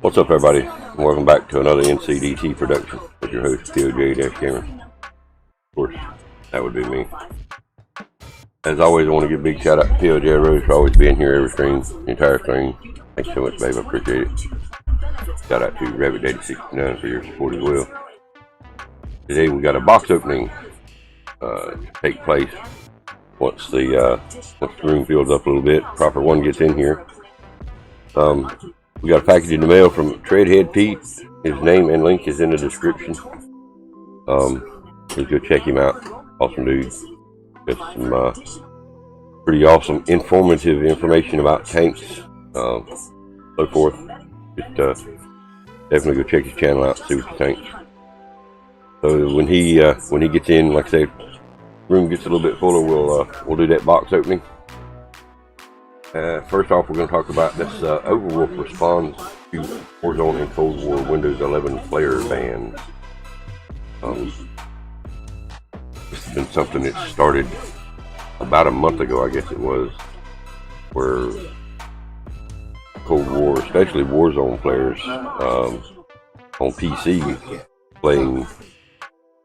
What's up, everybody? Welcome back to another NCDT production with your host, PoJ-Gamer. Of course, that would be me. As always, I want to give a big shout out to PoJ Rose for always being here every stream, the entire stream. Thanks so much, babe. I appreciate it. Shout out to RabbitDaddy69 for your support as well. Today we got a box opening to take place once the room fills up a little bit. Proper one gets in here. We got a package in the mail from Treadhead Pete. His name and link is in the description. Please go check him out. Awesome dude. Got some pretty awesome, informative information about tanks, so forth. Just definitely go check his channel out, see what you think. So when he gets in, like I said, room gets a little bit fuller, we'll do that box opening. First off, we're going to talk about this Overwolf responds to Warzone and Cold War Windows 11 player ban. This has been something that started about a month ago, I guess it was, where Cold War, especially Warzone players on PC, playing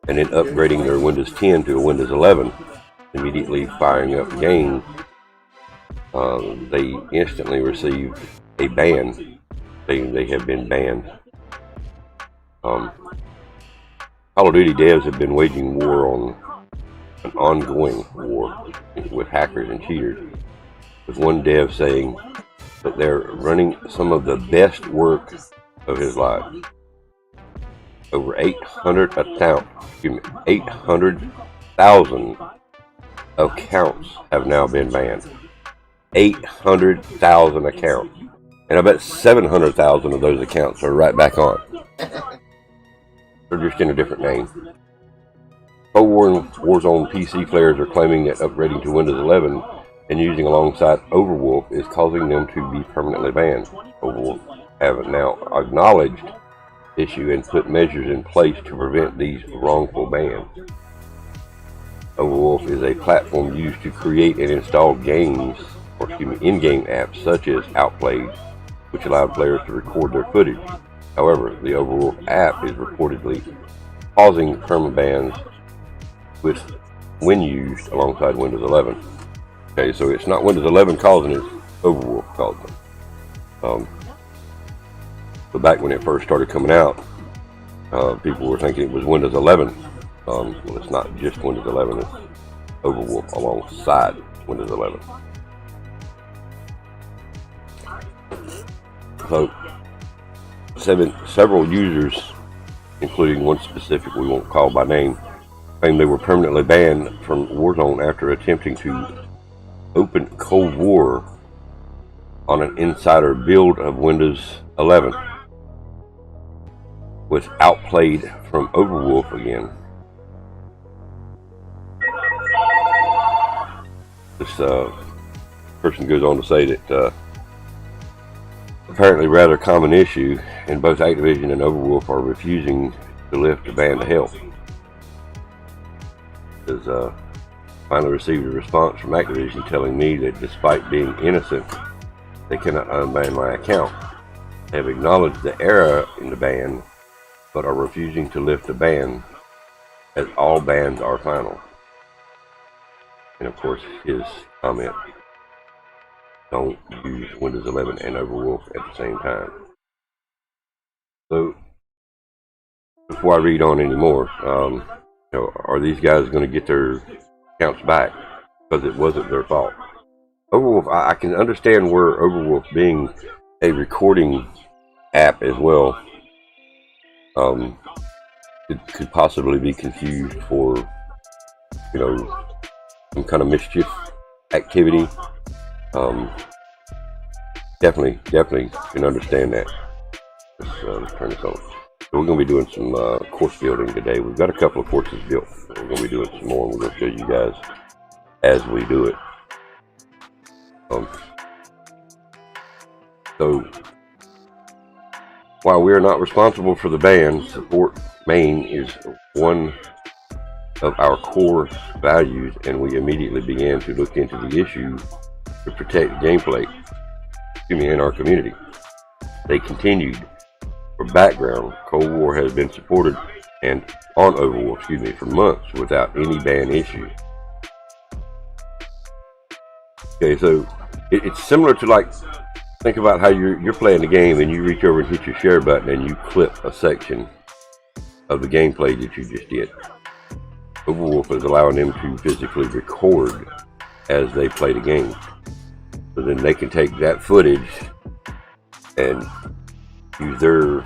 and then upgrading their Windows 10 to a Windows 11, immediately firing up the game. They instantly received a ban. They have been banned. Call of Duty devs have been waging war on an ongoing war with hackers and cheaters, with one dev saying that they're running some of the best work of his life. Over 800,000 accounts have now been banned. 800,000 accounts, and I bet 700,000 of those accounts are right back on. They're just in a different name. Cold War and Warzone PC players are claiming that upgrading to Windows 11 and using alongside Overwolf is causing them to be permanently banned. Overwolf have now acknowledged the issue and put measures in place to prevent these wrongful bans. Overwolf is a platform used to create and install games, or in-game apps such as Outplayed, which allow players to record their footage. However, the Overwolf app is reportedly causing permabans when used alongside Windows 11. Okay, so it's not Windows 11 causing it, Overwolf causing it. So back when it first started coming out, people were thinking it was Windows 11. Well, it's not just Windows 11, it's Overwolf alongside Windows 11. So, several users, including one specific we won't call by name, claimed they were permanently banned from Warzone after attempting to open Cold War on an insider build of Windows 11, with Outplayed from Overwolf again. This person goes on to say that apparently rather common issue, and both Activision and Overwolf are refusing to lift the ban to hell. Has finally received a response from Activision telling me that despite being innocent, they cannot unban my account. They have acknowledged the error in the ban, but are refusing to lift the ban, as all bans are final. And of course, his comment: don't use Windows 11 and Overwolf at the same time. So, before I read on anymore, are these guys going to get their accounts back? Because it wasn't their fault. Overwolf, I can understand where Overwolf being a recording app as well, it could possibly be confused for, some kind of mischief activity. Definitely can understand that. Let's turn this on. So we're going to be doing some course building today. We've got a couple of courses built. We're going to be doing some more, and we're going to show you guys as we do it. So, while we are not responsible for the ban, support main is one of our core values, and we immediately began to look into the issue to protect gameplay in our community. They continued. For background, Cold War has been supported and on Overwolf, for months without any ban issue. Okay, so it's similar to, like, think about how you're playing the game and you reach over and hit your share button and you clip a section of the gameplay that you just did. Overwolf is allowing them to physically record as they play the game. So then they can take that footage and use their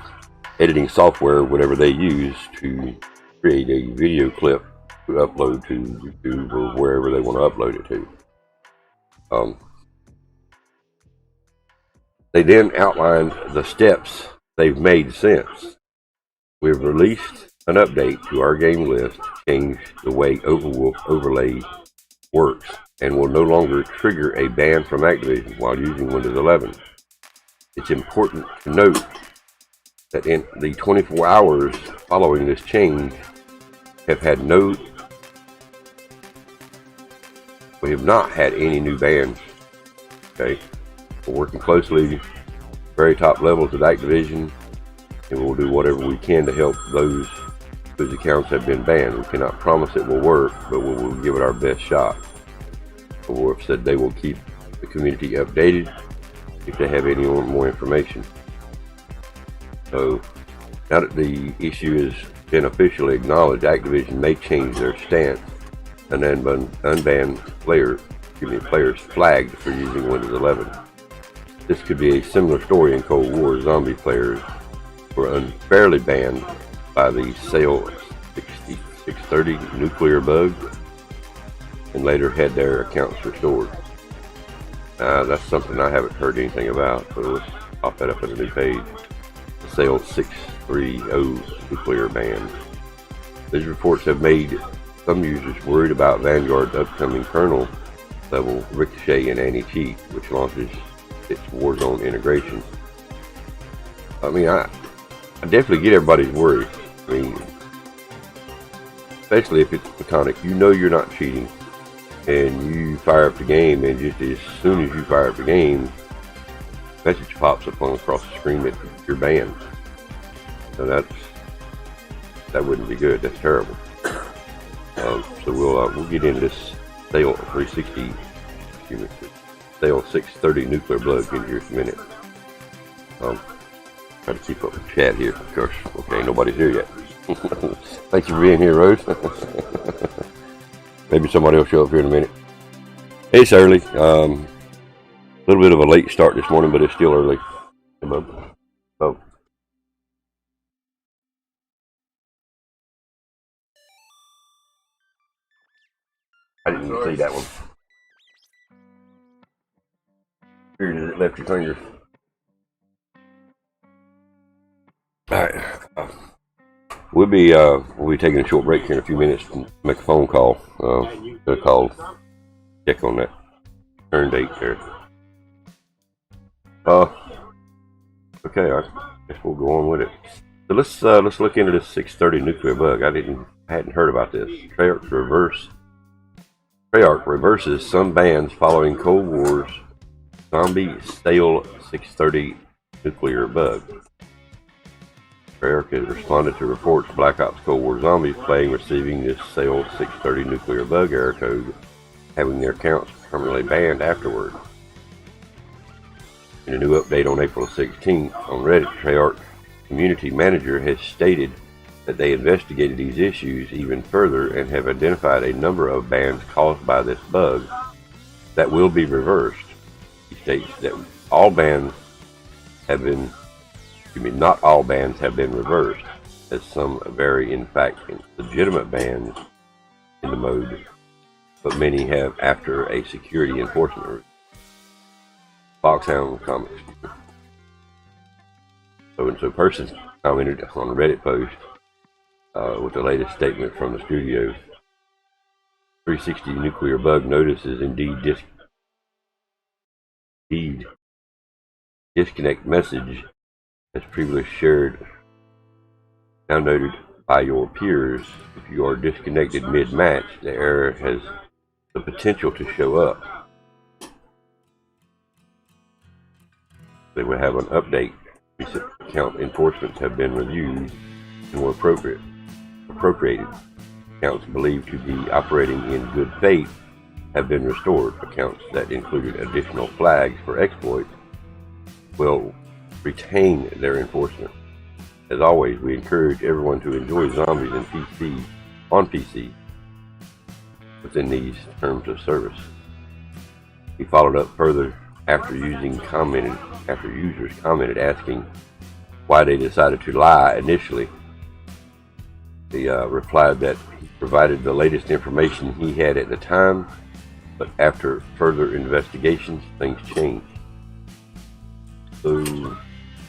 editing software, whatever they use, to create a video clip to upload to YouTube or wherever they want to upload it to. They then outlined the steps they've made since. We've released an update to our game list to change the way Overwolf overlay works and will no longer trigger a ban from Activision while using Windows 11. It's important to note that in the 24 hours following this change, we have not had any new bans. Okay, we're working closely, very top levels at Activision, and we'll do whatever we can to help those whose accounts have been banned. We cannot promise it will work, but we will give it our best shot. Overwolf said they will keep the community updated if they have any more information. So, now that the issue has been officially acknowledged, Activision may change their stance and then unban players flagged for using Windows 11. This could be a similar story in Cold War. Zombie players were unfairly banned by the SAIL 630 nuclear bug and later had their accounts restored. That's something I haven't heard anything about, so let's pop that up in a new page. The SAIL 630 nuclear ban. These reports have made some users worried about Vanguard's upcoming kernel level Ricochet and anti-cheat, which launches its Warzone integration. I mean, I definitely get everybody's worried. I mean, especially if it's platonic. You know you're not cheating, and you fire up the game, and just as soon as you fire up the game, message pops up on across the screen that you're banned. So that wouldn't be good. That's terrible. So we'll get into this SAIL 360, SAIL 630 nuclear bug in just a minute. Try to keep up with chat here, of course. Okay, nobody's here yet. Thank you for being here, Rose. Maybe somebody will show up here in a minute. Hey, it's early. A little bit of a late start this morning, but it's still early. So, I didn't even see that one. Figured it left your fingers. Alright. We'll be taking a short break here in a few minutes to make a phone call. Check on that turn date there. Okay, I guess we'll go on with it. So let's look into this 630 nuclear bug. I hadn't heard about this. Treyarch reverses some bans following Cold War's zombie SAIL 630 nuclear bug. Treyarch has responded to reports Black Ops Cold War zombies playing receiving this SAIL 630 nuclear bug error code, having their accounts permanently banned afterward. In a new update on April 16th on Reddit, Treyarch community manager has stated that they investigated these issues even further and have identified a number of bans caused by this bug that will be reversed. He states that not all bans have been reversed, as some vary in fact in legitimate bans in the mode, but many have after a security enforcement route. Foxhound comments. So person commented on a Reddit post with the latest statement from the studio. 360 nuclear bug notices indeed disconnect message as previously shared, downloaded by your peers. If you are disconnected mid-match, the error has the potential to show up. They will have an update. Recent account enforcements have been reviewed and were appropriated. Accounts believed to be operating in good faith have been restored. Accounts that included additional flags for exploits will retain their enforcement. As always, we encourage everyone to enjoy zombies on PC within these terms of service. He followed up further after users commented asking why they decided to lie initially. He replied that he provided the latest information he had at the time, but after further investigations, things changed. So,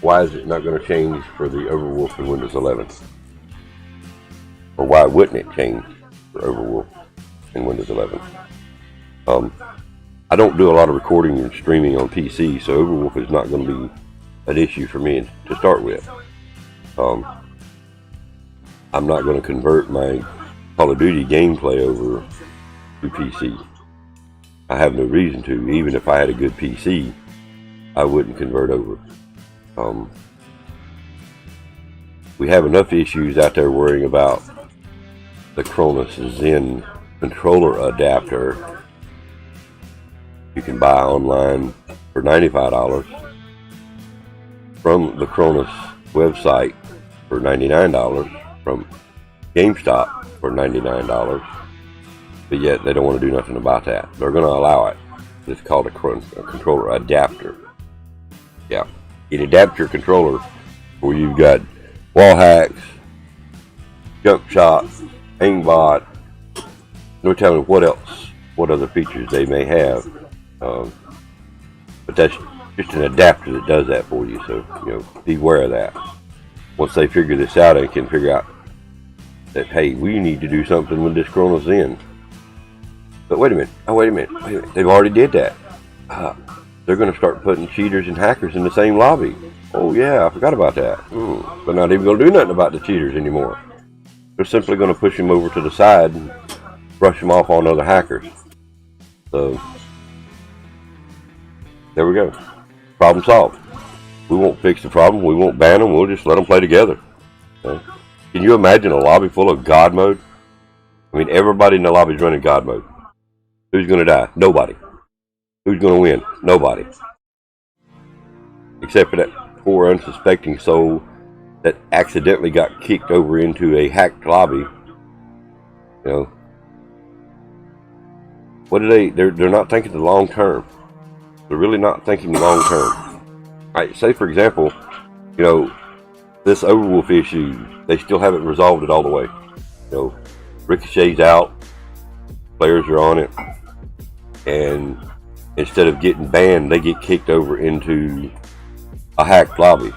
why is it not going to change for the Overwolf in Windows 11? Or why wouldn't it change for Overwolf in Windows 11? I don't do a lot of recording and streaming on PC, so Overwolf is not going to be an issue for me to start with. I'm not going to convert my Call of Duty gameplay over to PC. I have no reason to. Even if I had a good PC, I wouldn't convert over. We have enough issues out there worrying about the Cronus Zen controller adapter you can buy online for $95 from the Cronus website for $99, from GameStop for $99, but yet they don't want to do nothing about that. They're going to allow it. It's called a controller adapter. Yeah, it adapts your controller where you've got wall hacks, jump shots, aimbot. No telling what else, what other features they may have. But that's just an adapter that does that for you. So beware of that. Once they figure this out, they can figure out that, hey, we need to do something with this Cronus Zen. But wait a minute. They've already did that. They're going to start putting cheaters and hackers in the same lobby. Oh yeah, I forgot about that. They're not even going to do nothing about the cheaters anymore. They're simply going to push them over to the side and brush them off on other hackers. So there we go. Problem solved. We won't fix the problem. We won't ban them. We'll just let them play together. Okay? Can you imagine a lobby full of God mode? I mean, everybody in the lobby is running God mode. Who's going to die? Nobody. Who's going to win? Nobody. Except for that poor unsuspecting soul that accidentally got kicked over into a hacked lobby. What do they're not thinking the long term. They're really not thinking long term. Alright, say for example, this Overwolf issue, they still haven't resolved it all the way. Ricochet's out, players are on it, and instead of getting banned, they get kicked over into a hacked lobby.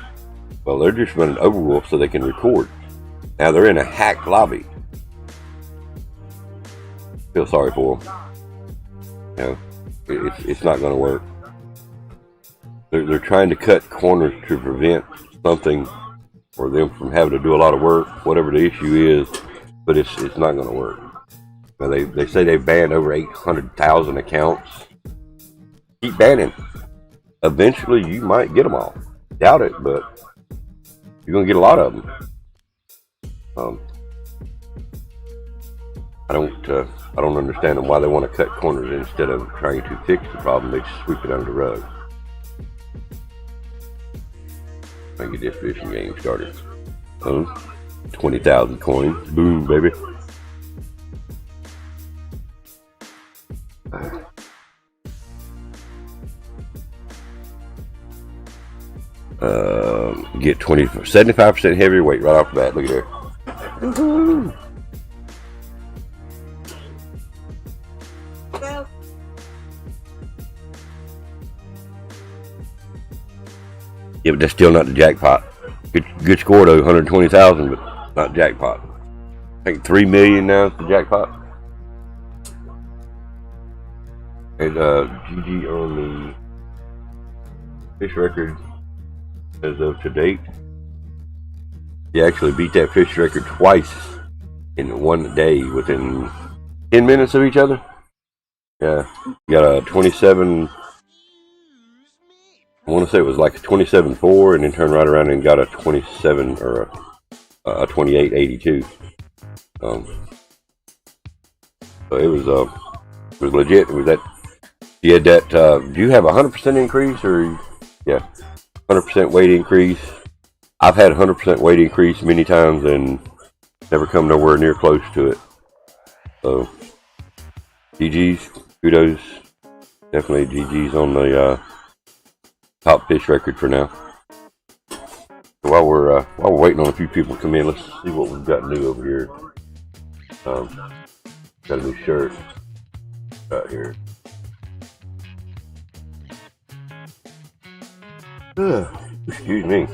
Well, they're just running Overwolf so they can record. Now they're in a hacked lobby. Feel sorry for them. It's not going to work. They're trying to cut corners to prevent something for them from having to do a lot of work, whatever the issue is, but it's not going to work. Now they say they've banned over 800,000 accounts. Keep banning. Eventually you might get them all. Doubt it, but you're going to get a lot of them. I don't understand why they want to cut corners instead of trying to fix the problem. They sweep it under the rug. I get this fishing game started. 20,000 coins. Boom, baby. Get 75% heavier weight right off the bat. Look at there. Woo-hoo. Yeah, but that's still not the jackpot. Good score though, 120,000, but not jackpot. I think 3 million now is the jackpot. And GG on the fish record. as of to date. He actually beat that fish record twice in one day within 10 minutes of each other. Yeah, got a 27. I want to say it was like a 27.4, and then turned right around and got a 27 or a 28.82. So it was legit. It was that. You had that. Do you have a 100% increase or yeah, 100% weight increase? I've had 100% weight increase many times and never come nowhere near close to it. So GG's, kudos, definitely GG's on the top fish record for now. So while we're waiting on a few people to come in, let's see what we've got new over here. Got a new shirt right here. Excuse me.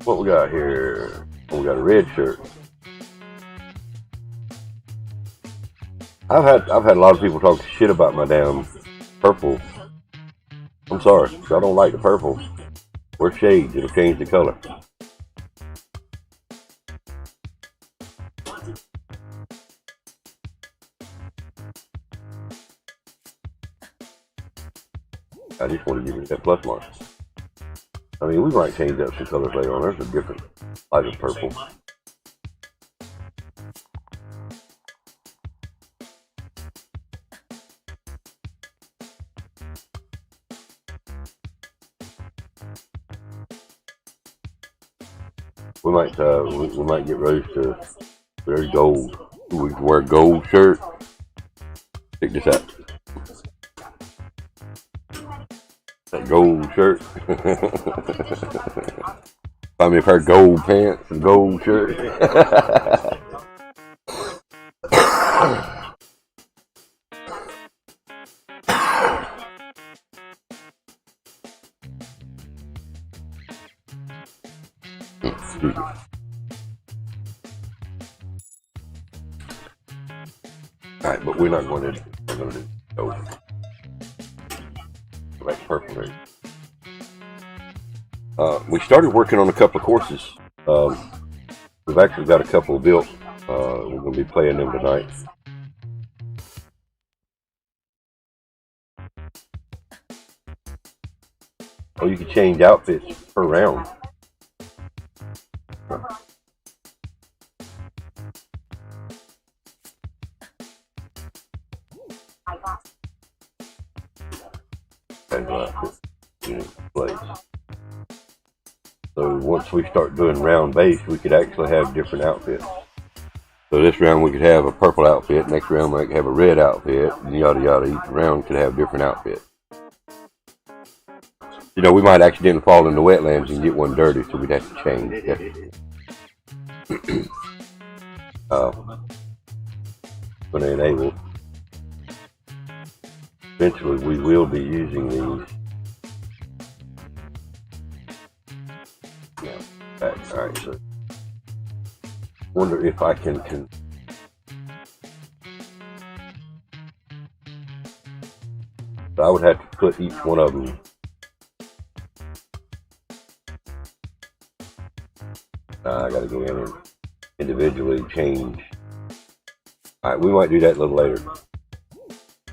What we got here? Oh, we got a red shirt. I've had a lot of people talk shit about my damn purple. I'm sorry, I don't like the purple. Wear shades, it'll change the color. I just want to give you that plus mark. I mean, we might change up some colors later on. There's a different light of purple. We might get Rose to wear gold. We can wear a gold shirt. Check this out. That gold shirt. Find me a pair of gold pants and gold shirt. Alright, but we're not going to do gold. Like purple there. We started working on a couple of courses. We've actually got a couple built. We're going to be playing them tonight. Oh, you can change outfits per round. Place. So once we start doing round base, we could actually have different outfits. So this round we could have a purple outfit, next round we might have a red outfit, and yada yada. Each round could have different outfits. You know, we might accidentally fall into wetlands and get one dirty, so we'd have to change. But enable. Eventually, we will be using these. Yeah, all right. So, wonder if I can. So I would have to put each one of them. I got to go in and individually change. All right, we might do that a little later.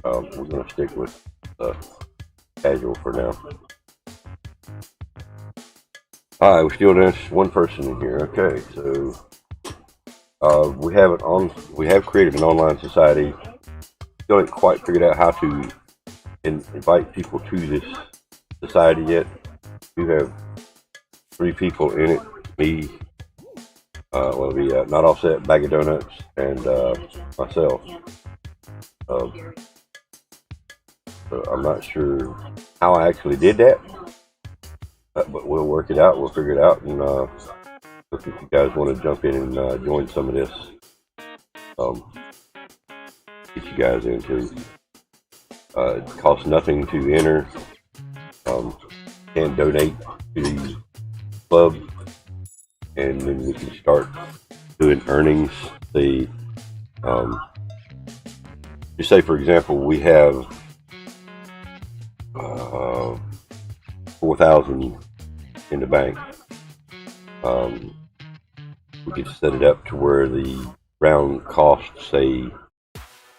We're going to stick with casual for now. All right, we still have one person in here. Okay, so we have created an online society. Still haven't quite figured out how to invite people to this society yet. We have 3 people in it. Me, well, it'll be Not Offset, BAGofDONUTS, and myself. So I'm not sure how I actually did that, but we'll work it out. We'll figure it out, and if you guys want to jump in and join some of this, get you guys into. It costs nothing to enter. Can donate to the club, and then we can start doing earnings. Just say, for example, we have 4,000 in the bank. We could set it up to where the round costs, say,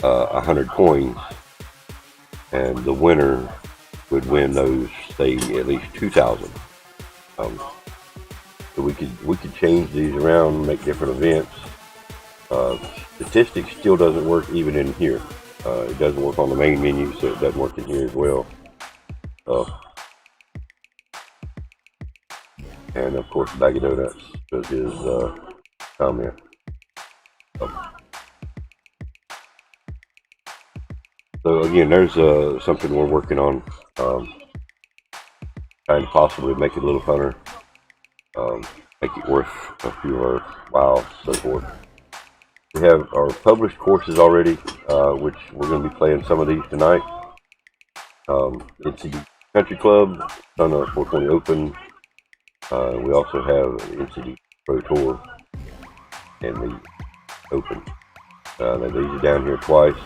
100 coins, and the winner would win those, say, at least 2,000. So we could change these around and make different events. Statistics still doesn't work even in here. It doesn't work on the main menu, so it doesn't work in here as well. And of course, BAGofDONUTS does his comment. So again, there's something we're working on, trying to possibly make it a little funner, make it worth a few of our while, so forth. We have our published courses already, which we're going to be playing some of these tonight. NCDT Country Club, Sun 420 Open. We also have NCDT Pro Tour and the Open. Now these are down here twice.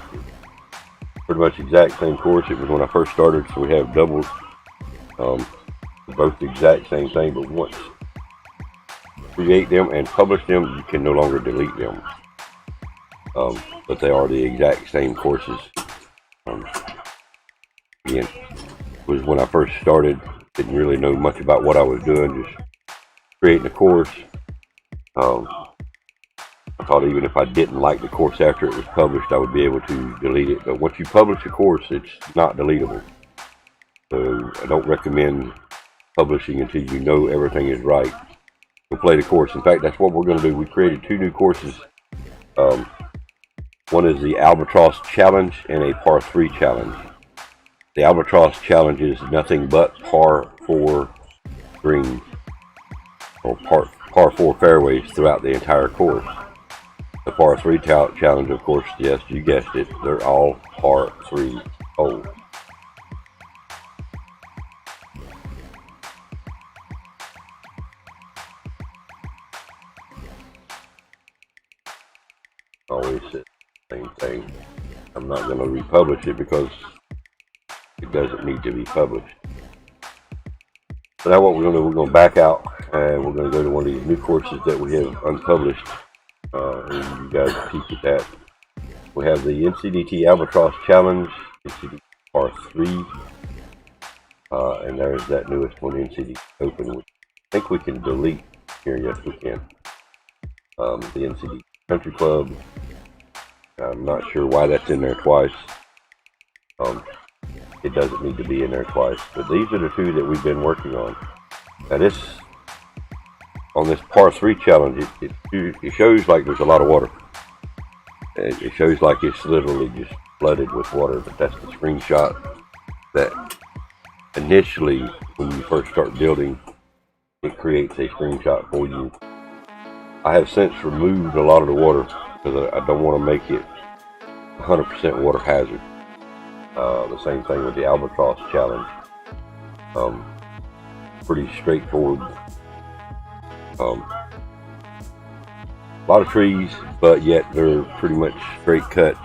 Pretty much exact same course. It was when I first started, so we have doubles. Both the exact same thing, but once you create them and publish them, you can no longer delete them. But they are the exact same courses. Again, it was when I first started, didn't really know much about what I was doing, just creating a course. I thought even if I didn't like the course after it was published, I would be able to delete it. But once you publish a course, it's not deletable. So I don't recommend publishing until you know everything is right. We'll play the course. In fact, that's what we're going to do. We created 2 new courses. One is the Albatross Challenge and a Par 3 Challenge. The Albatross Challenge is nothing but par 4 greens, or par 4 fairways throughout the entire course. The Par 3 Challenge, of course, yes, you guessed it, they're all Par 3 holes. Always the same thing. I'm not going to republish it because it doesn't need to be published. So now what we're going to do, we're going to back out and we're going to go to one of these new courses that we have unpublished. And you guys peek at that. We have the NCDT Albatross Challenge, NCDT Par 3, and there's that newest one, NCDT Open, which I think we can delete here. Yes, we can. The NCDT Country Club, I'm not sure why that's in there twice. It doesn't need to be in there twice, but these are the 2 that we've been working on. Now on this Par 3 Challenge, it shows like there's a lot of water. It shows like it's literally just flooded with water, but that's the screenshot that initially, when you first start building, it creates a screenshot for you. I have since removed a lot of the water because I don't want to make it 100% water hazard. The same thing with the Albatross Challenge. Pretty straightforward. A lot of trees, but yet they're pretty much straight cut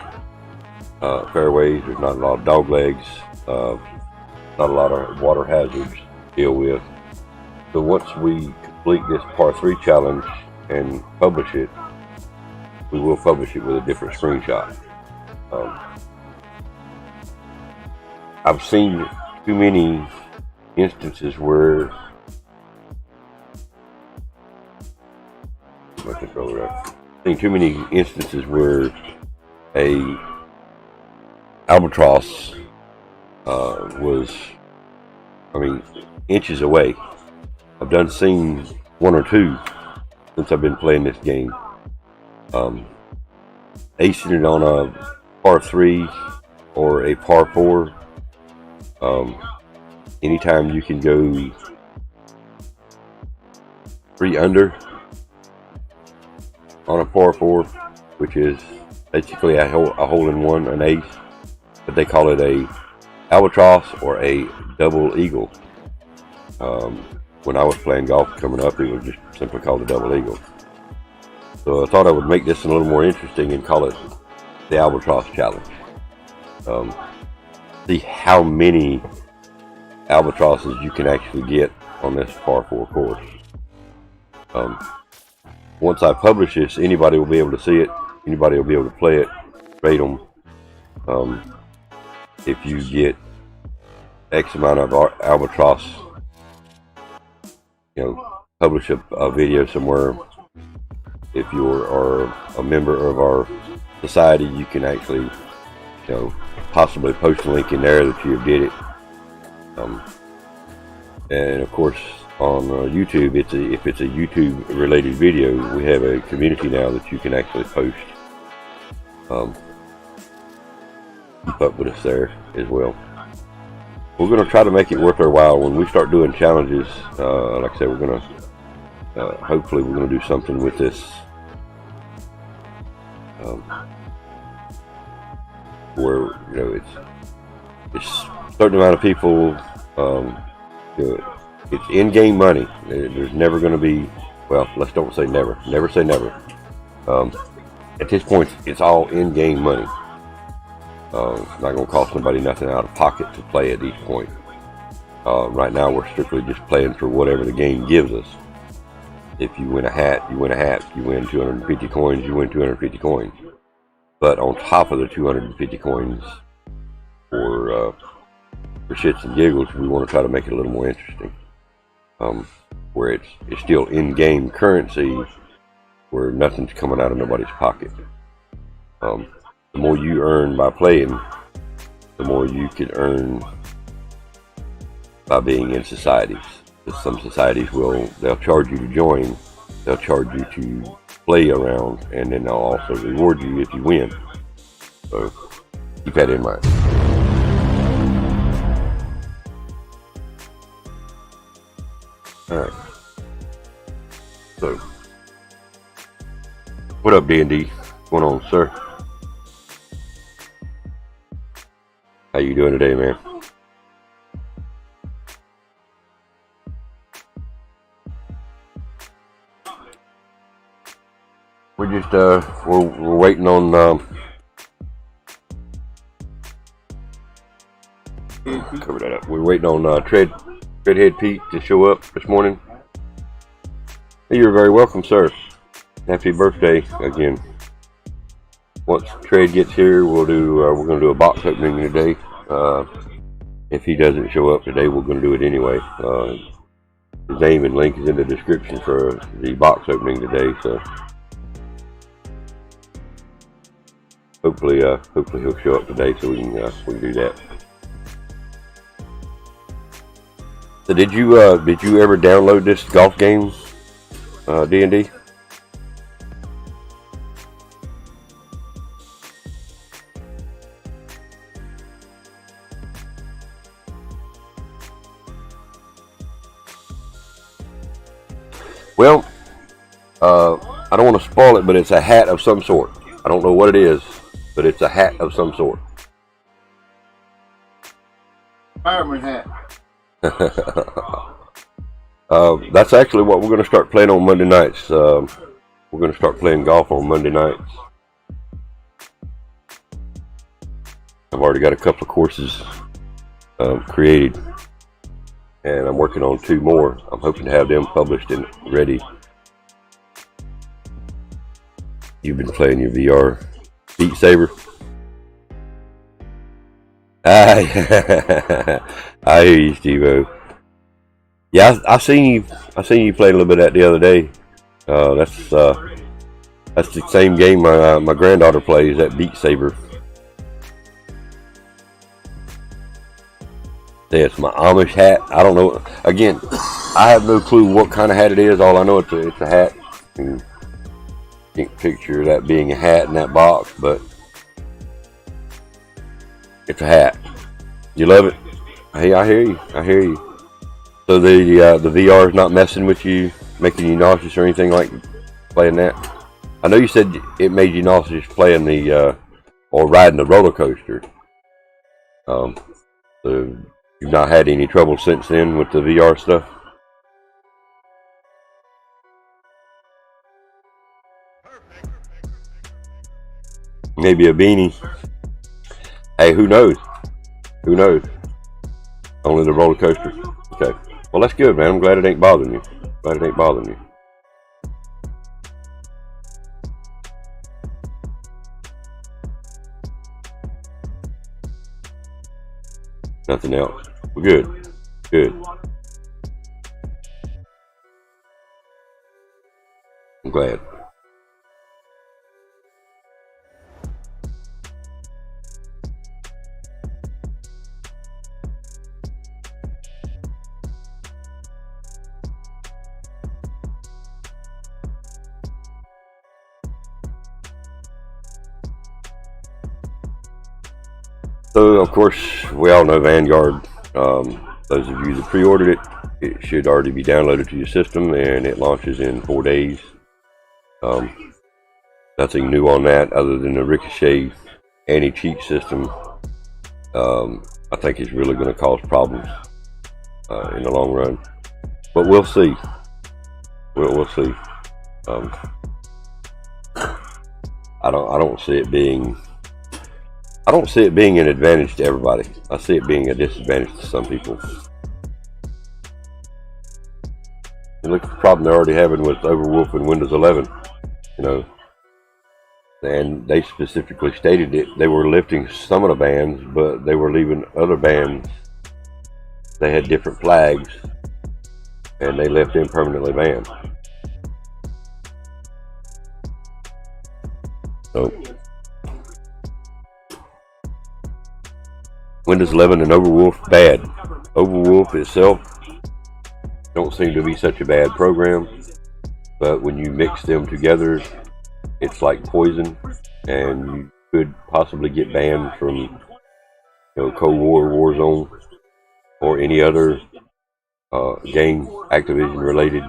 fairways. There's not a lot of dog legs, not a lot of water hazards to deal with. So once we complete this Par 3 Challenge and publish it, we will publish it with a different screenshot. I've seen too many instances where a albatross was, inches away. I've seen 1 or 2 since I've been playing this game. Acing it on a Par 3 or a Par 4. Anytime you can go 3 under on a Par 4, which is basically a hole-in-one, an ace, but they call it a albatross or a double eagle. When I was playing golf coming up, it was just simply called a double eagle. So I thought I would make this a little more interesting and call it the Albatross Challenge. See how many albatrosses you can actually get on this par 4 course. Once I publish this, anybody will be able to see it. Anybody will be able to play it, rate them. If you get X amount of albatross, publish a video somewhere. If you are a member of our society, you can actually, possibly post a link in there that you did it. And of course, on YouTube, if it's a YouTube related video, we have a community now that you can actually post. Keep up with us there as well. We're going to try to make it worth our while when we start doing challenges. Like I said, we're going to hopefully we're going to do something with this. Where it's a certain amount of people. It's in-game money. There's never going to be, well, let's don't say never. Never say never. At this point, it's all in-game money. It's not going to cost somebody nothing out of pocket to play at each point. Right now, we're strictly just playing for whatever the game gives us. If you win a hat, you win a hat. You win 250 coins, you win 250 coins. But on top of the 250 coins, for shits and giggles, we want to try to make it a little more interesting. Where it's still in-game currency, where nothing's coming out of nobody's pocket. The more you earn by playing, the more you can earn by being in societies. Because some societies they'll charge you to join, they'll charge you to play around, and then they'll also reward you if you win. So keep that in mind. Alright. So, what up, D&D? What's going on, sir? How you doing today, man? We're just we're waiting on cover that up. We're waiting on Treadhead Pete to show up this morning. You're very welcome, sir. Happy birthday again. Once Tread gets here, we're gonna do a box opening today. If he doesn't show up today, we're gonna do it anyway. His name and link is in the description for the box opening today. So hopefully he'll show up today so we can do that. So did you ever download this golf game, D&D? Well, I don't want to spoil it, but it's a hat of some sort. I don't know what it is, but it's a hat of some sort. Fireman hat. That's actually what we're going to start playing on Monday nights. We're going to start playing golf on Monday nights. I've already got a couple of courses created, and I'm working on 2 more. I'm hoping to have them published and ready. You've been playing your VR Beat Saber? I hear you, Steve-O. Yeah, I seen you play a little bit of that the other day. That's the same game my granddaughter plays, that Beat Saber. Yeah, it's my Amish hat. I don't know. Again, I have no clue what kind of hat it is. All I know it's a hat. Can't picture that being a hat in that box, but it's a hat. You love it? Hey, I hear you. I hear you. So the VR is not messing with you, making you nauseous or anything like playing that? I know you said it made you nauseous playing or riding the roller coaster. So you've not had any trouble since then with the VR stuff? Maybe a beanie. Hey, who knows? Who knows? Only the roller coaster. Okay. Well, that's good, man. I'm glad it ain't bothering you. Glad it ain't bothering you. Nothing else. We're good. Good. I'm glad. So, of course, we all know Vanguard. Those of you that pre-ordered it, it should already be downloaded to your system, and it launches in 4 days. Nothing new on that other than the Ricochet anti-cheat system. I think it's really going to cause problems in the long run, but we'll see. We'll see. I don't see it being. I don't see it being an advantage to everybody. I see it being a disadvantage to some people. And look at the problem they're already having with Overwolf and Windows 11. You know, and they specifically stated it. They were lifting some of the bans, but they were leaving other bans. They had different flags, and they left them permanently banned. So, Windows 11 and Overwolf, bad. Overwolf itself don't seem to be such a bad program, but when you mix them together, it's like poison, and you could possibly get banned from, Cold War, Warzone, or any other game Activision related,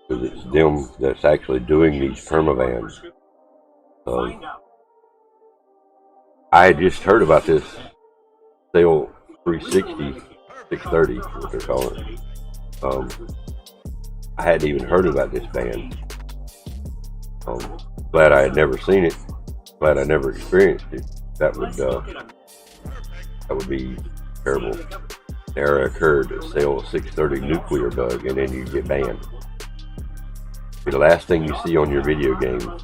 because it's them that's actually doing these permabans. I had just heard about this sale 360, 630, what they're calling it. I hadn't even heard about this ban. Glad I had never seen it. Glad I never experienced it. That would be terrible. The error occurred to sale 630 nuclear bug, and then you get banned. The last thing you see on your video game,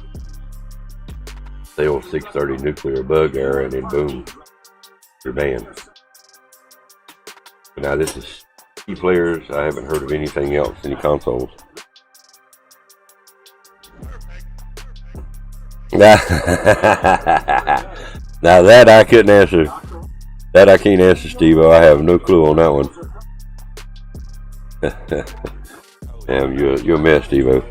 sale 630 nuclear bug error, and then boom, you're banned. But now this is PC players. I haven't heard of anything else, any consoles. Now that I couldn't answer. That I can't answer, Steve-O. I have no clue on that one. Damn, you're a mess, Steve-O.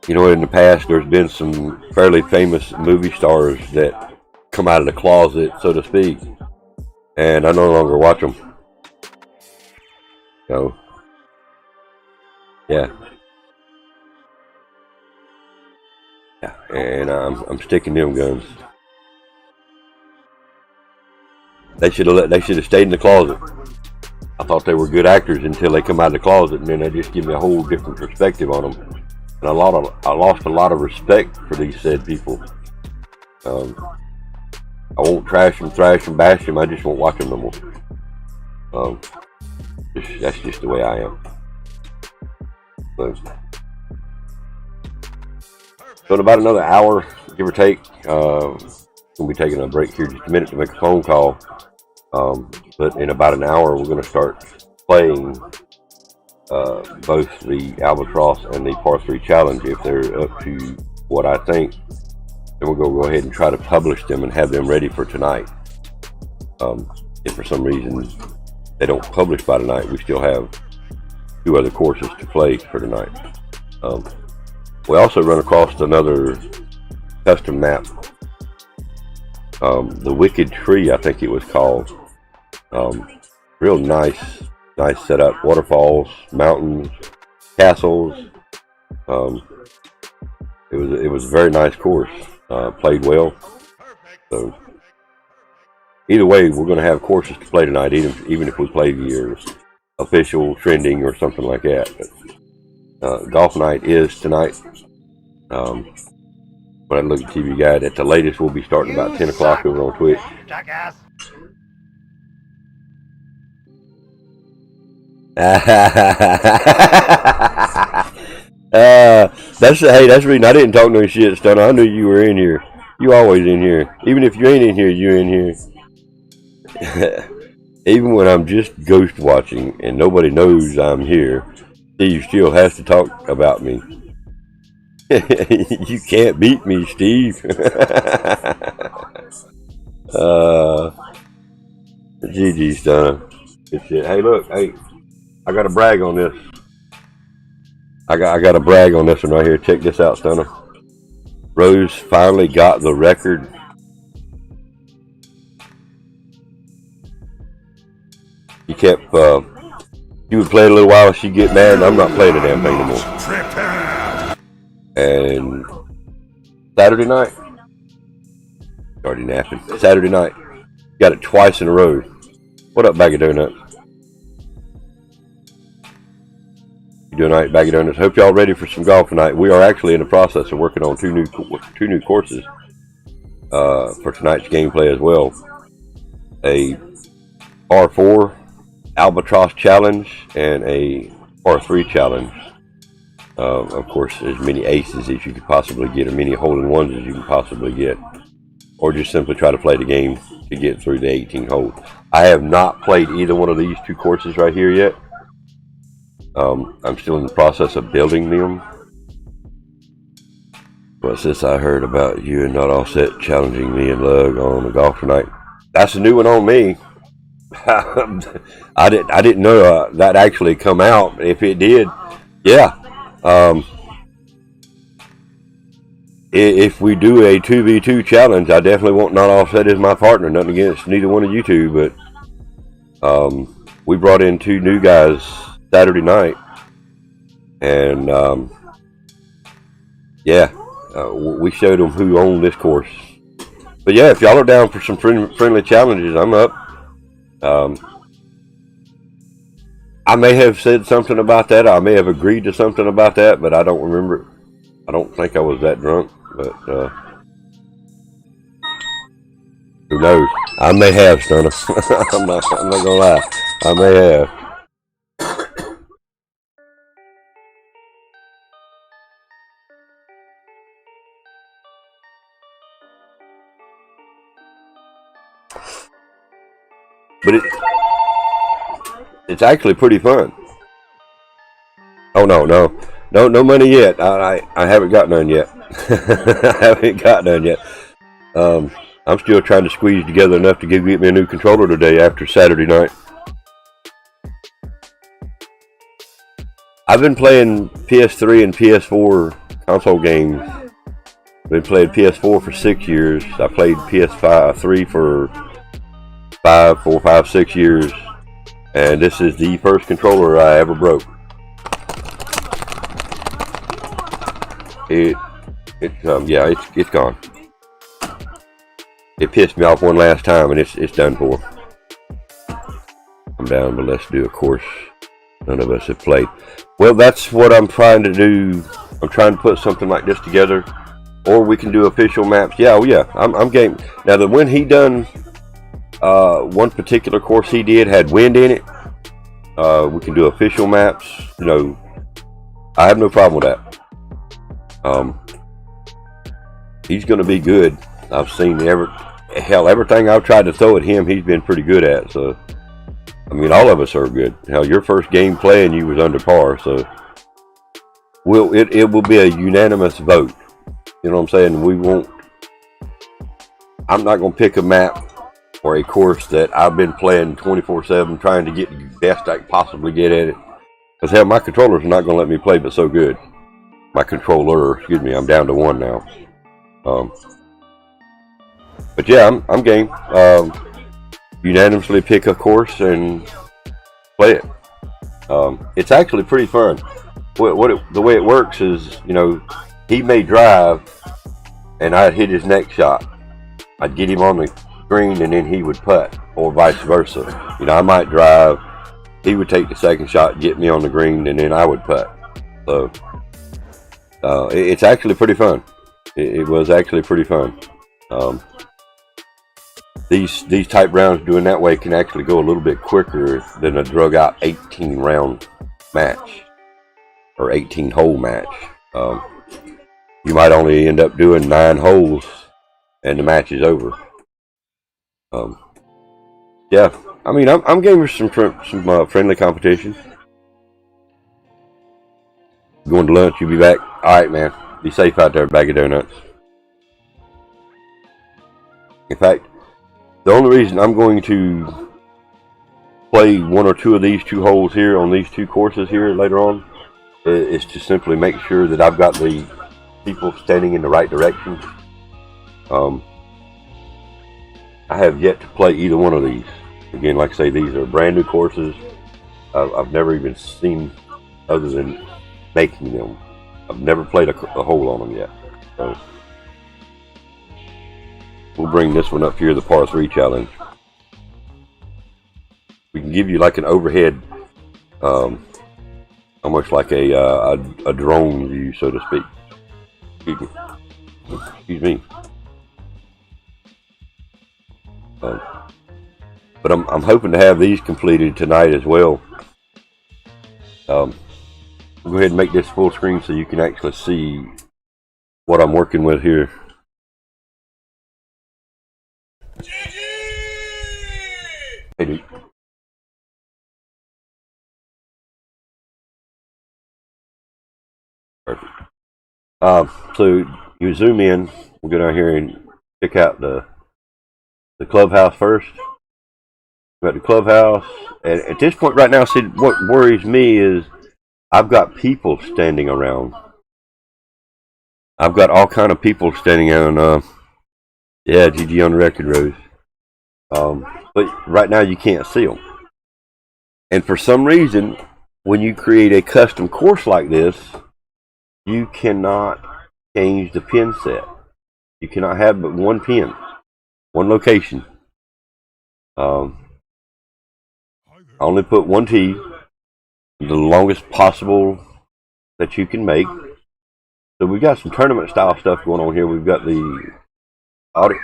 You know, in the past, there's been some fairly famous movie stars that come out of the closet, so to speak, and I no longer watch them. So, yeah, and I'm sticking them guns. They should have stayed in the closet. I thought they were good actors until they come out of the closet, and then they just give me a whole different perspective on them. And I lost a lot of respect for these said people. I won't trash them, thrash them, bash them. I just won't watch them no more. That's just the way I am. So in about another hour, give or take, we'll be taking a break here just a minute to make a phone call. But in about an hour, we're going to start playing both the Albatross and the Par 3 Challenge. If they're up to what I think, then we'll go ahead and try to publish them and have them ready for tonight. If for some reason they don't publish by tonight, we still have 2 other courses to play for tonight. We also run across another custom map, the Wicked Tree, I think it was called. Real nice setup, waterfalls, mountains, castles. It was a very nice course. Played well. So either way, we're going to have courses to play tonight, even if we play the official trending or something like that. golf night is tonight. When I look at TV Guide, at the latest, we'll be starting about 10 o'clock over on Twitch. Jackass. That's the reason I didn't talk no shit, Stunner. I knew you were in here. You always in here. Even if you ain't in here, you're in here. Even when I'm just ghost watching and nobody knows I'm here, Steve still has to talk about me. You can't beat me, Steve. GG, Stunner. Good shit. Hey, look. Hey, I got to brag on this. I got to brag on this one right here. Check this out, Stunner. Rose finally got the record. She kept, she would play a little while, she'd get mad, and I'm not playing the damn thing anymore. And Saturday night, already napping. Saturday night, got it twice in a row. What up, BAGofDONUTS? You doing all right, BAGofDONUTS? Hope y'all ready for some golf tonight. We are actually in the process of working on two new courses for tonight's gameplay as well. A R4 Albatross challenge and a R3 challenge. Of course, as many aces as you could possibly get, or many hole-in-ones as you can possibly get, or just simply try to play the game to get through the 18 holes. I have not played either one of these two courses right here yet. I'm still in the process of building them. What's this I heard about you and Not All Set challenging me and Lug on the golf tonight? That's a new one on me. I didn't know that actually come out. If it did, yeah. If we do a 2v2 challenge, I definitely want Not All Set as my partner. Nothing against neither one of you two, but we brought in two new guys Saturday night, and yeah, we showed them who owned this course. But yeah, if y'all are down for some friendly challenges, I'm up. I may have said something about that. I may have agreed to something about that, but I don't remember. I don't think I was that drunk, but who knows? I may have, Stunner. I'm not gonna lie. I may have. But it's actually pretty fun. Oh no money yet. I haven't got none yet. I haven't got none yet. I'm still trying to squeeze together enough to get me a new controller today after Saturday night. I've been playing PS3 and PS4 console games. I've been playing PS4 for 6 years. I played PS3 for 4, 5, 6 years, and this is the first controller I ever broke. Yeah, it's gone. It pissed me off one last time, and it's done for. I'm down, but let's do a course none of us have played. Well, that's what I'm trying to do. I'm trying to put something like this together, or we can do official maps. Yeah, oh yeah, I'm game. Now, the when he done one particular course he did had wind in it. We can do official maps. You know, I have no problem with that. He's going to be good. I've seen everything I've tried to throw at him, he's been pretty good at. So, I mean, all of us are good. Hell, your first game playing, you was under par. So, it will be a unanimous vote. You know what I'm saying? We won't. I'm not going to pick a map or a course that I've been playing 24/7, trying to get the best I can possibly get at it. Because hell, my controller's not going to let me play but so good. My controller, excuse me, I'm down to one now. But yeah, I'm game. Unanimously pick a course and play it. It's actually pretty fun. The way it works is, you know, he may drive and I'd hit his next shot. I'd get him on the green and then he would putt, or vice versa. You know, I might drive, he would take the second shot, get me on the green, and then I would putt. So it's actually pretty fun. It was actually pretty fun. These type rounds doing that way can actually go a little bit quicker than a drug out 18 round match or 18 hole match. You might only end up doing 9 holes and the match is over. Yeah, I mean, I'm game for some friendly competition. Going to lunch, you'll be back. All right, man. Be safe out there, Bag of Donuts. In fact, the only reason I'm going to play 1 or 2 of these 2 holes here on these 2 courses here later on is to simply make sure that I've got the people standing in the right direction. I have yet to play either one of these. Again, like I say, these are brand new courses. I've never even seen other than making them. I've never played a hole on them yet. So we'll bring this one up here, the par 3 challenge. We can give you like an overhead, almost like a drone view, so to speak. Excuse me. But I'm hoping to have these completed tonight as well. I'll go ahead and make this full screen so you can actually see what I'm working with here. Hey, dude. Perfect. So you zoom in. We'll go down here and check out the clubhouse first. Got the clubhouse, and at this point right now, see, what worries me is I've got people standing around. I've got all kind of people standing on. Yeah, GG on the record, Rose. But right now you can't see them. And for some reason, when you create a custom course like this, you cannot change the pin set. You cannot have but one pin, one location. I only put 1 tee, the longest possible that you can make. So we've got some tournament style stuff going on here. We've got the audit.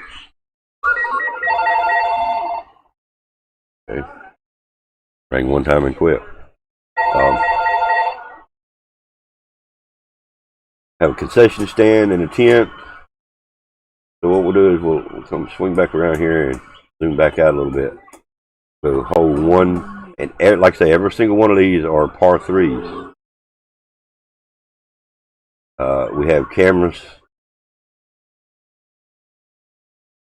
Okay. Ring one time and quit. Have a concession stand and a tent. So what we'll do is we'll come swing back around here and zoom back out a little bit. So hole 1. And like I say, every single one of these are par 3s. We have cameras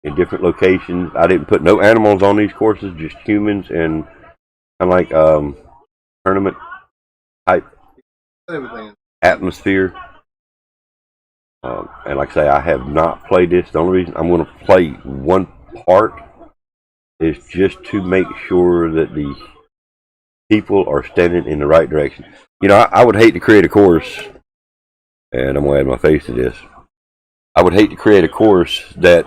in different locations. I didn't put no animals on these courses, just humans and kind of like tournament type atmosphere. And like I say, I have not played this. The only reason I'm going to play one part is just to make sure that the people are standing in the right direction. You know, I would hate to create a course, and I'm going to add my face to this. I would hate to create a course that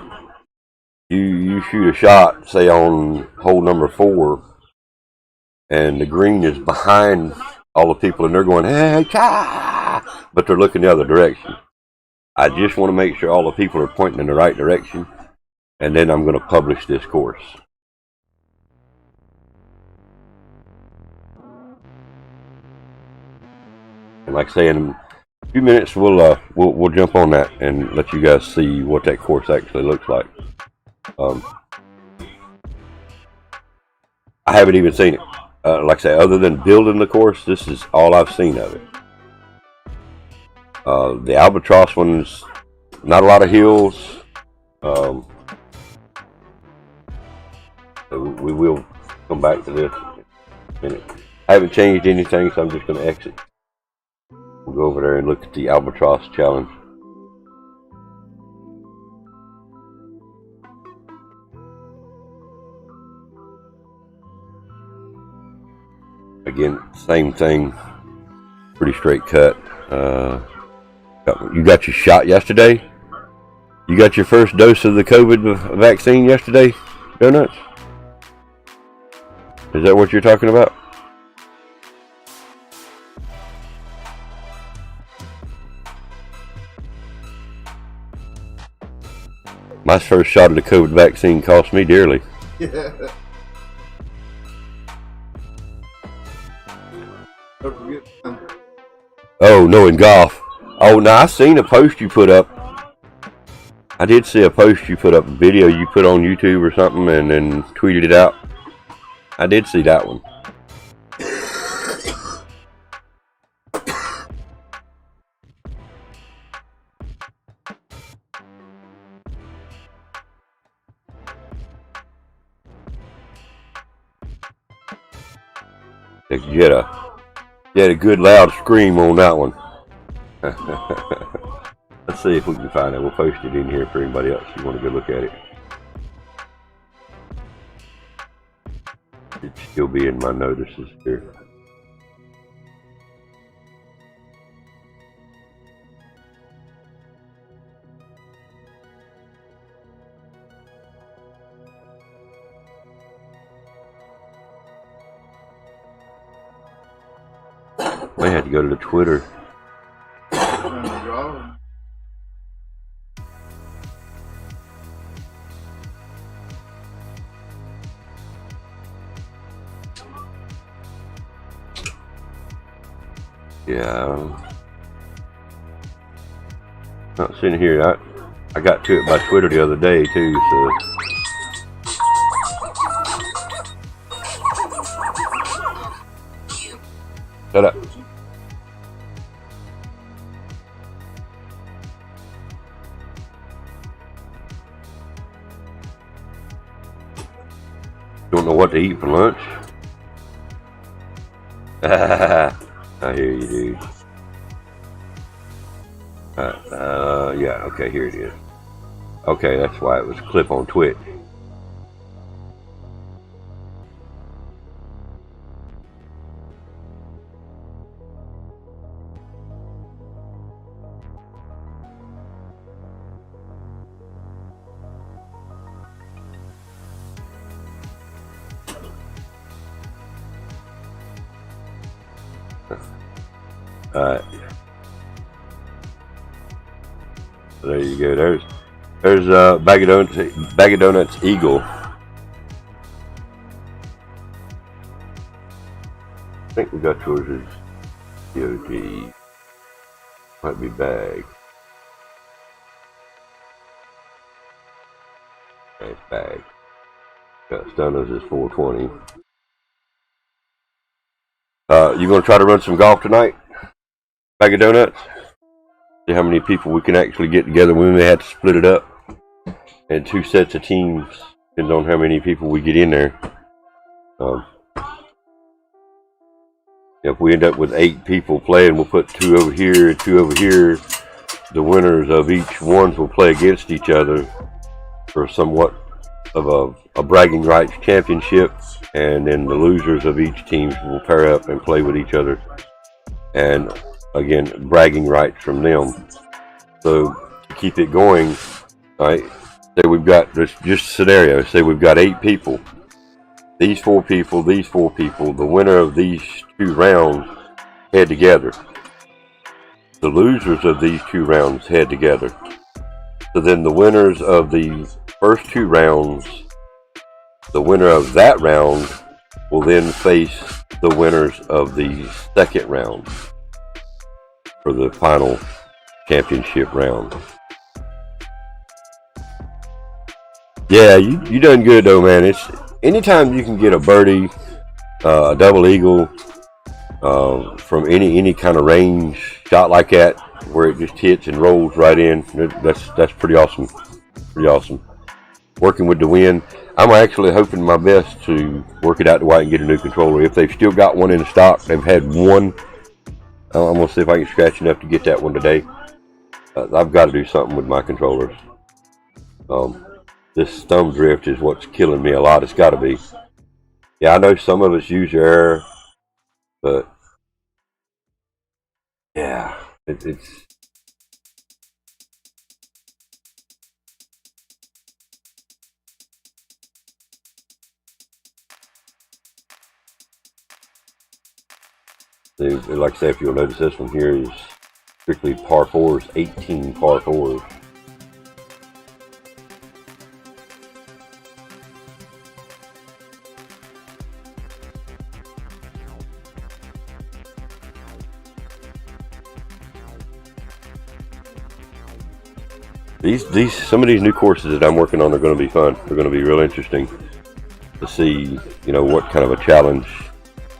you shoot a shot, say on hole number 4, and the green is behind all the people, and they're going, hey, cha! But they're looking the other direction. I just want to make sure all the people are pointing in the right direction, and then I'm going to publish this course. And like I say, in a few minutes we'll jump on that and let you guys see what that course actually looks like. I haven't even seen it. Like I say, other than building the course, this is all I've seen of it. The Albatross one's not a lot of hills. So we will come back to this in a minute. I haven't changed anything, so I'm just going to exit. We'll go over there and look at the Albatross challenge. Again, same thing. Pretty straight cut. You got your shot yesterday? You got your first dose of the COVID vaccine yesterday, Donuts? Is that what you're talking about? My first shot of the COVID vaccine cost me dearly. Yeah. Don't forget. Oh, no, in golf. Oh, now I seen a post you put up. I did see a post you put up, a video you put on YouTube or something, and then tweeted it out. I did see that one. You had a good loud scream on that one. Let's see if we can find it. We'll post it in here for anybody else who want to go look at it. It should still be in my notices here. May have to go to the Twitter. Yeah, not sitting here. I got to it by Twitter the other day too. So shut up. Don't know what to eat for lunch? I hear you, dude. Yeah, okay, here it is. Okay, that's why it was a clip on Twitch. Alright. There you go. There's BAGofDONUTS Eagle. I think we got yours as PoJ. Might be bag. Nice bag. Got Stunnas as 420. You gonna try to run some golf tonight? BAGofDONUTS? See how many people we can actually get together. We may have to split it up in 2 sets of teams, depending on how many people we get in there. If we end up with 8 people playing, we'll put 2 over here and 2 over here. The winners of each one will play against each other for somewhat of a bragging rights championship, and then the losers of each team will pair up and play with each other, and again, bragging rights from them. So to keep it going, right? Say we've got this just scenario. Say we've got 8 people. These 4 people, these 4 people. The winner of these 2 rounds head together. The losers of these 2 rounds head together. So then the winners of the first 2 rounds, the winner of that round will then face the winners of the second round for the final championship round. Yeah, you done good though, man. It's anytime you can get a birdie, a double eagle from any kind of range shot like that, where it just hits and rolls right in. That's pretty awesome. Pretty awesome. Working with the wind, I'm actually hoping my best to work it out to where I can get a new controller. If they've still got one in stock, they've had one. I'm gonna see if I can scratch enough to get that one today. I've got to do something with my controllers. This thumb drift is what's killing me a lot. It's got to be. Yeah, I know some of us use error, but yeah, it's. Like I say, if you'll notice, this one here is strictly par 4s, 18 par 4s. Some of these new courses that I'm working on are going to be fun. They're going to be real interesting to see, you know, what kind of a challenge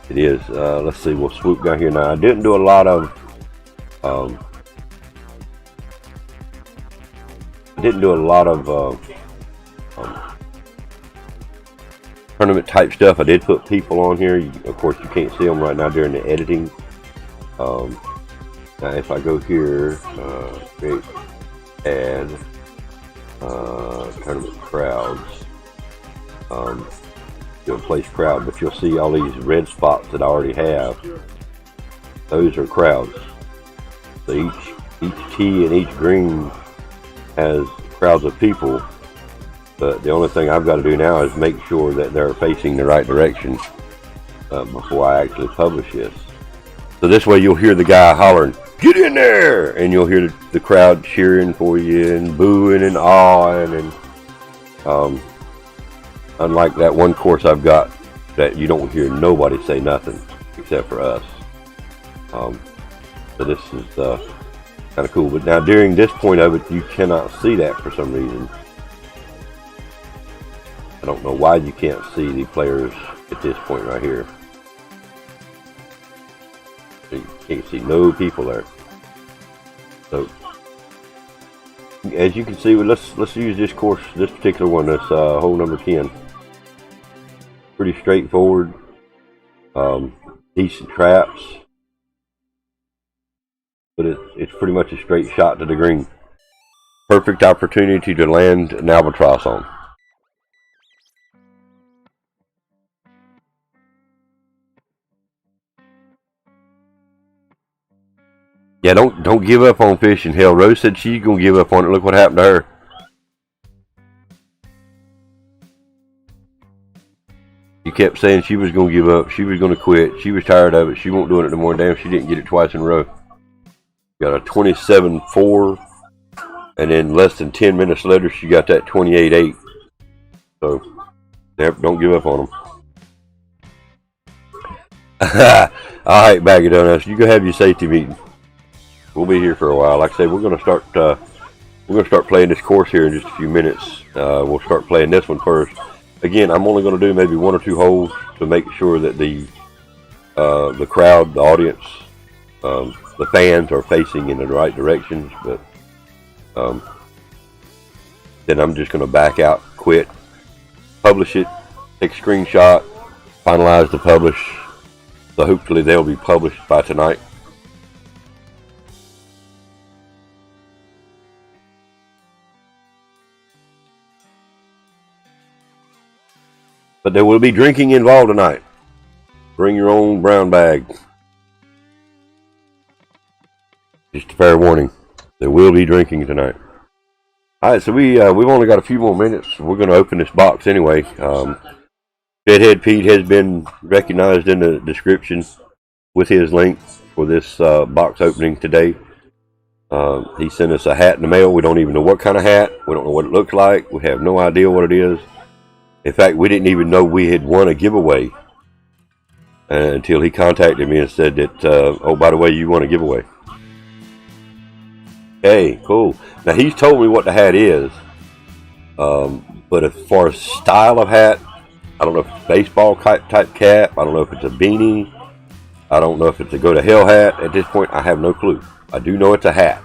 it is. Let's see. We'll swoop down here now. I didn't do a lot of tournament type stuff. I did put people on here. Of course, you can't see them right now during the editing. Now, if I go here, create, add tournament crowds, you'll place crowd, but you'll see all these red spots that I already have. Those are crowds. So each T and each green has crowds of people. But the only thing I've got to do now is make sure that they're facing the right direction before I actually publish this. So this way you'll hear the guy hollering, "Get in there!" And you'll hear the crowd cheering for you and booing and awing. And unlike that one course I've got that you don't hear nobody say nothing except for us. So this is kind of cool. But now during this point of it, you cannot see that for some reason. I don't know why you can't see the players at this point right here. You can't see no people there. So as you can see, let's use this course, this particular one, this hole number 10. Pretty straightforward. Decent traps, but it's pretty much a straight shot to the green. Perfect opportunity to land an albatross on. Yeah, don't give up on fishing. Hell, Rose said she's gonna give up on it. Look what happened to her. She kept saying she was gonna give up. She was gonna quit. She was tired of it. She won't do it no more. Damn, she didn't get it twice in a row. Got a 27-4, and then less than 10 minutes later, she got that 28-8. So, don't give up on them. All right, BAGofDONUTS, you go have your safety meeting. We'll be here for a while. Like I say, we're gonna start playing this course here in just a few minutes. We'll start playing this one first. Again, I'm only going to do maybe 1 or 2 holes to make sure that the crowd, the audience, the fans are facing in the right directions. But then I'm just going to back out, quit, publish it, take a screenshot, finalize the publish. So hopefully they'll be published by tonight. But there will be drinking involved tonight. Bring your own brown bag. Just a fair warning. There will be drinking tonight. Alright, so we've only got a few more minutes. We're going to open this box anyway. Bedhead Pete has been recognized in the description with his link for this box opening today. He sent us a hat in the mail. We don't even know what kind of hat. We don't know what it looks like. We have no idea what it is. In fact, we didn't even know we had won a giveaway until he contacted me and said that, oh, by the way, you won a giveaway. Okay, cool. Now, he's told me what the hat is, but as far as style of hat, I don't know if it's a baseball type cap. I don't know if it's a beanie. I don't know if it's a go to hell hat. At this point, I have no clue. I do know it's a hat.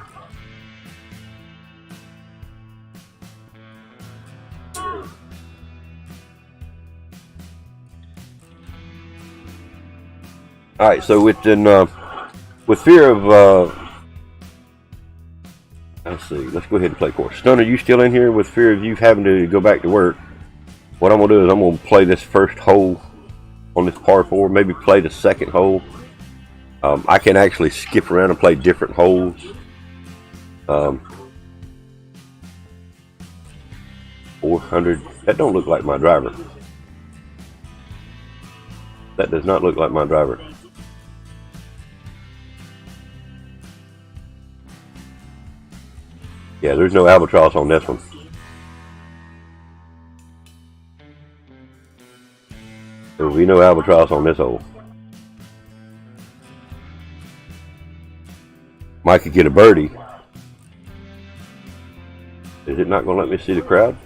All right, so with fear of, let's see, let's go ahead and play course. Stun, are you still in here? With fear of you having to go back to work, what I'm gonna do is I'm gonna play this first hole on this par 4, maybe play the second hole. I can actually skip around and play different holes. 400. That don't look like my driver. That does not look like my driver. Yeah, there's no albatross on this one. There will be no albatross on this hole. Might could get a birdie. Is it not going to let me see the crowd?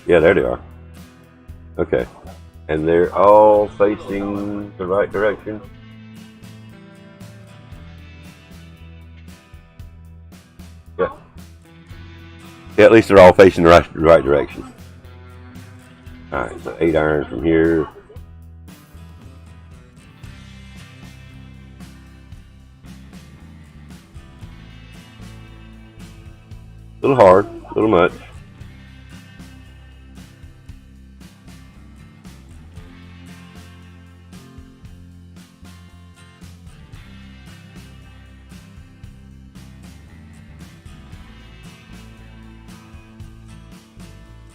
Yeah, there they are. Okay. And they're all facing the right direction. Yeah. Yeah, at least they're all facing the right direction. Alright, so 8 iron from here. A little hard, a little much.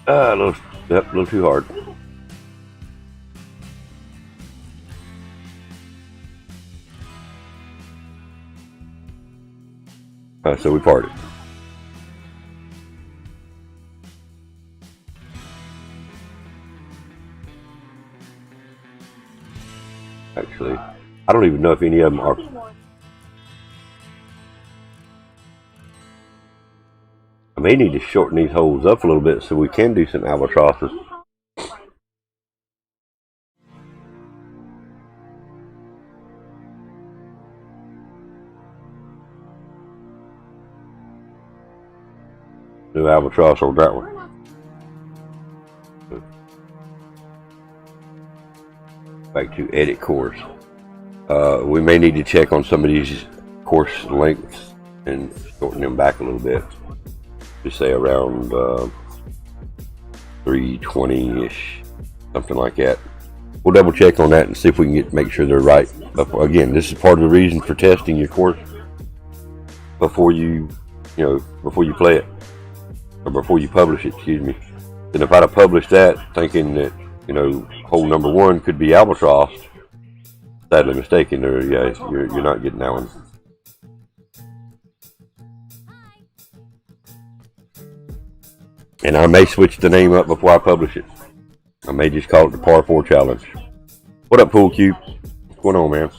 A little too hard. So we parted. Actually, I don't even know if any of them are. I may need to shorten these holes up a little bit so we can do some albatrosses. New albatross or that one. Back to edit course. We may need to check on some of these course lengths and shorten them back a little bit. Just say around 320-ish, something like that. We'll double check on that and see if we can make sure they're right. But again, this is part of the reason for testing your course before you play it, or before you publish it. Excuse me. And if I'd have published that thinking that hole number 1 could be albatross, sadly mistaken. Yeah, you're not getting that one. And I may switch the name up before I publish it. I may just call it the Par 4 Challenge. What up, Pool Cube? What's going on, man?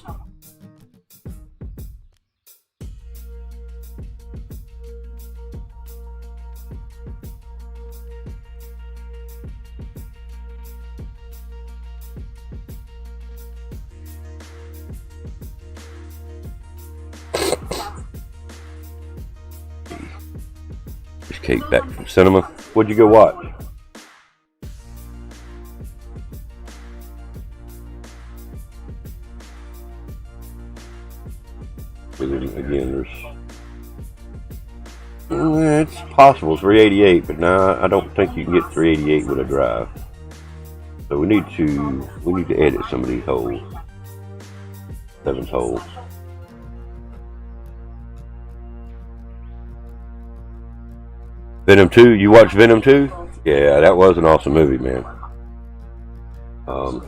Just cake back from cinema. What'd you go watch? Again, it's possible 388, but no, I don't think you can get 388 with a drive. So we need to edit some of these holes. 7th hole. Venom 2. You watched Venom 2? Yeah, that was an awesome movie, man. Well,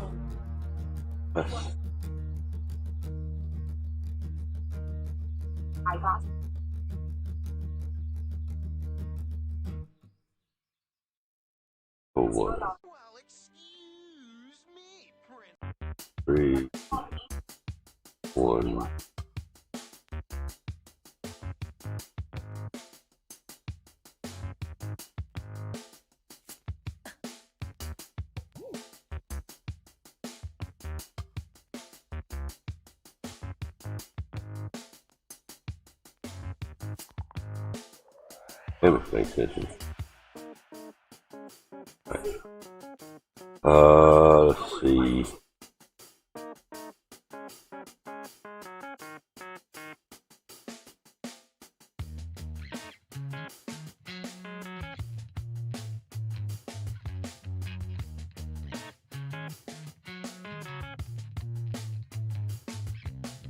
excuse me, Prince. 3, 1. Makes sense. Let's see.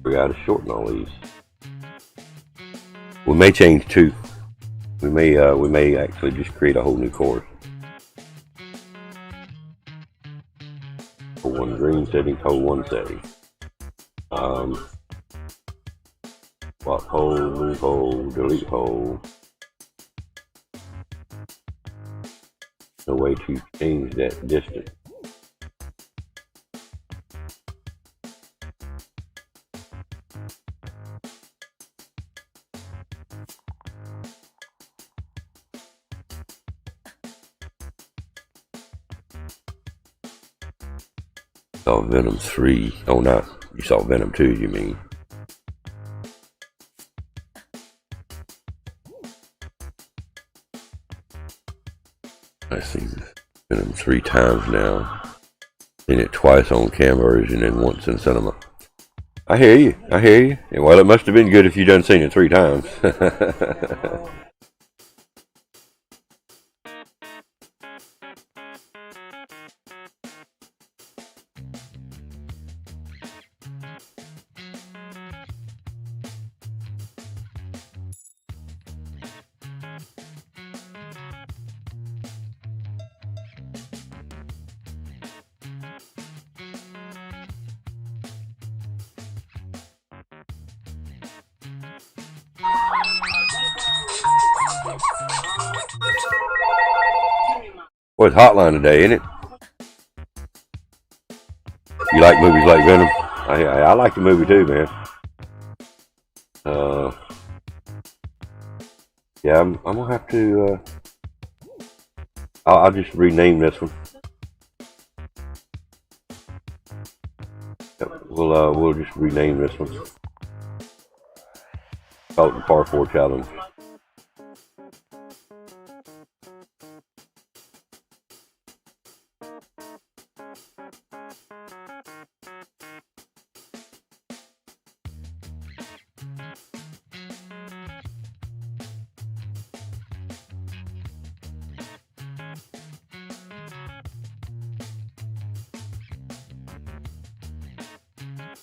We got to shorten all these. We may change 2. We may actually just create a whole new course. Hole 1 green settings, hole 1 setting. Swap hole, move hole, delete hole. No way to change that distance. Saw Venom 3. Oh, no. You saw Venom 2, you mean. I've seen Venom 3 times now. Seen it twice on cam version and once in cinema. I hear you. I hear you. And well, it must have been good if you done seen it 3 times. Well, it's Hotline today, ain't it? You like movies like Venom? I like the movie too, man. Yeah, I'm gonna have to. I'll just rename this one. Yep, we'll just rename this one. Call it the Par 4 Challenge.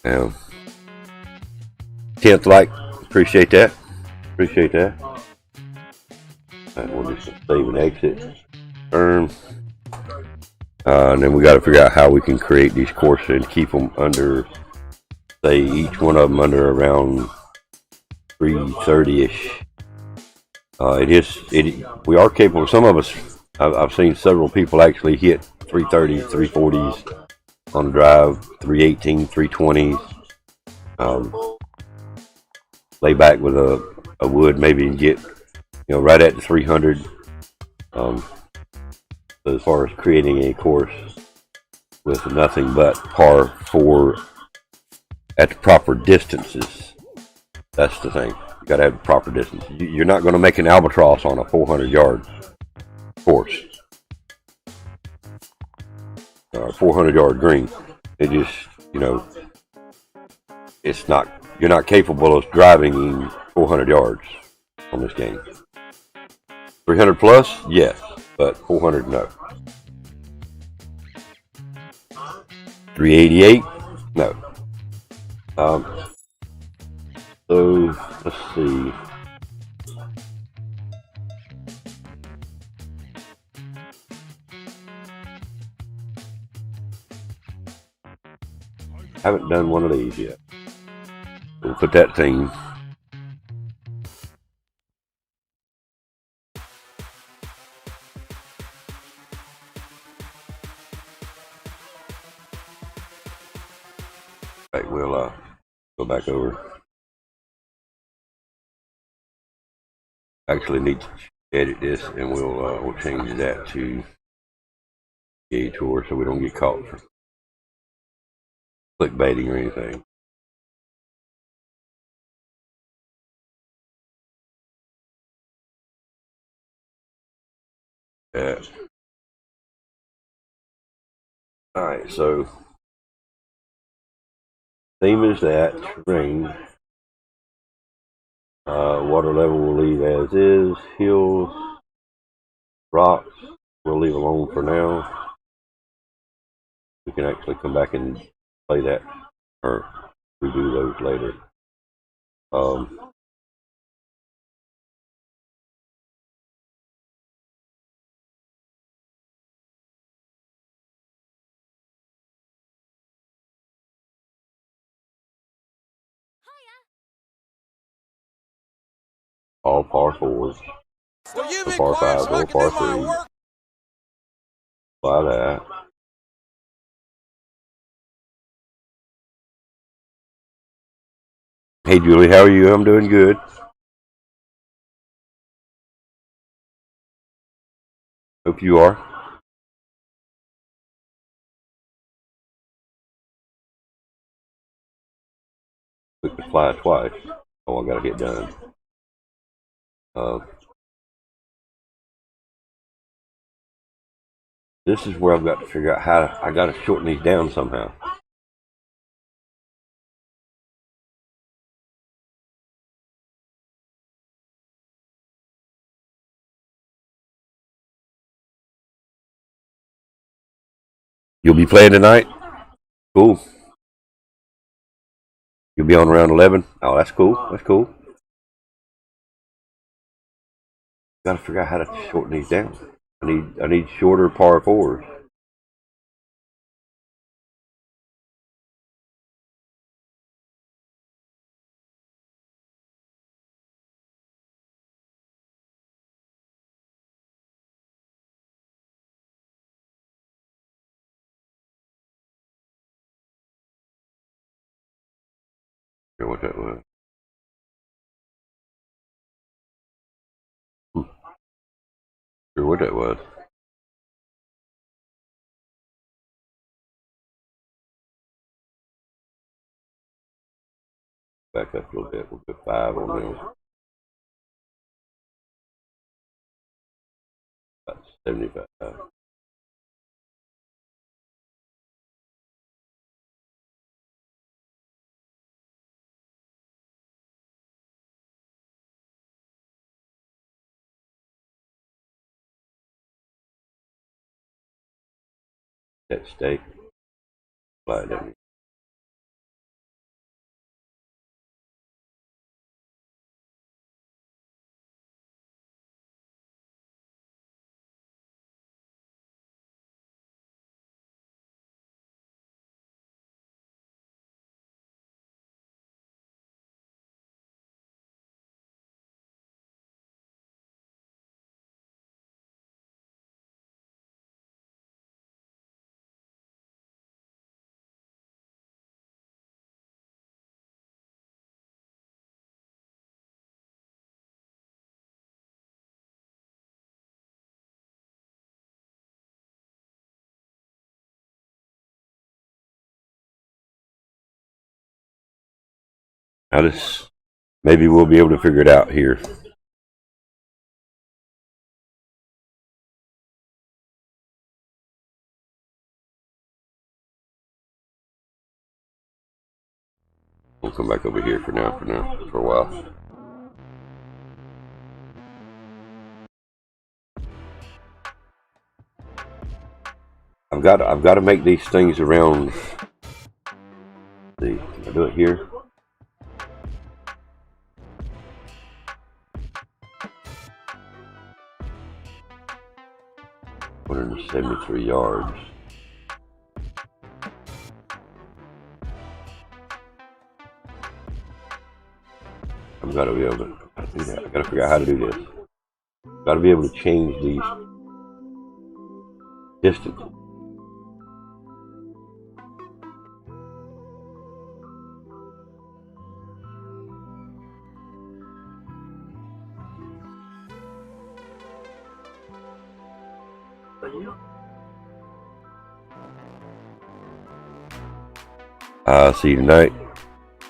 Now, 10th like, appreciate that. Appreciate that. We'll just save and exit. And then we got to figure out how we can create these courses and keep them under, say, each one of them under around 330-ish. We are capable. Some of us, I've seen several people actually hit 330s, 340s on the drive, 318, 320s. Lay back with a wood maybe and get, right at the 300. As far as creating a course with nothing but par 4 at the proper distances, that's the thing. You got to have the proper distance. You're not going to make an albatross on a 400-yard course or a 400-yard green. It just, it's not. You're not capable of driving in 400 yards on this game. 300 plus, yes, but 400, no. 388, no. So let's see. Haven't done one of these yet. We'll put that thing. Right, we'll go back over. Actually need to edit this, and we'll change that to a tour so we don't get caught for clickbaiting or anything. Alright, so theme is that terrain. Water level we'll leave as is. Hills, rocks, we'll leave alone for now. We can actually come back and play that or redo those later. All par 4s. So par 5 or par 3. Apply that. Hey Julie, how are you? I'm doing good. Hope you are. fly twice. Oh, I gotta get done. This is where I've got to figure out how I got to shorten these down somehow. You'll be playing tonight? Cool. You'll be on around 11? Oh, that's cool. That's cool. Got to figure out how to shorten these down. I need shorter par fours. I forget what that was. Sure what that was. Back up a little bit. We'll put 5 on there. About 75. That steak. Slide that in. Now this, maybe we'll be able to figure it out here. We'll come back over here for a while. I've got to make these things around. See, can I do it here? $173 yards. I've got to be able to do that. I've got to figure out how to do this. Got to be able to change these distances. See you tonight.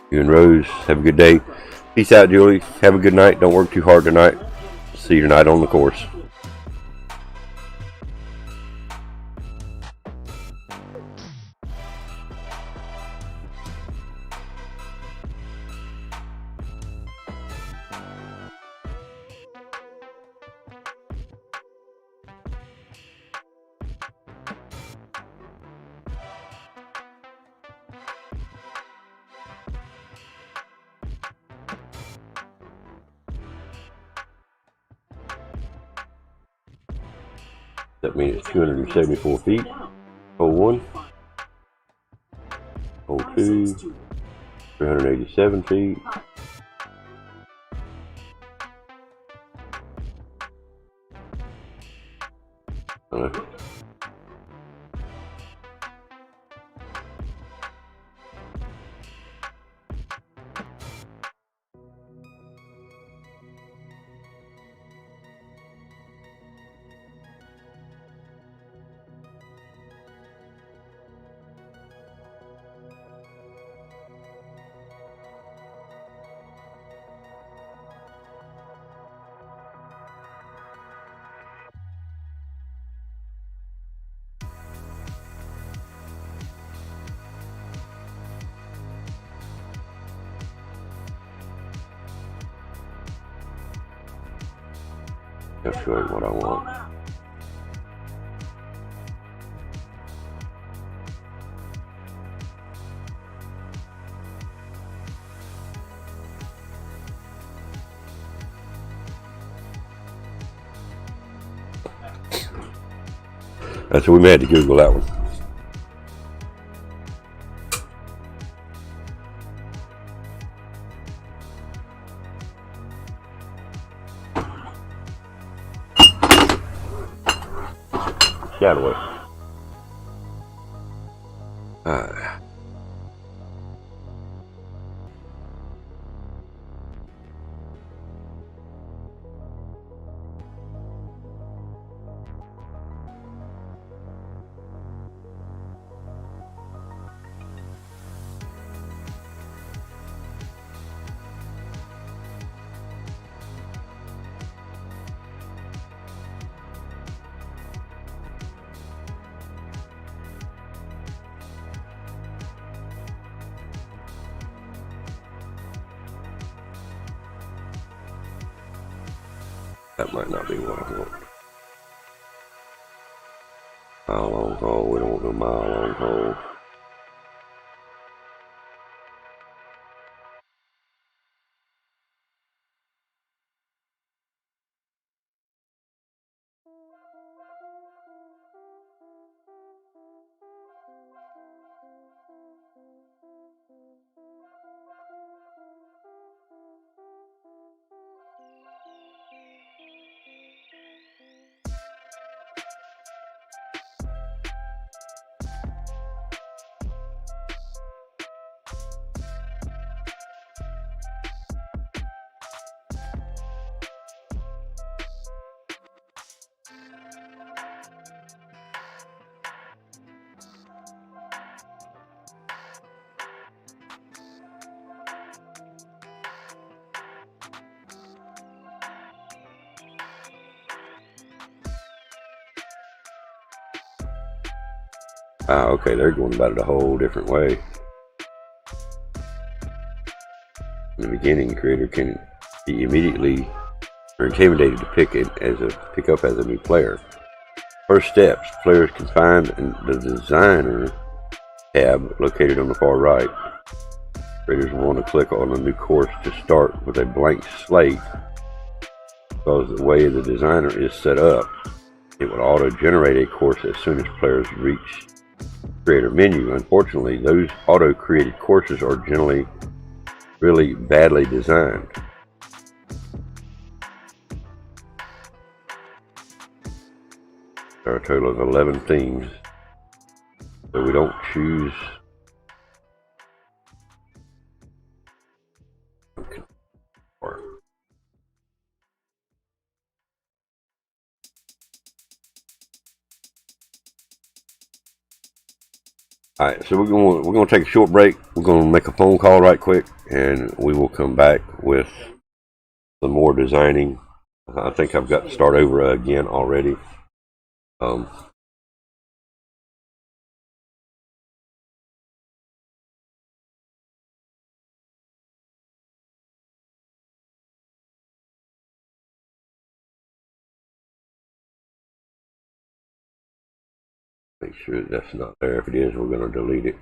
You and Rose, have a good day. Peace out, Julie. Have a good night. Don't work too hard tonight. See you tonight on the course. That means it's 274 feet. Hole 1. Hole 2. 387 feet. Calculate what I want. So we may have to Google that one. Shadow it. That might not be what I want. Mile long haul. We don't want no mile long haul. Okay, they're going about it a whole different way. In the beginning, the creator can be immediately or intimidated to pick up as a new player. First steps: players can find the designer tab located on the far right. Creators will want to click on a new course to start with a blank slate. Because the way the designer is set up, it will auto-generate a course as soon as players reach creator menu. Unfortunately, those auto-created courses are generally really badly designed. There are a total of 11 themes, so we don't choose. Alright, so we're gonna take a short break. We're gonna make a phone call right quick, and we will come back with some more designing. I think I've got to start over again already. Make sure that's not there. If it is, we're gonna delete it.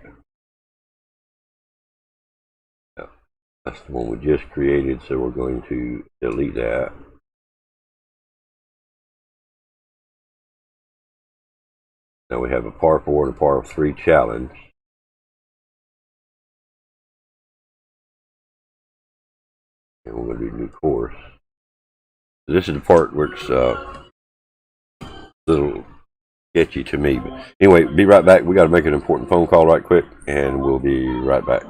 Yeah, that's the one we just created, so we're going to delete that. Now we have a par 4 and a par 3 challenge. And we're going to do new course. So this is the part where it's a little sketchy to me. But anyway, be right back. We got to make an important phone call right quick, and we'll be right back.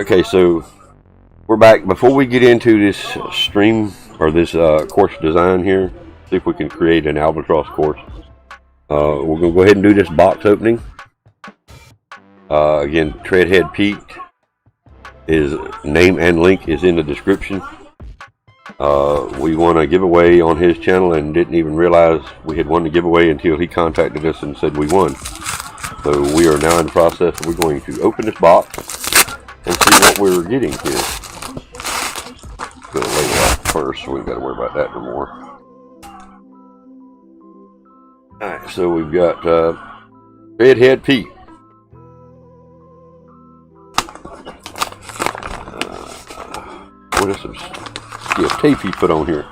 Okay, so we're back. Before we get into this stream or this course design here, see if we can create an albatross course. We're gonna go ahead and do this box opening. Again, Treadhead Pete, his name and link is in the description. We won a giveaway on his channel and didn't even realize we had won the giveaway until he contacted us and said we won. So we are now in the process. We're going to open this box and see what we're getting here. Gonna lay it out first, so we've got to worry about that no more. Alright, so we've got Treadhead Pete. What is some tape he put on here?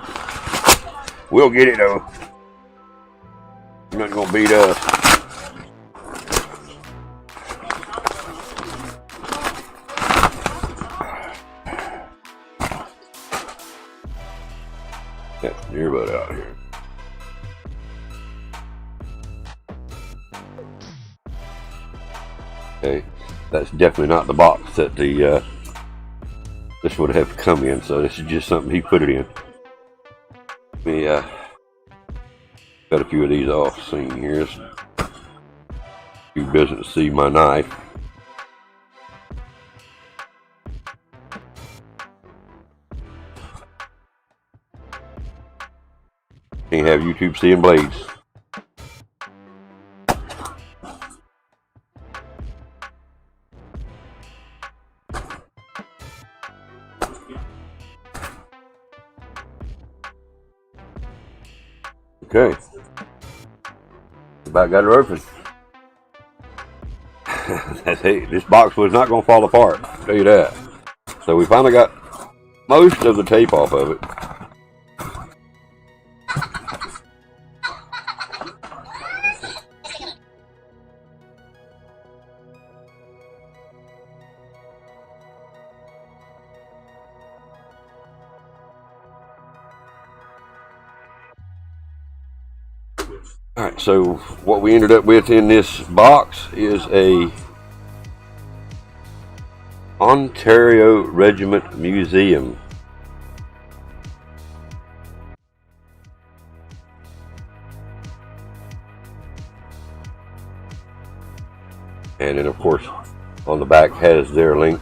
We'll get it though. You're not gonna beat us. Got the earbud out here. Okay, that's definitely not the box that the this would have come in, so this is just something he put it in. Let me got a few of these off scene here. It's too busy to see my knife. Can't have YouTube seeing blades. Okay. About got it open. Hey, this box was not going to fall apart, I'll tell you that. So we finally got most of the tape off of it. Alright, so what we ended up with in this box is a Ontario Regiment Museum. And then of course on the back has their link.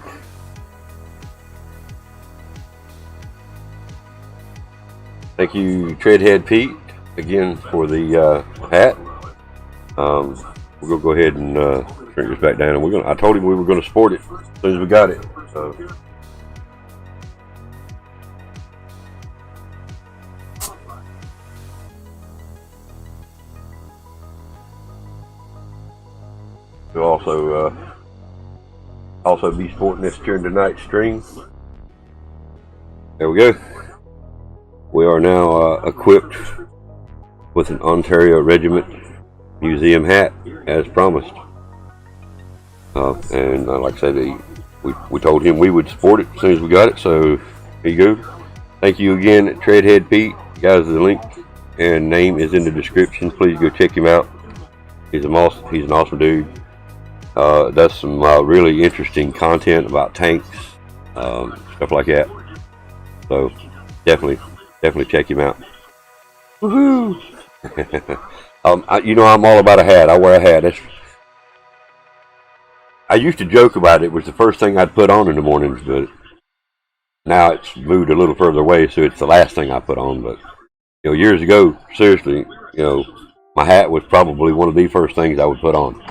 Thank you, Treadhead Pete, again for the hat. We're gonna go ahead and shrink this back down, and I told him we were gonna sport it as soon as we got it. So we'll also be sporting this during tonight's stream. There we go. We are now equipped with an Ontario Regiment Museum hat, as promised. And like I said, we told him we would support it as soon as we got it, so here you go. Thank you again, Treadhead Pete. Guys, the link and name is in the description. Please go check him out. He's an awesome dude. Does some really interesting content about tanks, stuff like that. So definitely check him out. Woohoo! You know, I'm all about a hat. I wear a hat. I used to joke about it was the first thing I'd put on in the mornings, but now it's moved a little further away, so it's the last thing I put on. But you know, years ago, seriously, you know, my hat was probably one of the first things I would put on.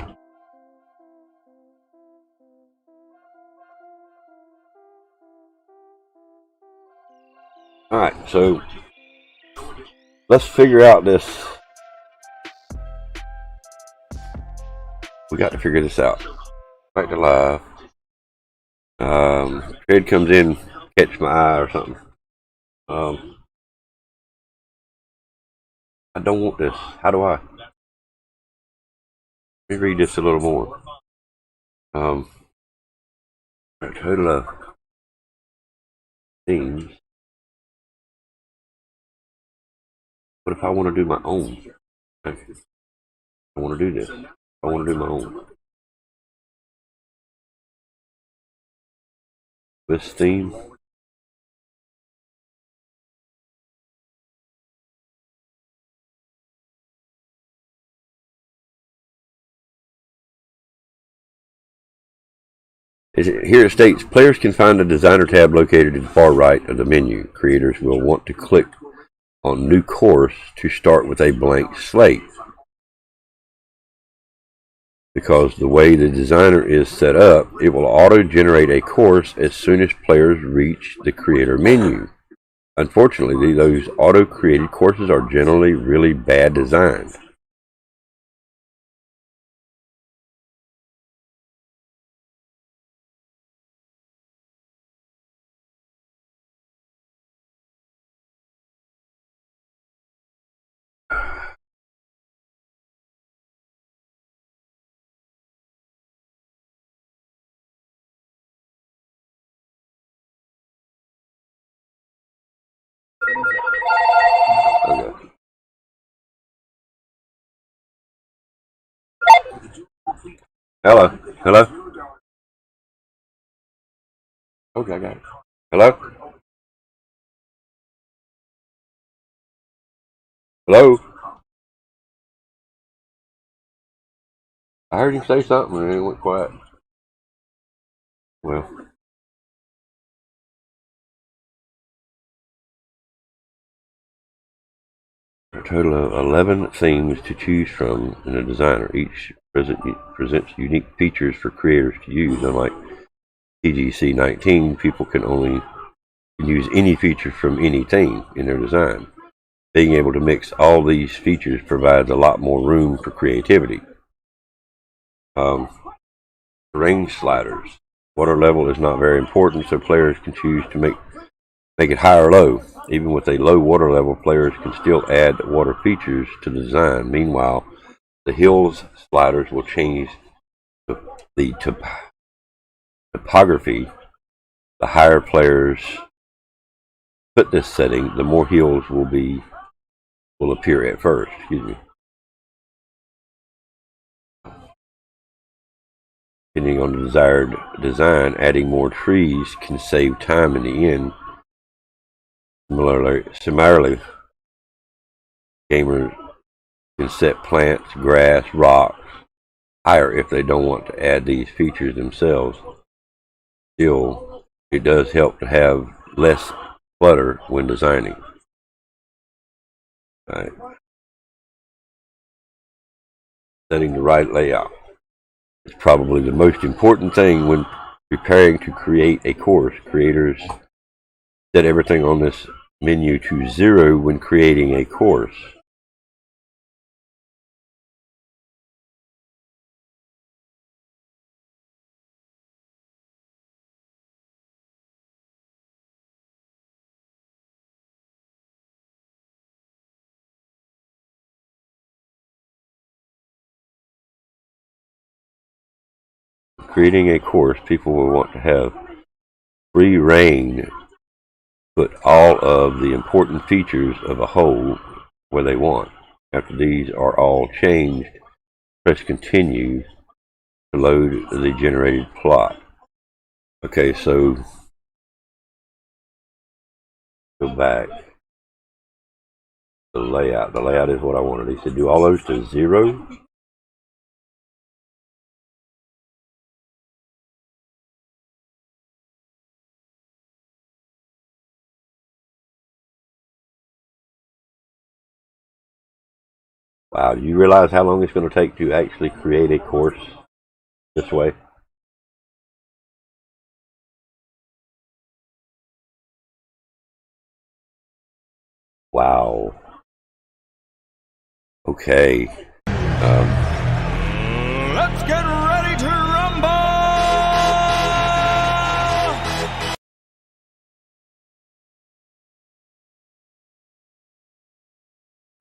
All right, so let's figure out this. We got to figure this out. Back to live. Tread comes in, catch my eye or something. I don't want this. How do I? Let me read this a little more. Total of themes. What if I want to do my own? Okay. I want to do this. I want to do my own. this theme. Here it states, players can find a designer tab located to the far right of the menu. Creators will want to click on new course to start with a blank slate. Because the way the designer is set up, it will auto-generate a course as soon as players reach the creator menu. Unfortunately, those auto-created courses are generally really bad designed. Okay. Hello? Hello? Okay, I got it. Hello? Hello? I heard him say something and it went quiet. Well, a total of 11 themes to choose from in a designer. Each presents unique features for creators to use. Unlike PGC-19, people can only use any feature from any theme in their design. Being able to mix all these features provides a lot more room for creativity. Range sliders. Water level is not very important, so players can choose to make it high or low. Even with a low water level, players can still add water features to the design. Meanwhile, the hills sliders will change the topography. The higher players put this setting, the more hills will appear at first. Excuse me. Depending on the desired design, adding more trees can save time in the end. Similarly, gamers can set plants, grass, rocks higher if they don't want to add these features themselves. Still, it does help to have less clutter when designing. Right. Setting the right layout is probably the most important thing when preparing to create a course. Creators set everything on this menu to 0 when creating a course. Creating a course, people will want to have free reign, put all of the important features of a whole where they want. After these are all changed, press continue to load the generated plot. Okay, so go back. The layout. The layout is what I wanted. He said do all those to 0. Wow, do you realize how long it's going to take to actually create a course this way? Wow. Okay. Let's get ready to rumble!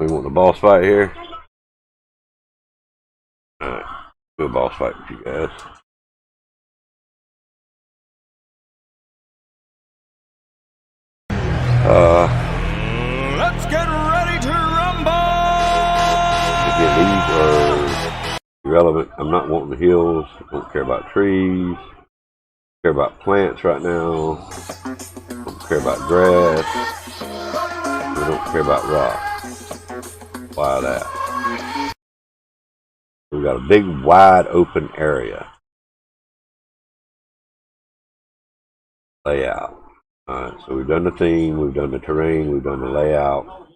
We want the boss fight here. Alright, do a boss fight with you guys. Let's get ready to rumble! Again, these are irrelevant. I'm not wanting the hills. Don't care about trees. care about plants right now. Don't care about grass. We don't care about rock. Why that? We've got a big, wide open area. Layout. Alright, so we've done the theme, we've done the terrain, we've done the layout.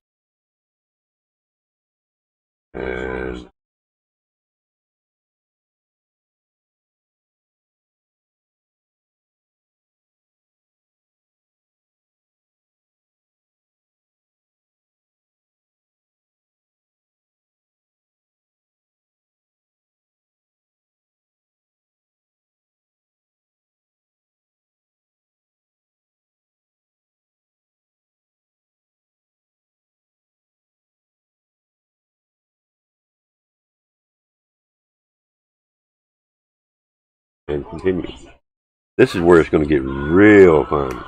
And continue. This is where it's going to get real fun. Of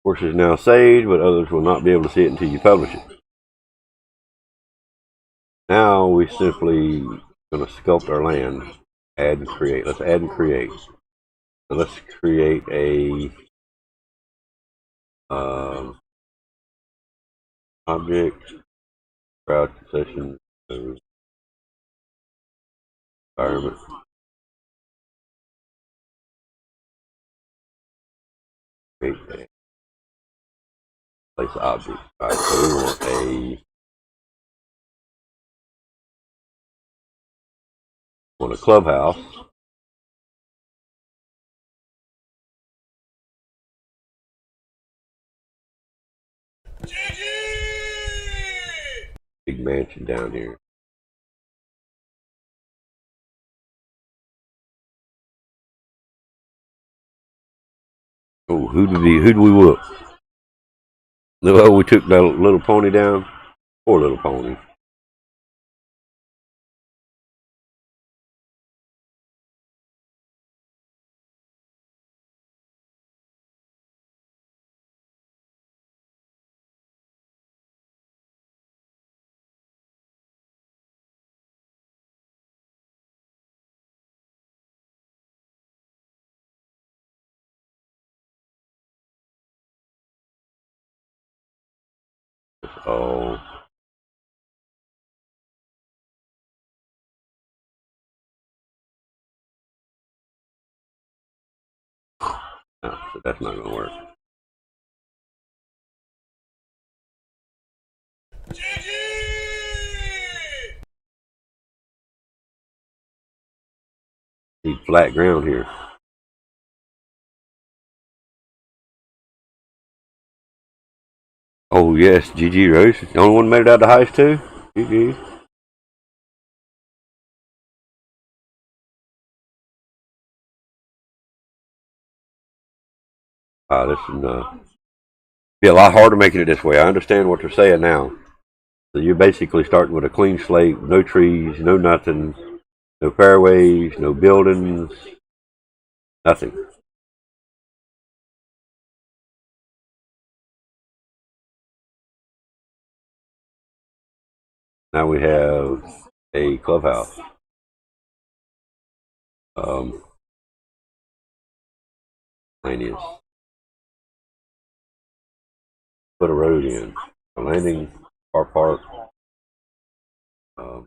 course, it's now saved, but others will not be able to see it until you publish it. Now we simply going to sculpt our land, add and create. Let's add and create. So let's create a object, crowd session, environment. Create a place object. All right, so we want a clubhouse. Big mansion down here. Oh, who did we whoop? Oh, we took that little pony down. Poor little pony. Oh. No, so that's not going to work. Need flat ground here. Oh yes, GG Rose. The only one made it out of the heist too? GG. This is be a lot harder making it this way. I understand what they're saying now. So you're basically starting with a clean slate, no trees, no nothing, no fairways, no buildings, nothing. Now we have a clubhouse. Miscellaneous. Put a road in. A landing, car park. So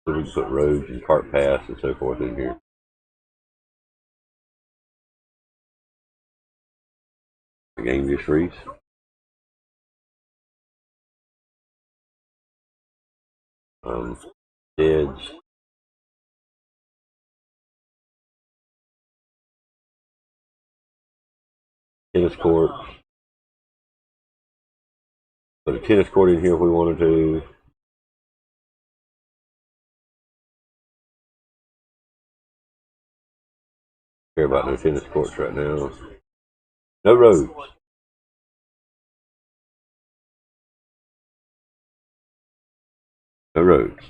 we can put roads and cart paths and so forth in here. The game just freeze. Beds. Tennis courts. Put a tennis court in here if we wanted to. Care about no tennis courts right now. No roads. No roads.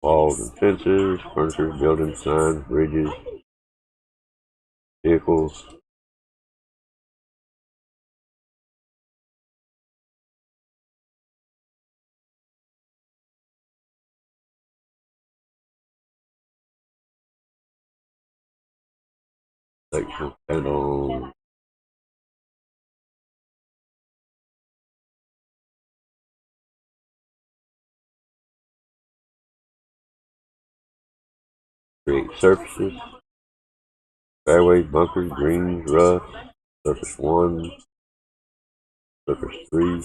walls and fences, furniture, buildings, signs, bridges, vehicles. Section panel. Create surfaces. Fairways, bunkers, greens, rough. Surface 1. Surface 3.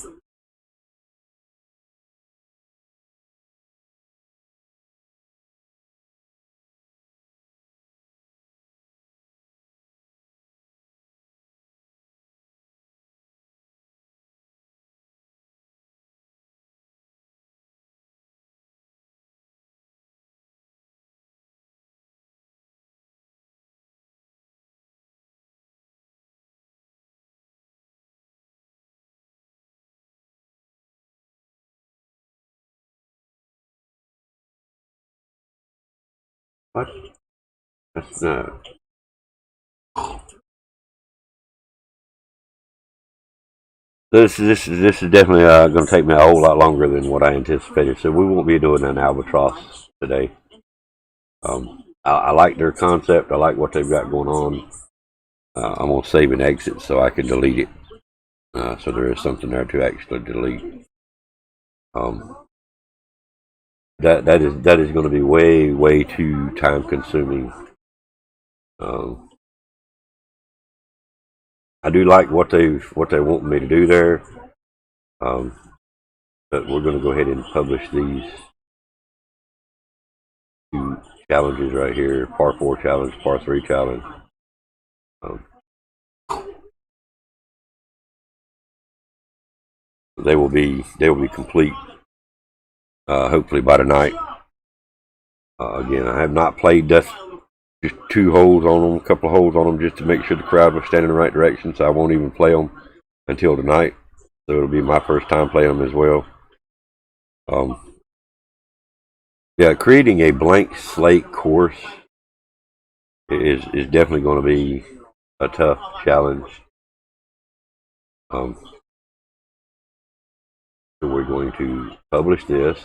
What? That's not. This is definitely going to take me a whole lot longer than what I anticipated. So we won't be doing an albatross today. I like their concept. I like what they've got going on. I'm going to save and exit so I can delete it. So there is something there to actually delete. That is going to be way too time consuming. I do like what they want me to do there, but we're going to go ahead and publish these two challenges right here: Par 4 challenge, Par 3 challenge. They will be complete hopefully by tonight. Again, I have not played just 2 holes on them, a couple of holes on them, just to make sure the crowd was standing in the right direction. So I won't even play them until tonight. So it'll be my first time playing them as well. Yeah, creating a blank slate course is definitely going to be a tough challenge. So we're going to publish this.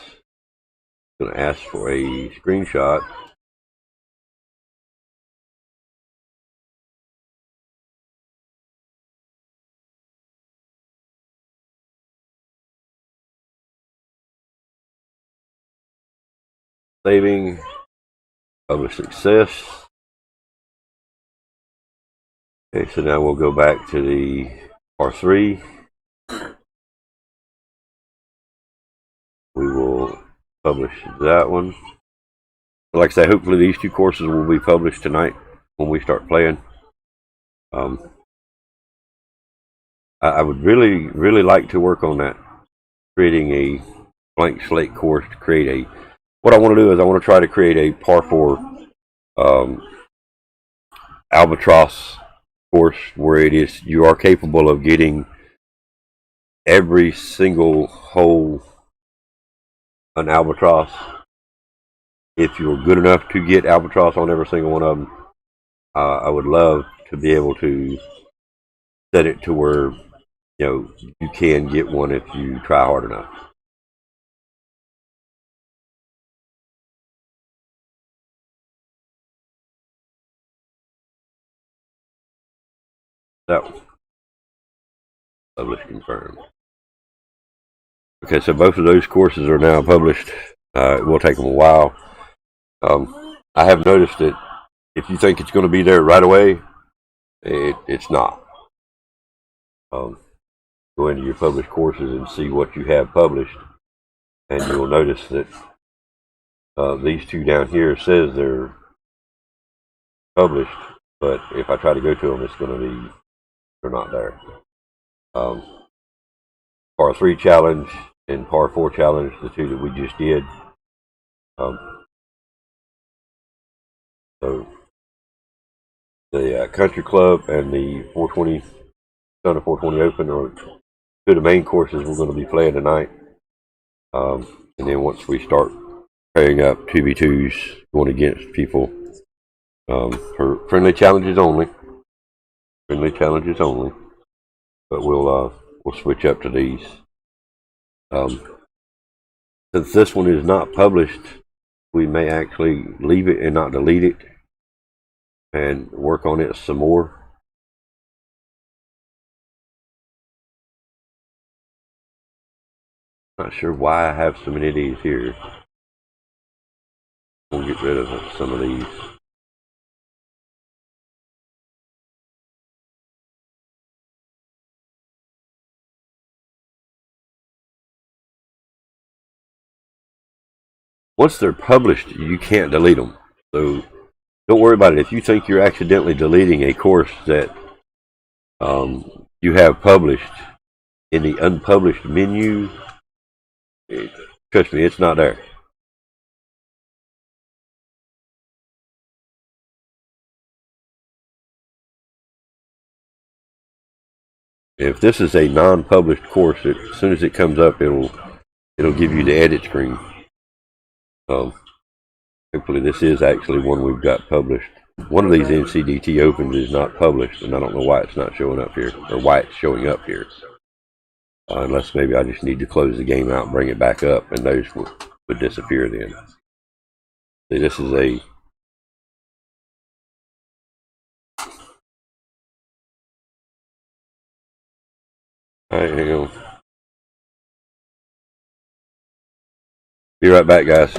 I'm going to ask for a screenshot. Saving, publish success. Okay, so now we'll go back to the Par 3. We will publish that one. Like I say, hopefully these 2 courses will be published tonight when we start playing. I would really like to work on that, creating a blank slate course to create a. What I want to do is I want to try to create a Par 4 albatross course where it is you are capable of getting every single hole an albatross. If you're good enough to get albatross on every single one of them, I would love to be able to set it to where you can get one if you try hard enough. So, publish confirmed. Okay, so both of those courses are now published. It will take them a while. I have noticed that if you think it's going to be there right away, it's not. Go into your published courses and see what you have published, and you'll notice that these 2 down here says they're published, but if I try to go to them, it's going to be they're not there. Par 3 challenge and Par 4 challenge, the 2 that we just did. So the Country Club and the 420 Thunder 420 Open are 2 of the main courses we're going to be playing tonight. And then once we start pairing up 2v2s, going against people. For friendly challenges only. Friendly challenges only. But we'll switch up to these. Since this one is not published, we may actually leave it and not delete it and work on it some more. Not sure why I have so many of these here. We'll get rid of some of these. Once they're published, you can't delete them. So don't worry about it. If you think you're accidentally deleting a course that you have published in the unpublished menu, trust me, it's not there. If this is a non-published course, as soon as it comes up, it'll give you the edit screen. Hopefully this is actually one we've got published. One of these NCDT opens is not published, and I don't know why it's not showing up here, or why it's showing up here. Unless maybe I just need to close the game out and bring it back up, and those would disappear then. See, this is a... Alright, hang on. Be right back, guys.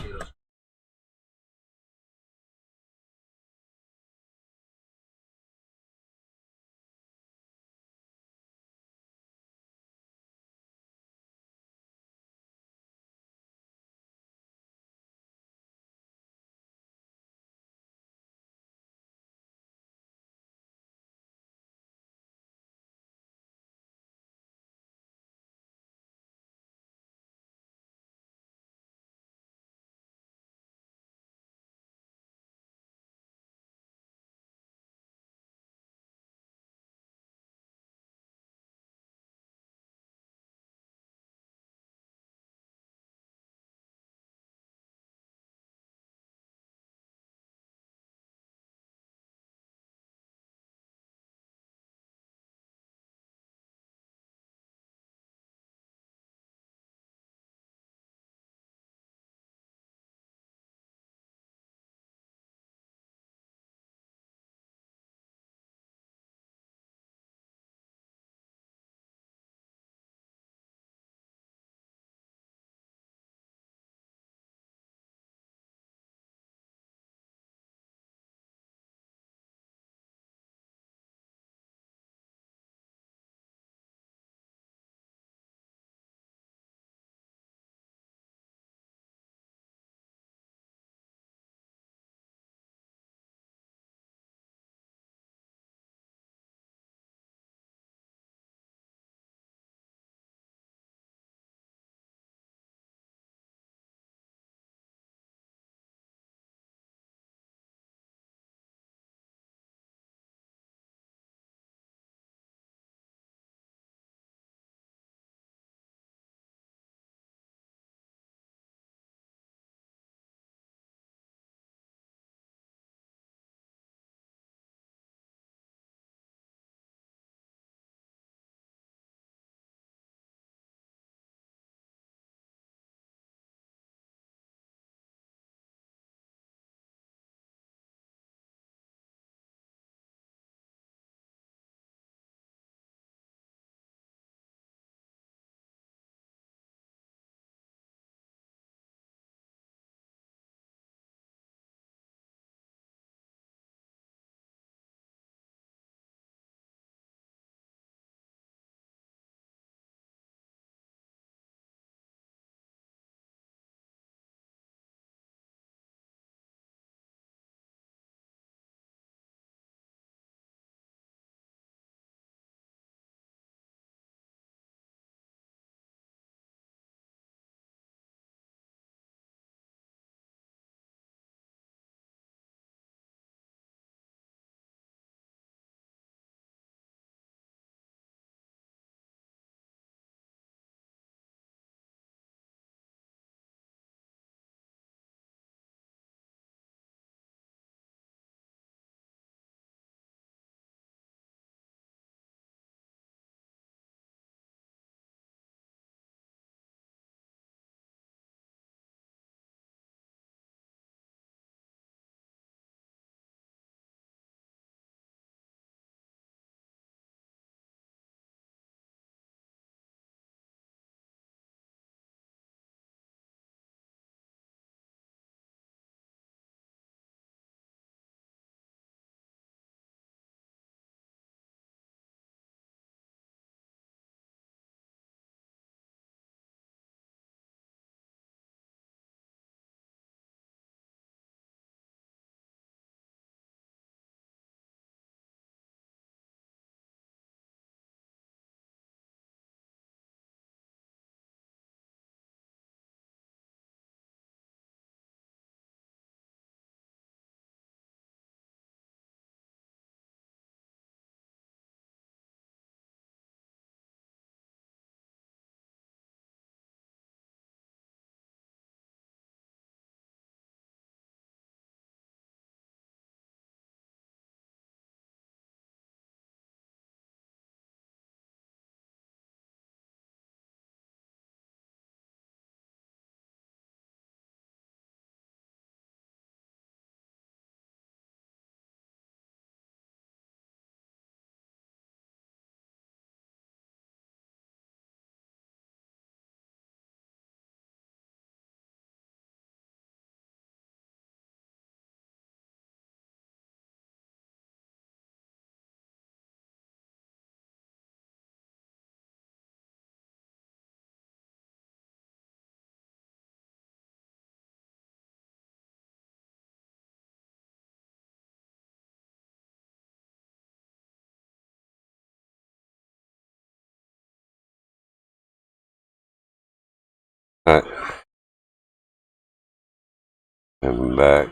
I'm back.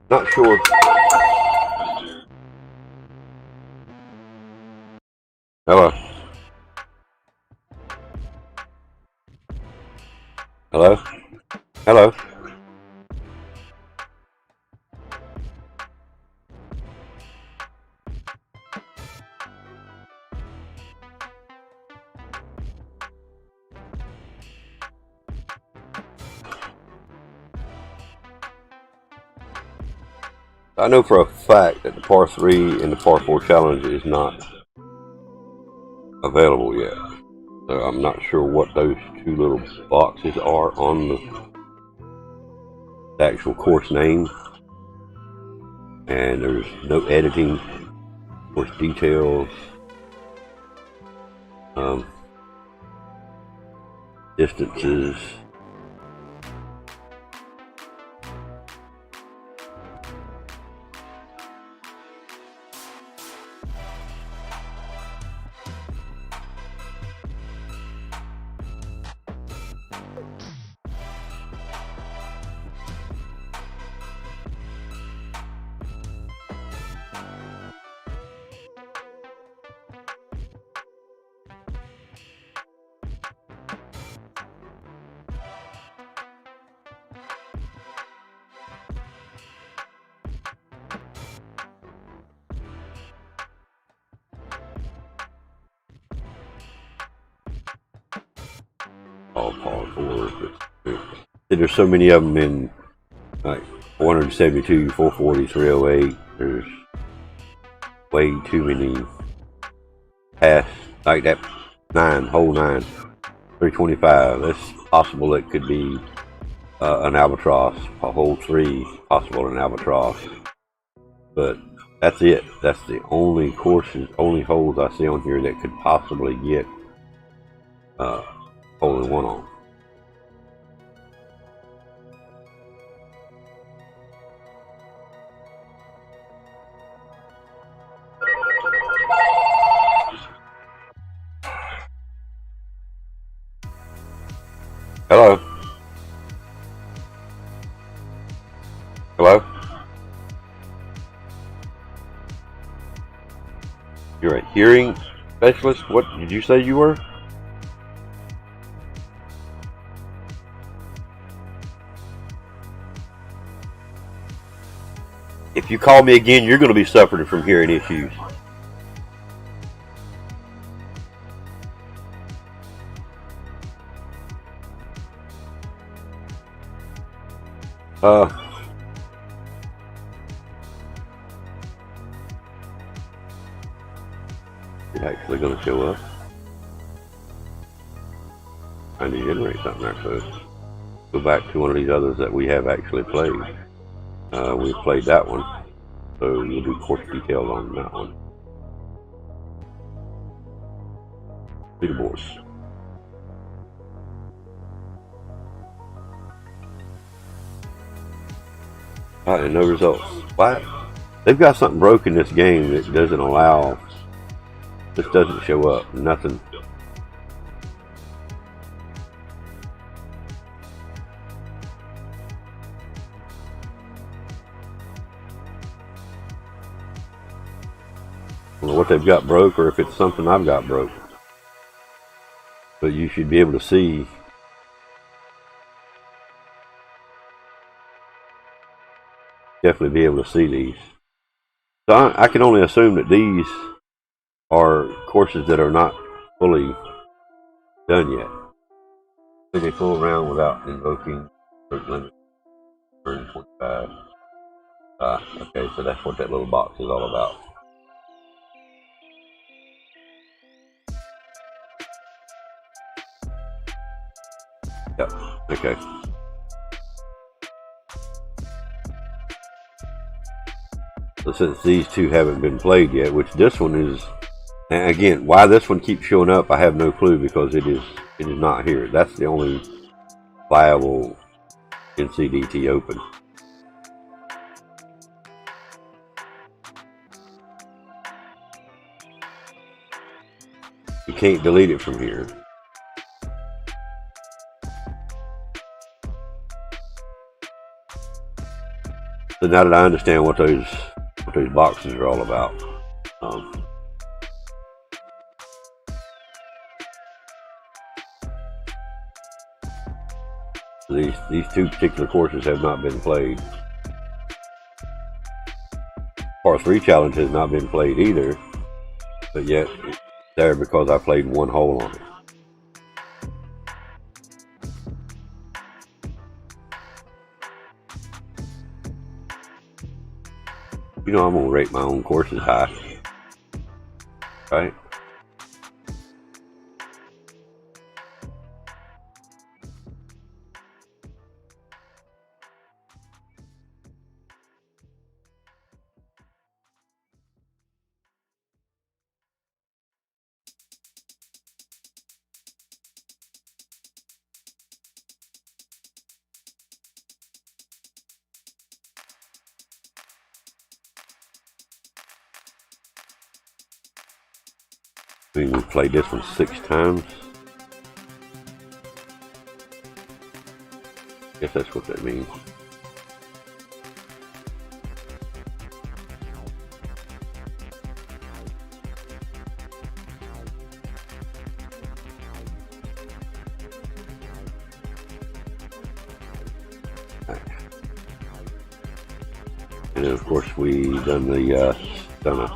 Not sure. Hello. Hello. Hello. I know for a fact that the par 3 and the par 4 challenge is not available yet. So I'm not sure what those two little boxes are on the actual course name. And there's no editing, course details, distances. All par 4, but there's so many of them in like 172, 440, 308. There's way too many past like that hole 9, 325. It's possible it could be an albatross. A hole 3, possible an albatross. But that's it. That's the only courses, only holes I see on here that could possibly get hole in one on. Hello? Hello? You're a hearing specialist? What did you say you were? If you call me again, you're going to be suffering from hearing issues. It's actually going to show up. Trying to generate something actually. Go back to one of these others that we have actually played. We played that one, so we'll do course details on that one. Leaderboards. Alright, and no results. What? They've got something broken in this game that doesn't allow. This doesn't show up. Nothing. I don't know what they've got broke or if it's something I've got broke. But you should be able to see. Definitely be able to see these. So I can only assume that these are courses that are not fully done yet. So they fool around without invoking stroke limit 125. Okay, so that's what that little box is all about. Yep, okay. So since these two haven't been played yet, which this one is, and again, why this one keeps showing up, I have no clue, because it is not here. That's the only viable NCDT open. You can't delete it from here. So now that I understand what those boxes are all about, these two particular courses have not been played. Part 3 challenge has not been played either, but yet it's there because I played one hole on it. You know I'm gonna rate my own courses high, right? I mean, we've played this one 6 times. Guess that's what that means. And then of course we done the stunner.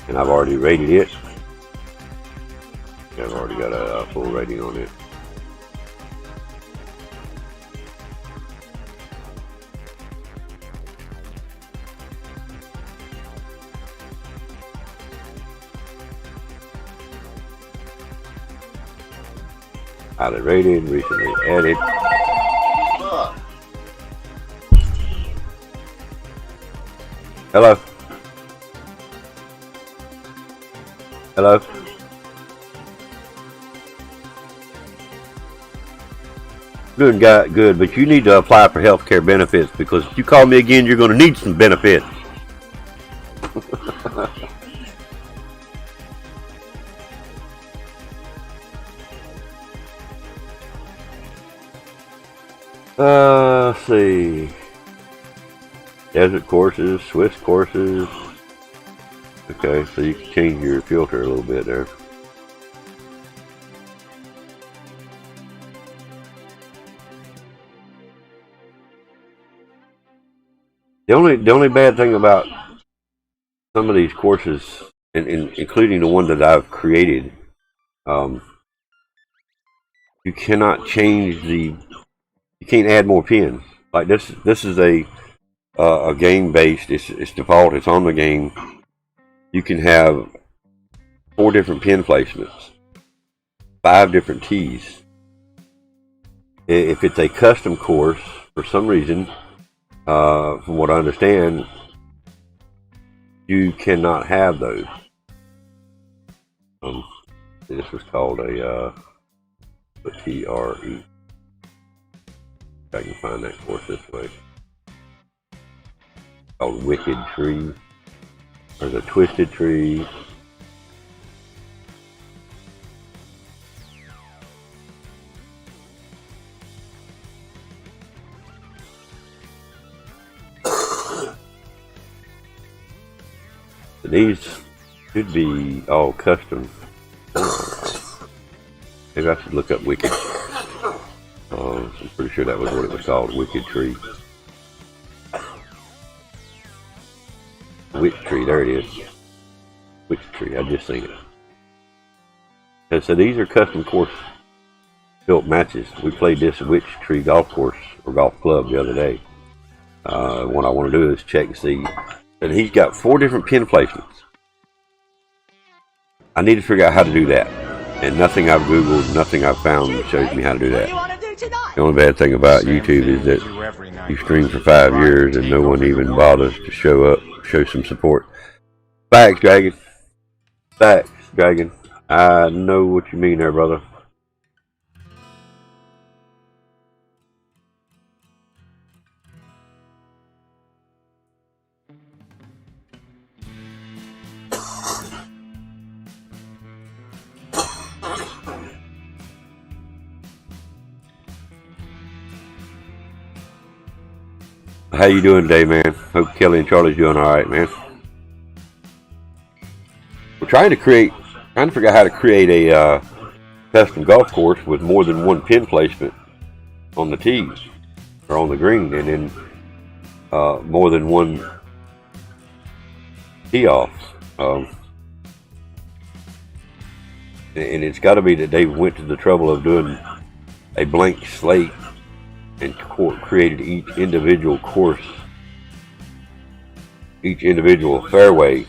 And I've already rated it. I've already got a full rating on it. Highly rated, recently added. Hello. Hello. Good, but you need to apply for health care benefits, because if you call me again, you're going to need some benefits. Let's see. Desert courses, Swiss courses. Okay, so you can change your filter a little bit there. The only bad thing about some of these courses, and including the one that I've created, you cannot change you can't add more pins. Like this is a game based. It's default. It's on the game. You can have 4 different pin placements, 5 different tees. If it's a custom course, for some reason, from what I understand, you cannot have those. This was called a TRE. If I can find that course this way. Called Wicked Tree. There's a Twisted Tree. These should be all custom. Maybe I should look up Wicked. I'm pretty sure that was what it was called, Wicked Tree. Witch Tree, there it is. Witch Tree, I just seen it. And so these are custom course built matches. We played this Witch Tree golf course or golf club the other day. What I want to do is check and see. And he's got 4 different pin placements. I need to figure out how to do that. And nothing I've Googled, nothing I've found shows me how to do that. The only bad thing about YouTube is that you stream for 5 years and no one even bothers to show up, show some support. Facts, Dragon. Facts, Dragon. I know what you mean there, brother. How you doing today, man? Hope Kelly and Charlie's doing all right, man. We're trying to figure out how to create a custom golf course with more than one pin placement on the tees or on the green, and then more than one tee off. And it's got to be that they went to the trouble of doing a blank slate and created each individual course, each individual fairway,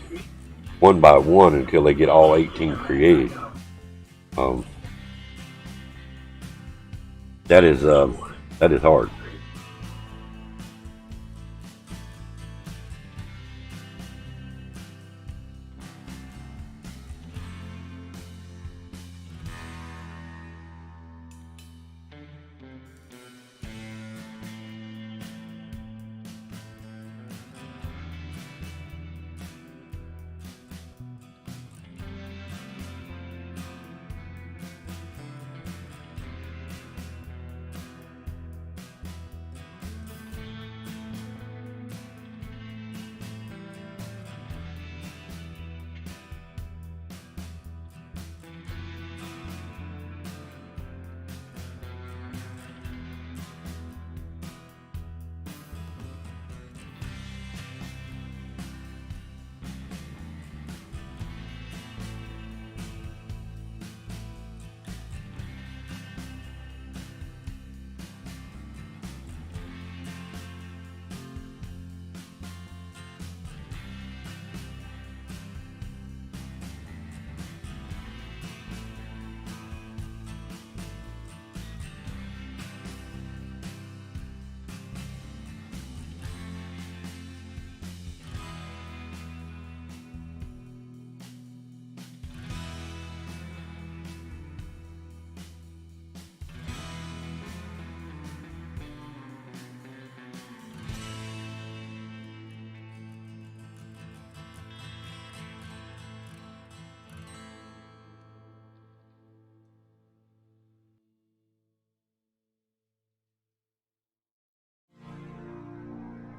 one by one until they get all 18 created. That is hard.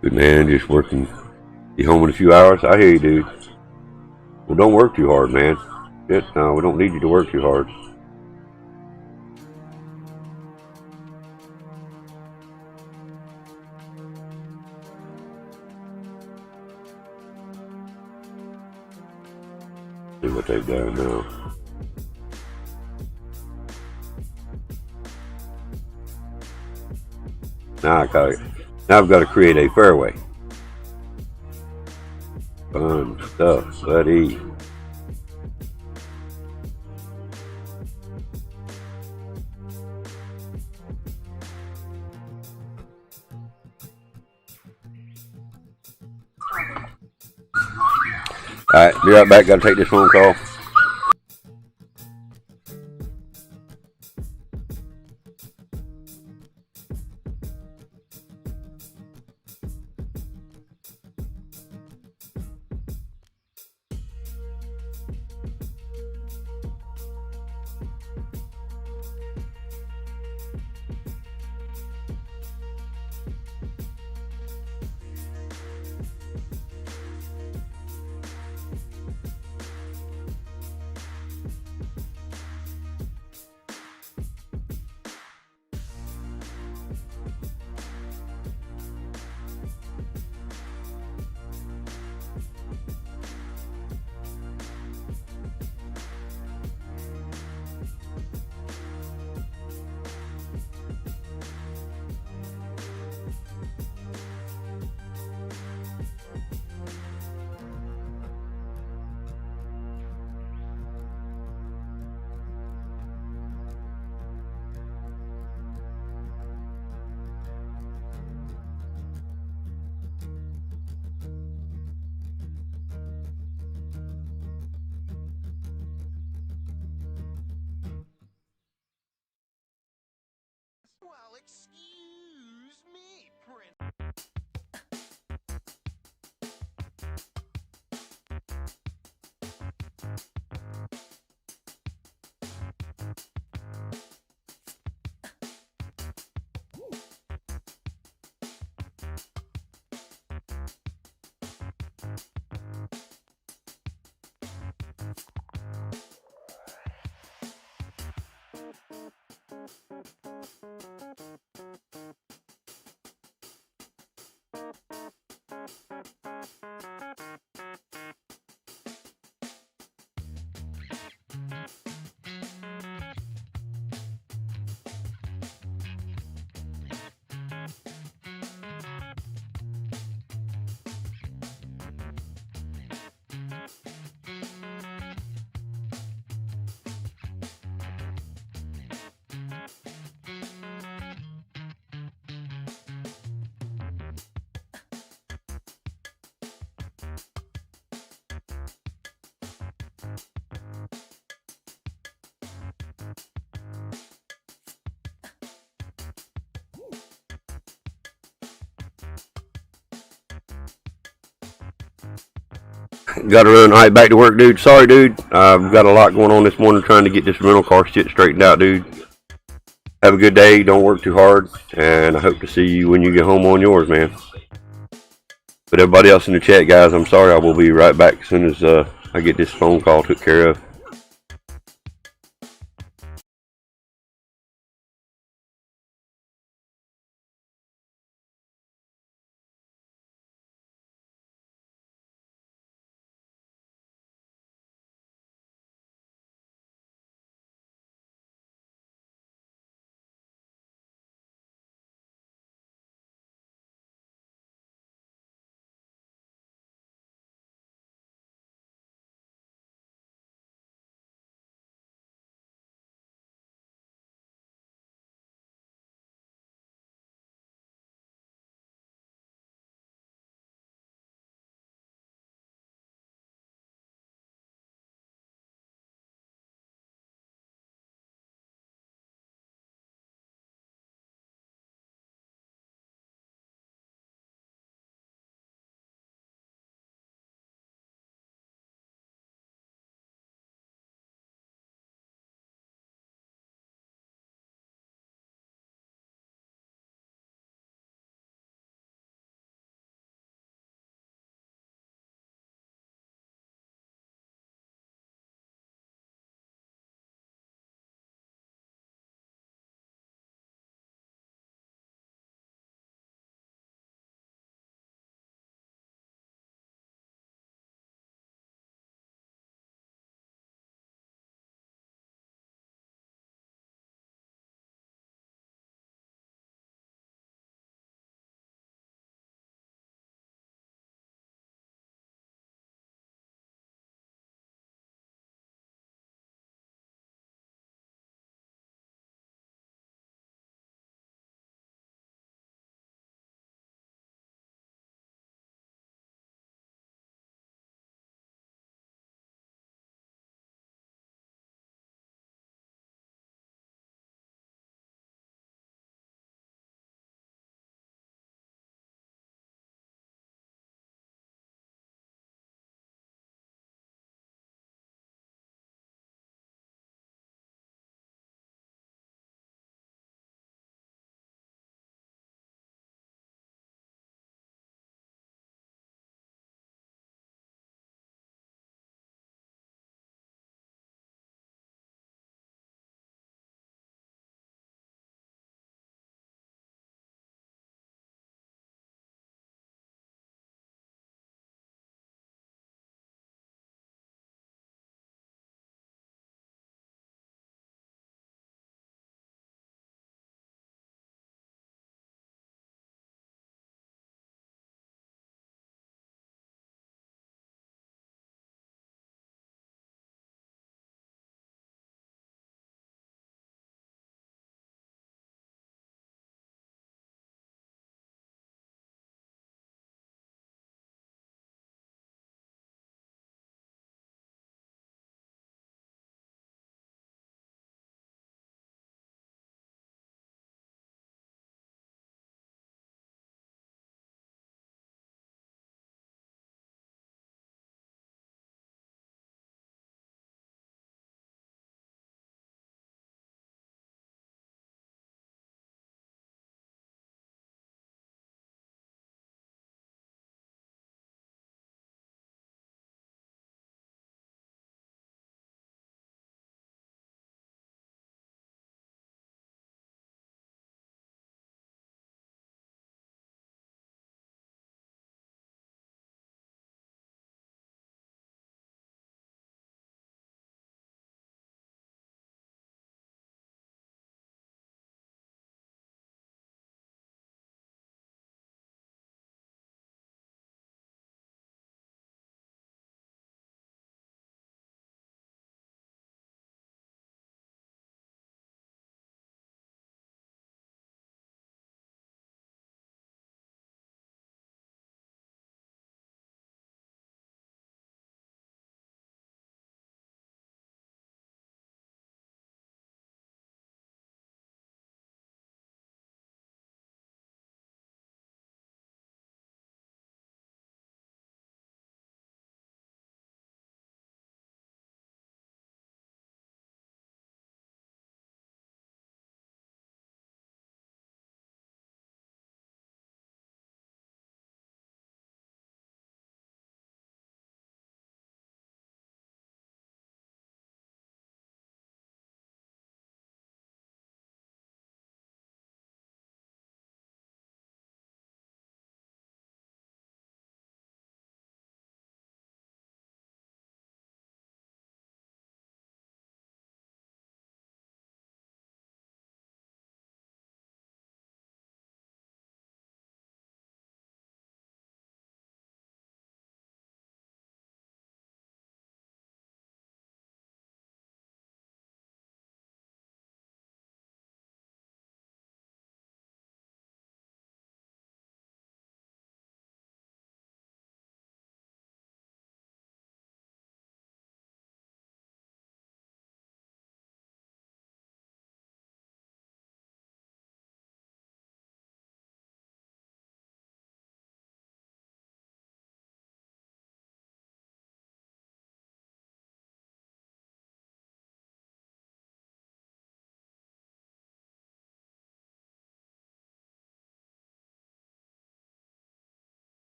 Good man, just working. You home in a few hours? I hear you, dude. Well, don't work too hard, man. No, we don't need you to work too hard. See what they've done now. Now I've got to create a fairway. Fun stuff, buddy. Alright, be right back. Gotta take this phone call. Well, excuse me, Prince. Gotta run. Alright, back to work, dude. Sorry, dude. I've got a lot going on this morning trying to get this rental car shit straightened out, dude. Have a good day. Don't work too hard. And I hope to see you when you get home on yours, man. But everybody else in the chat, guys, I'm sorry. I will be right back as soon as I get this phone call took care of.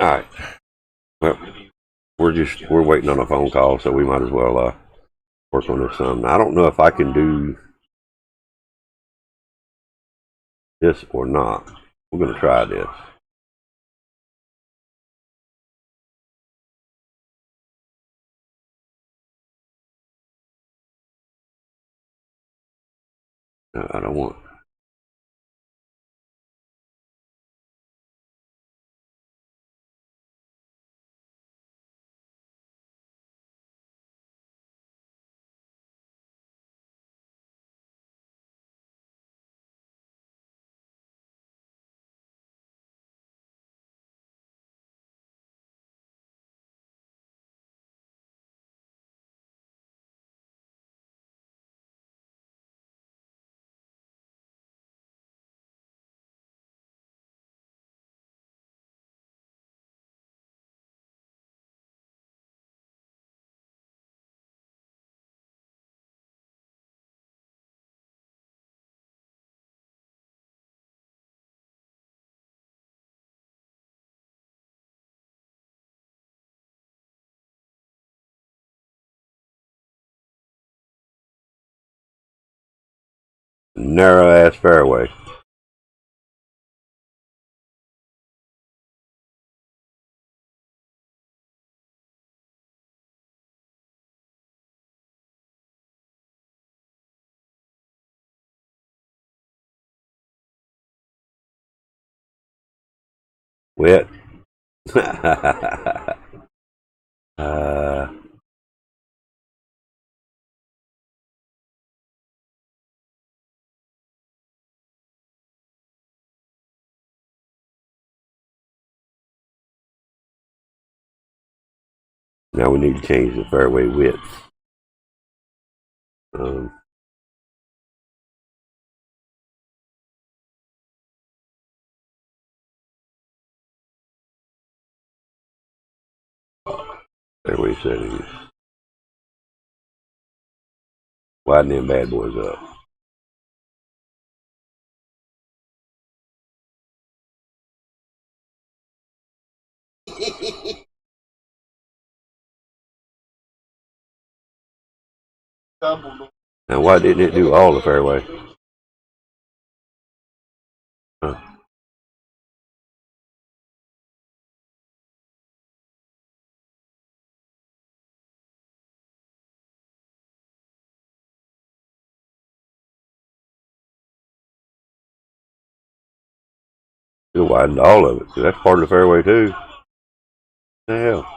All right. Well, we're waiting on a phone call, so we might as well work on this some. I don't know if I can do this or not. We're going to try this. I don't want. Narrow ass fairway. Wet. uh, now we need to change the fairway width. Fairway settings. Widen them bad boys up. Now, why didn't it do all the fairway? Huh. It widened all of it. So that's part of the fairway too. What the hell?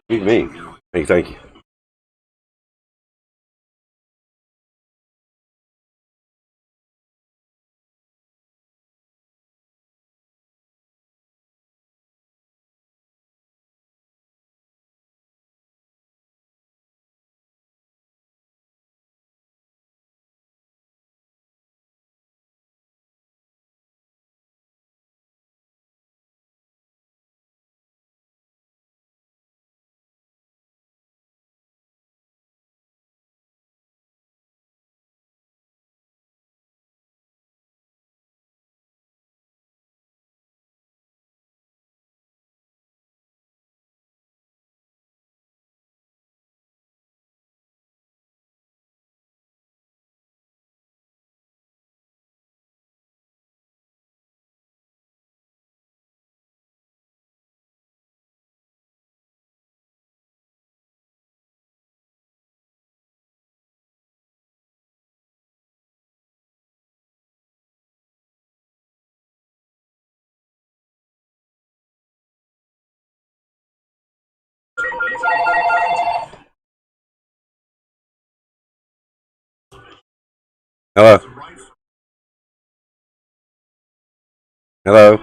Excuse me. Hey, thank you. Hello? Hello?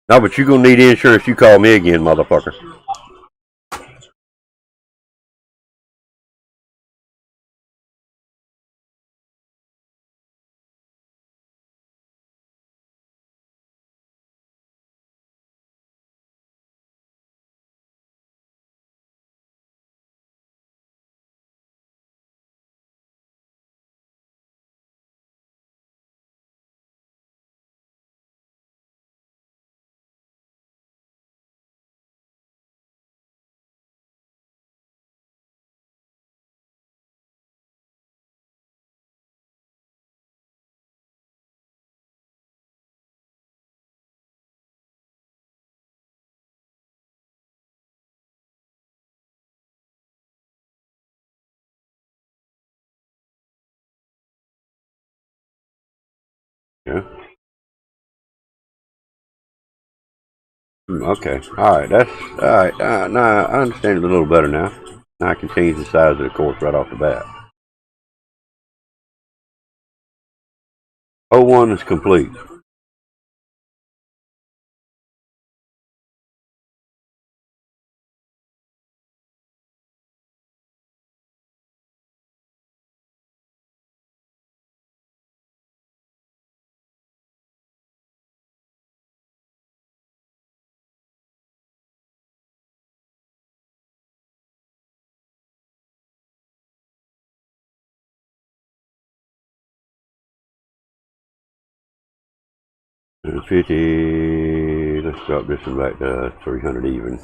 No, but you're going to need insurance. You call me again, motherfucker. Yeah. Okay. All right. That's all right. Now I understand it a little better now. Now I can change the size of the course right off the bat. O1 is complete. And 50. Let's drop this one back to 300 even.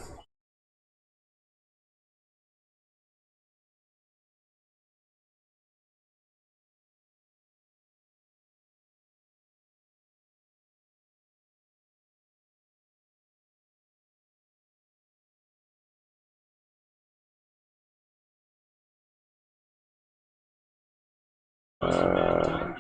Uh,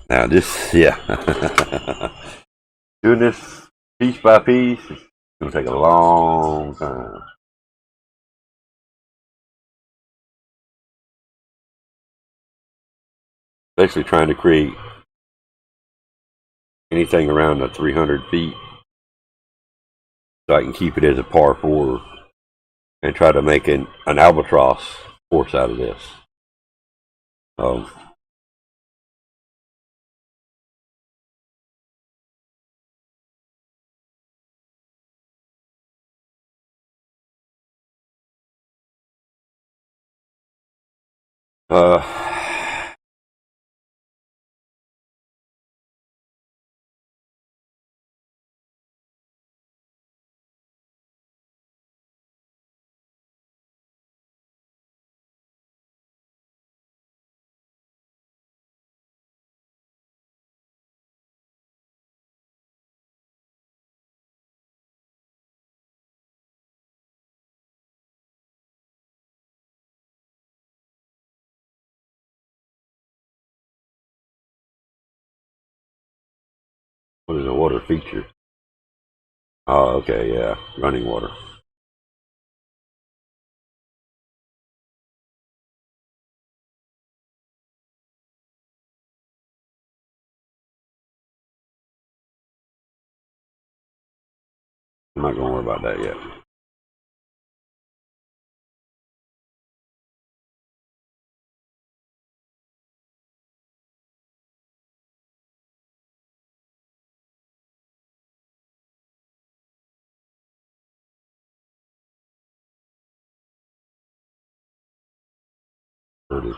now this, yeah. Doing this piece by piece is going to take a long time. Basically trying to create anything around the 300 feet so I can keep it as a par 4 and try to make an albatross course out of this. Uh, What is a water feature? Oh, okay, yeah, running water. I'm not gonna worry about that yet. Pretty.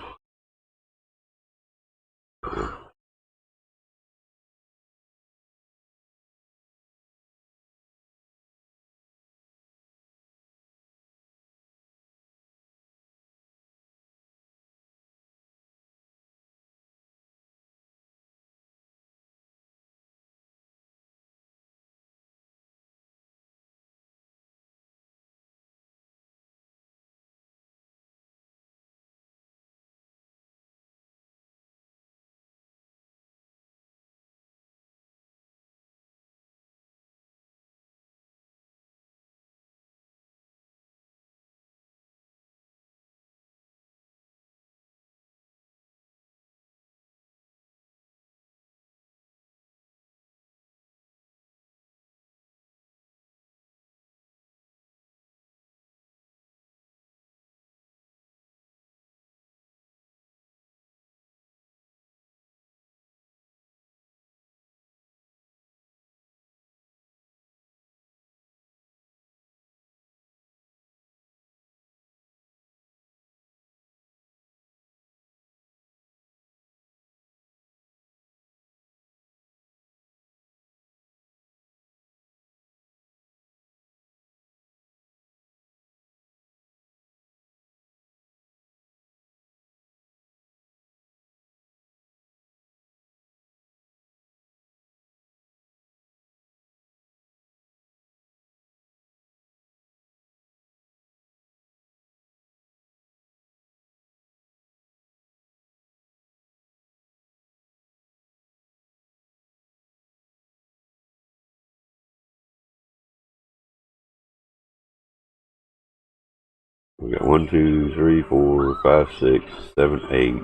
We got 1, 2, 3, 4, 5, 6, 7, 8.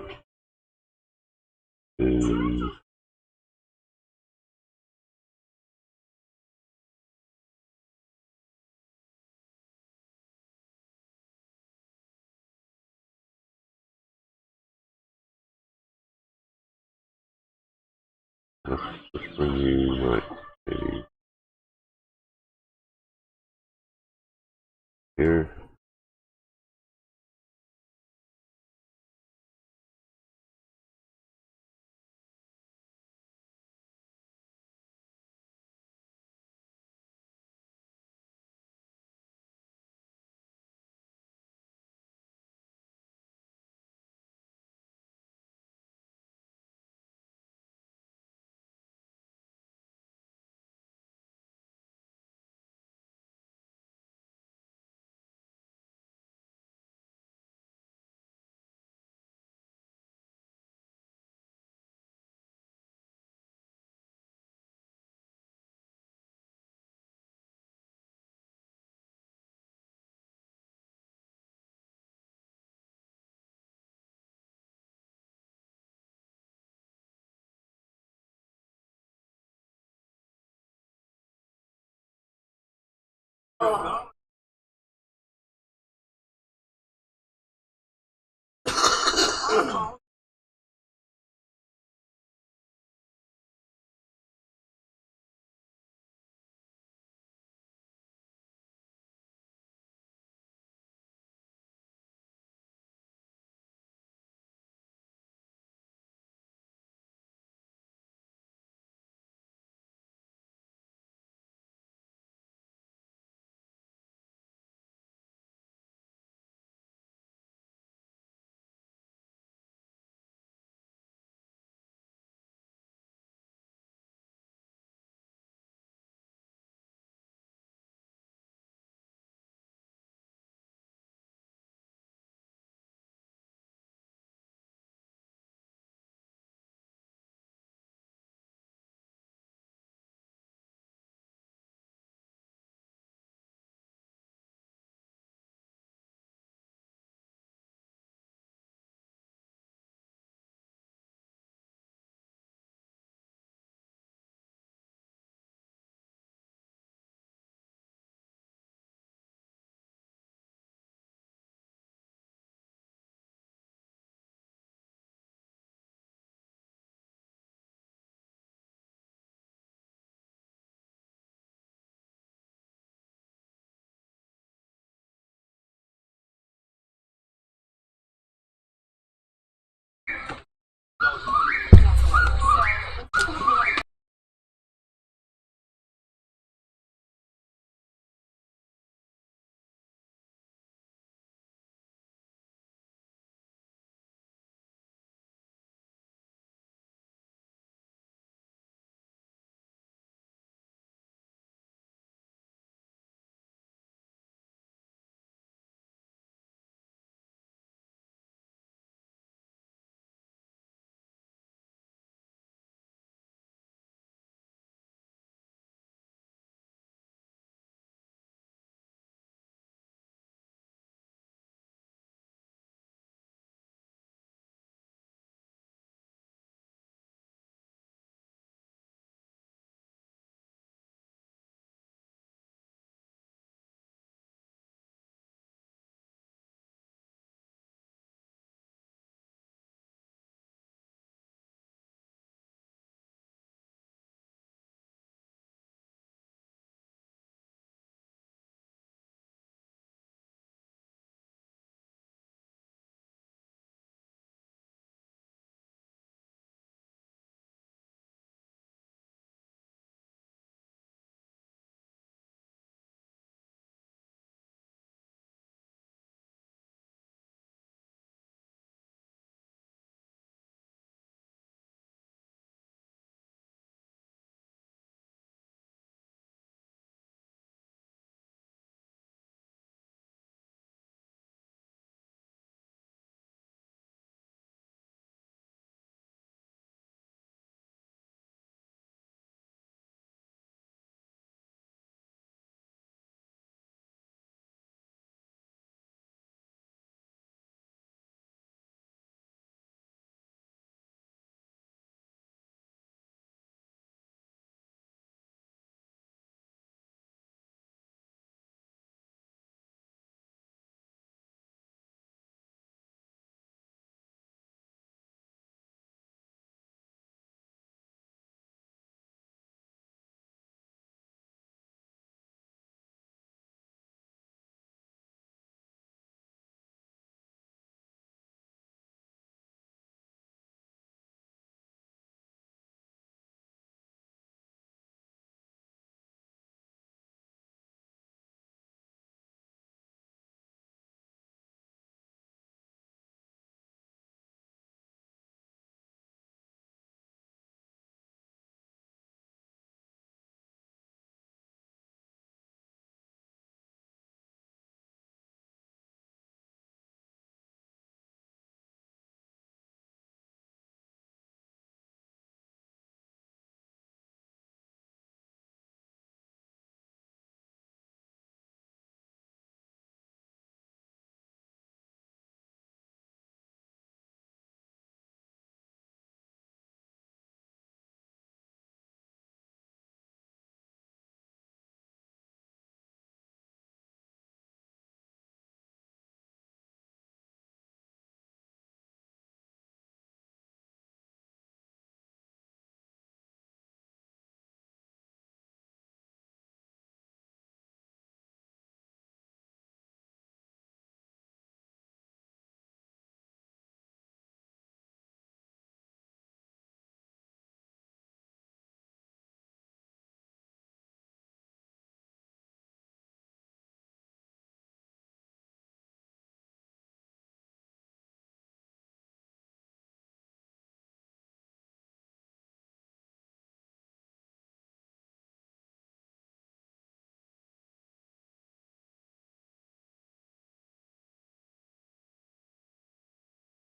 2. Let's bring you like maybe here.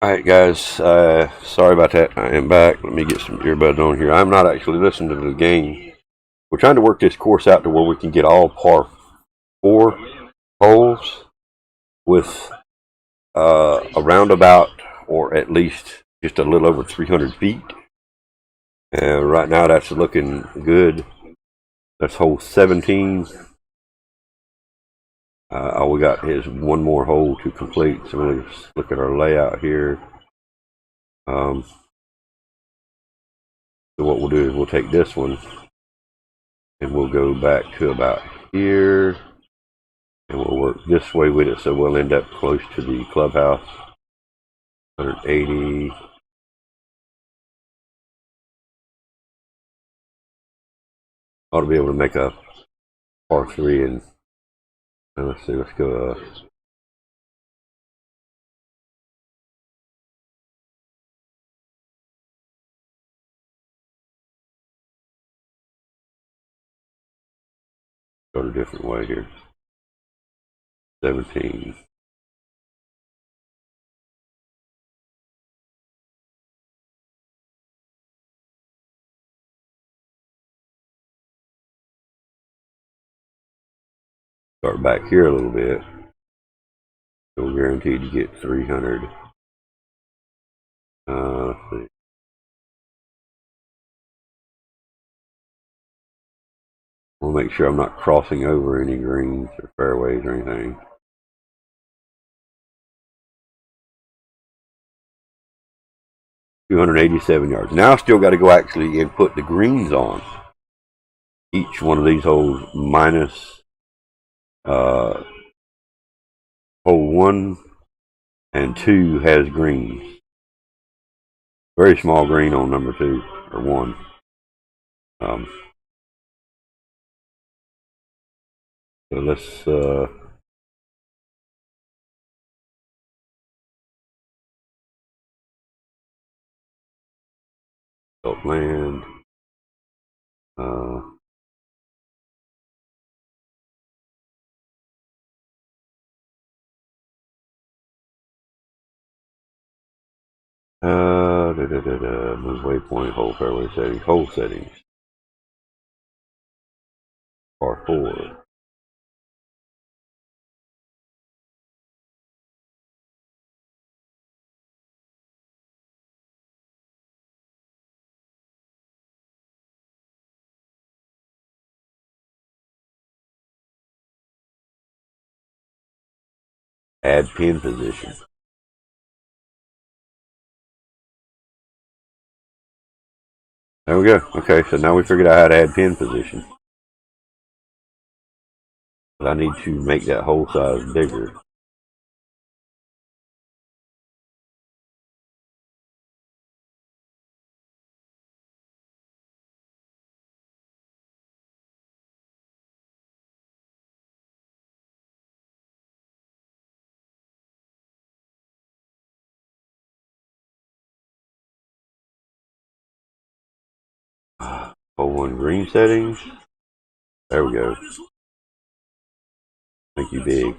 Alright guys, sorry about that. I am back. Let me get some earbuds on here. I'm not actually listening to the game. We're trying to work this course out to where we can get all par 4 holes with a roundabout, or at least just a little over 300 feet. And right now that's looking good. That's hole 17. All we got is one more hole to complete. So let's look at our layout here. So what we'll do is we'll take this one and we'll go back to about here, and we'll work this way with it, so we'll end up close to the clubhouse. 180. Ought to be able to make a par 3, and let's see, let's go go a different way here. 17. Start back here a little bit. So we're guaranteed to get 300. Let's see. We'll make sure I'm not crossing over any greens or fairways or anything. $287 yards. Now I still got to go actually and put the greens on each one of these holes, minus hole 1 and 2 has greens. Very small green on number 2 or 1. So let's land. Move waypoint, hole fairway settings, hole settings. Par 4. Add pin position. There we go. Okay, so now we figured out how to add pin position. But I need to make that hole size bigger. Hole 1 green settings. There we go. Make you big.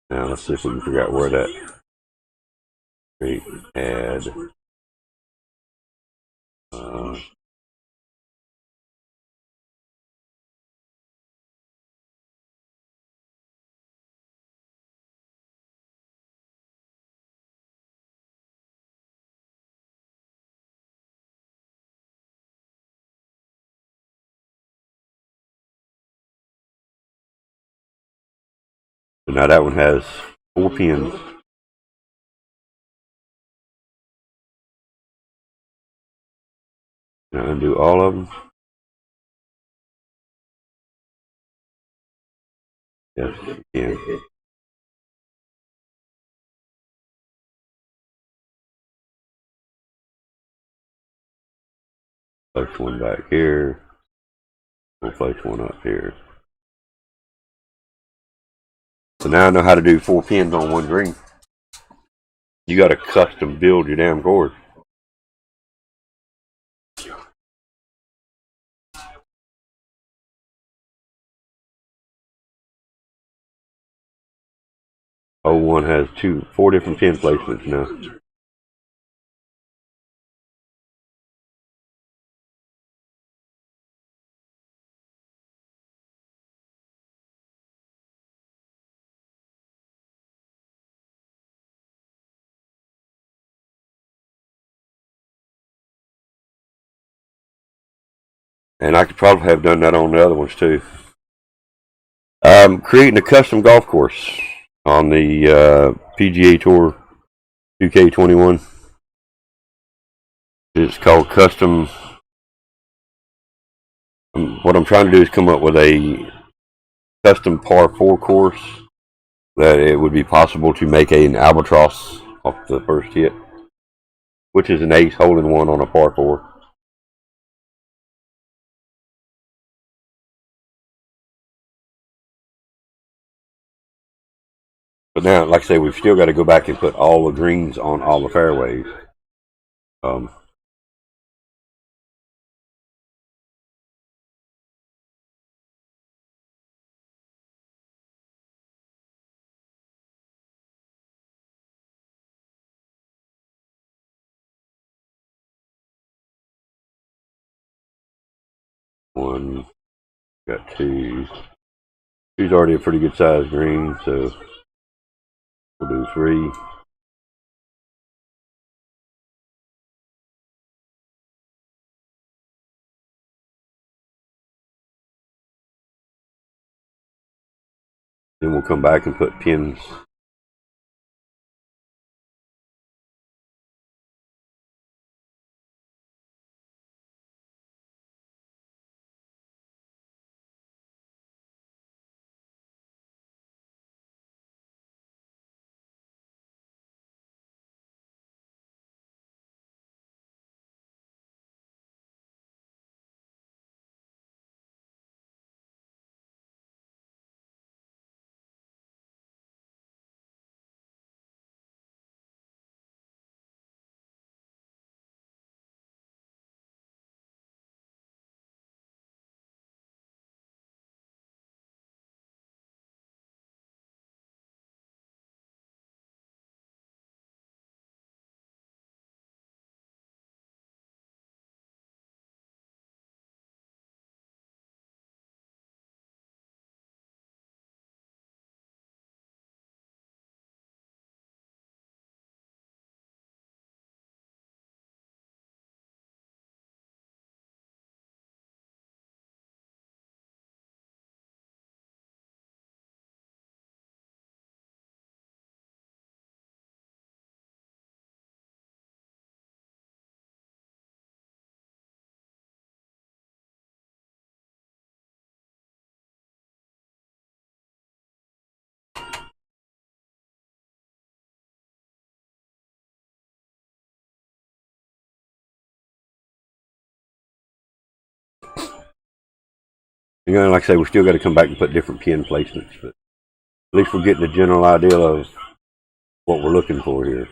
Now let's see if we can figure out where that add. So now that one has 4 pins. Now undo all of them. Yes, you can. Place one back here. We'll place one up here. So now I know how to do 4 pins on 1 green. You got to custom build your damn course. 01 has 4 different pin placements now. And I could probably have done that on the other ones too. Creating a custom golf course on the PGA Tour 2K21. It's called custom. What I'm trying to do is come up with a custom par 4 course that it would be possible to make an albatross off the first hit, which is an ace hole in one on a par 4. But now, like I say, we've still got to go back and put all the greens on all the fairways. One, got two. Two's already a pretty good size green, so we'll do 3. Then we'll come back and put pins. You know, like I say, we still got to come back and put different pin placements, but at least we're getting a general idea of what we're looking for here.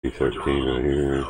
P13 right here.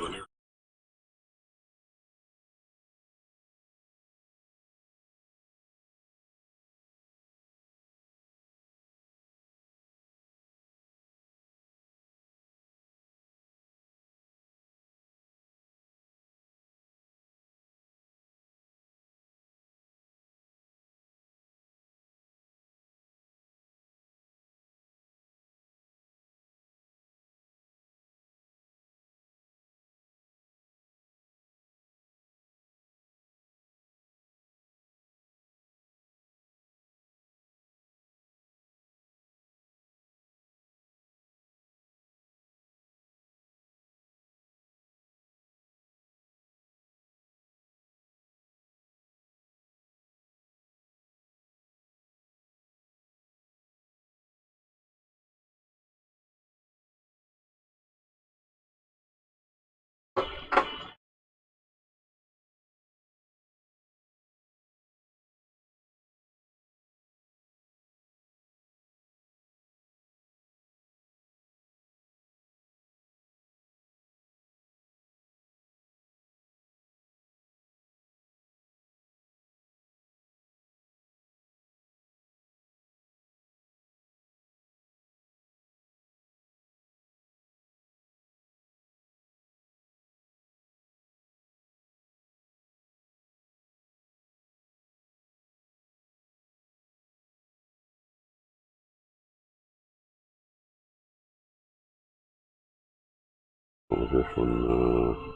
was this one?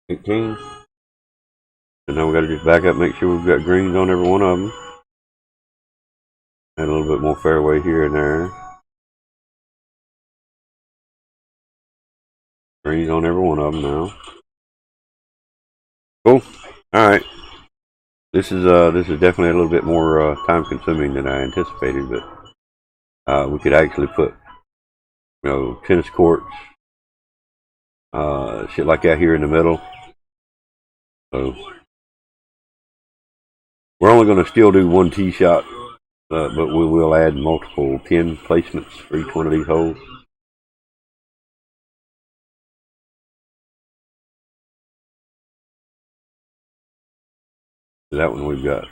18. And now we got to just back up, make sure we've got greens on every one of them. Add a little bit more fairway here and there. Greens on every one of them now. Cool. All right. This is definitely a little bit more time consuming than I anticipated, but we could actually put, tennis courts, shit like that here in the middle. So we're only going to still do one tee shot, but we will add multiple pin placements for each one of these holes. That one we've got.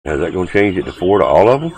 Is that going to change it to 4 to all of them?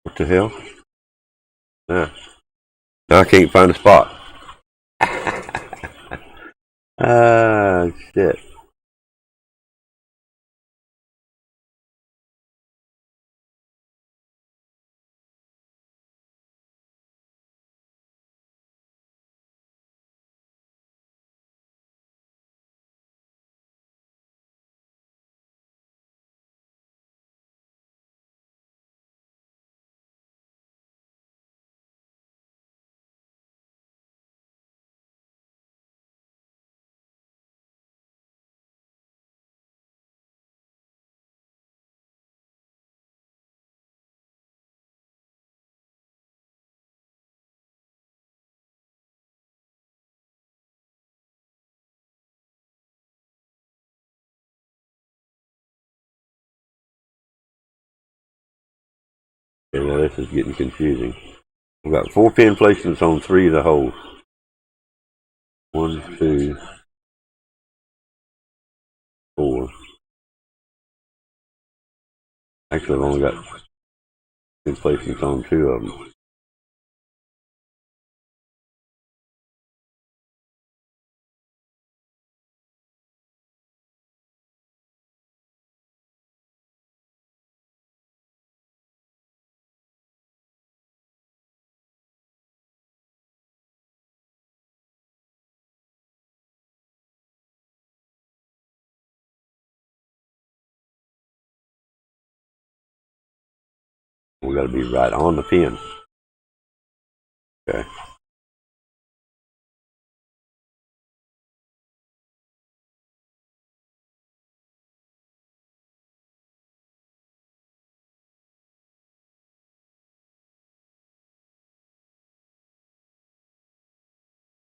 What the hell? Yeah. Now I can't find a spot. Ah, shit. Okay, now this is getting confusing. We've got 4 pin placements on 3 of the holes. 1, 2, 4. Actually, I've only got pin placements on 2 of them. we got to be right on the pin. Okay.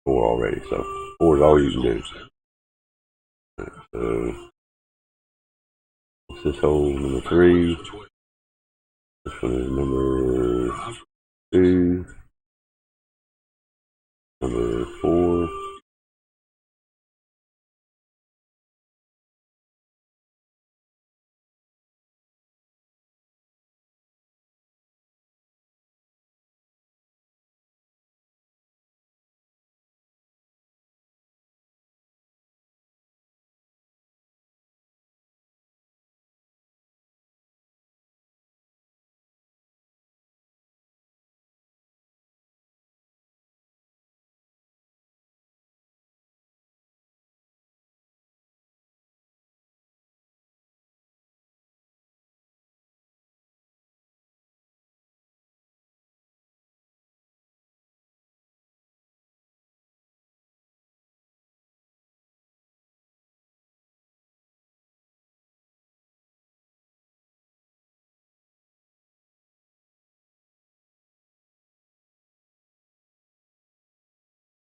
Four already, so 4 is all you can do. So what's this hole? Number 3. This one is number 2. Number 4.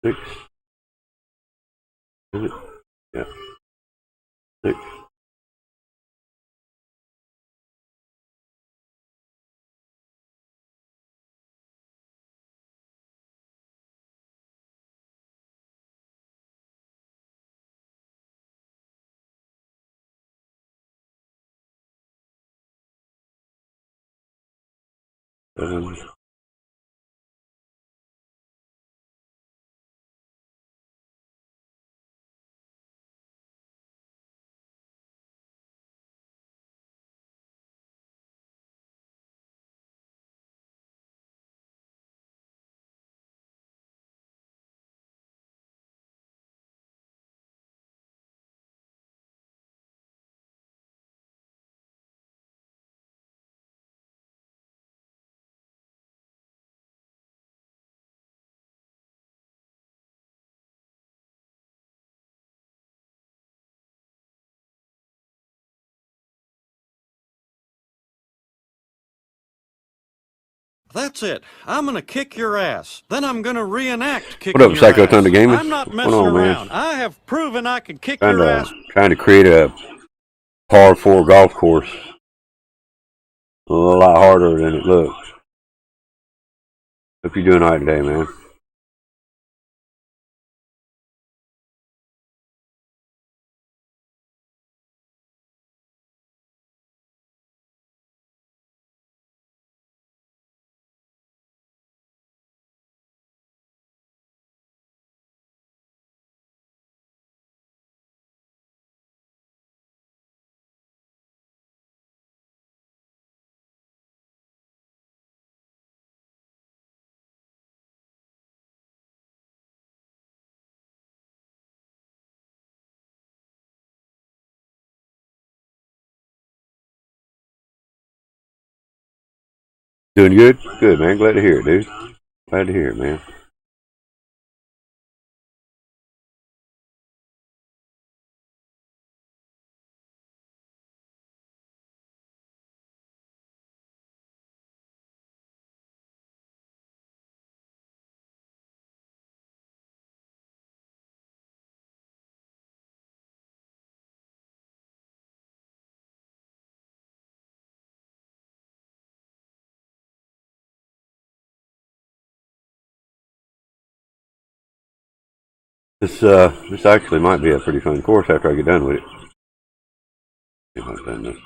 Six. Is it? Yeah. 6. 7. That's it. I'm gonna kick your ass. Then I'm gonna reenact kicking What up, your Psycho ass. Thunder Gamers? I'm not What's messing going on, man? around. I have proven I can kick Trying your ass. to create a par 4 golf course. A lot harder than it looks. Hope you're doing alright today, man. Doing good? Good, man. Glad to hear it, dude. Glad to hear it, man. This actually might be a pretty fun course after I get done with it. See if I've done this.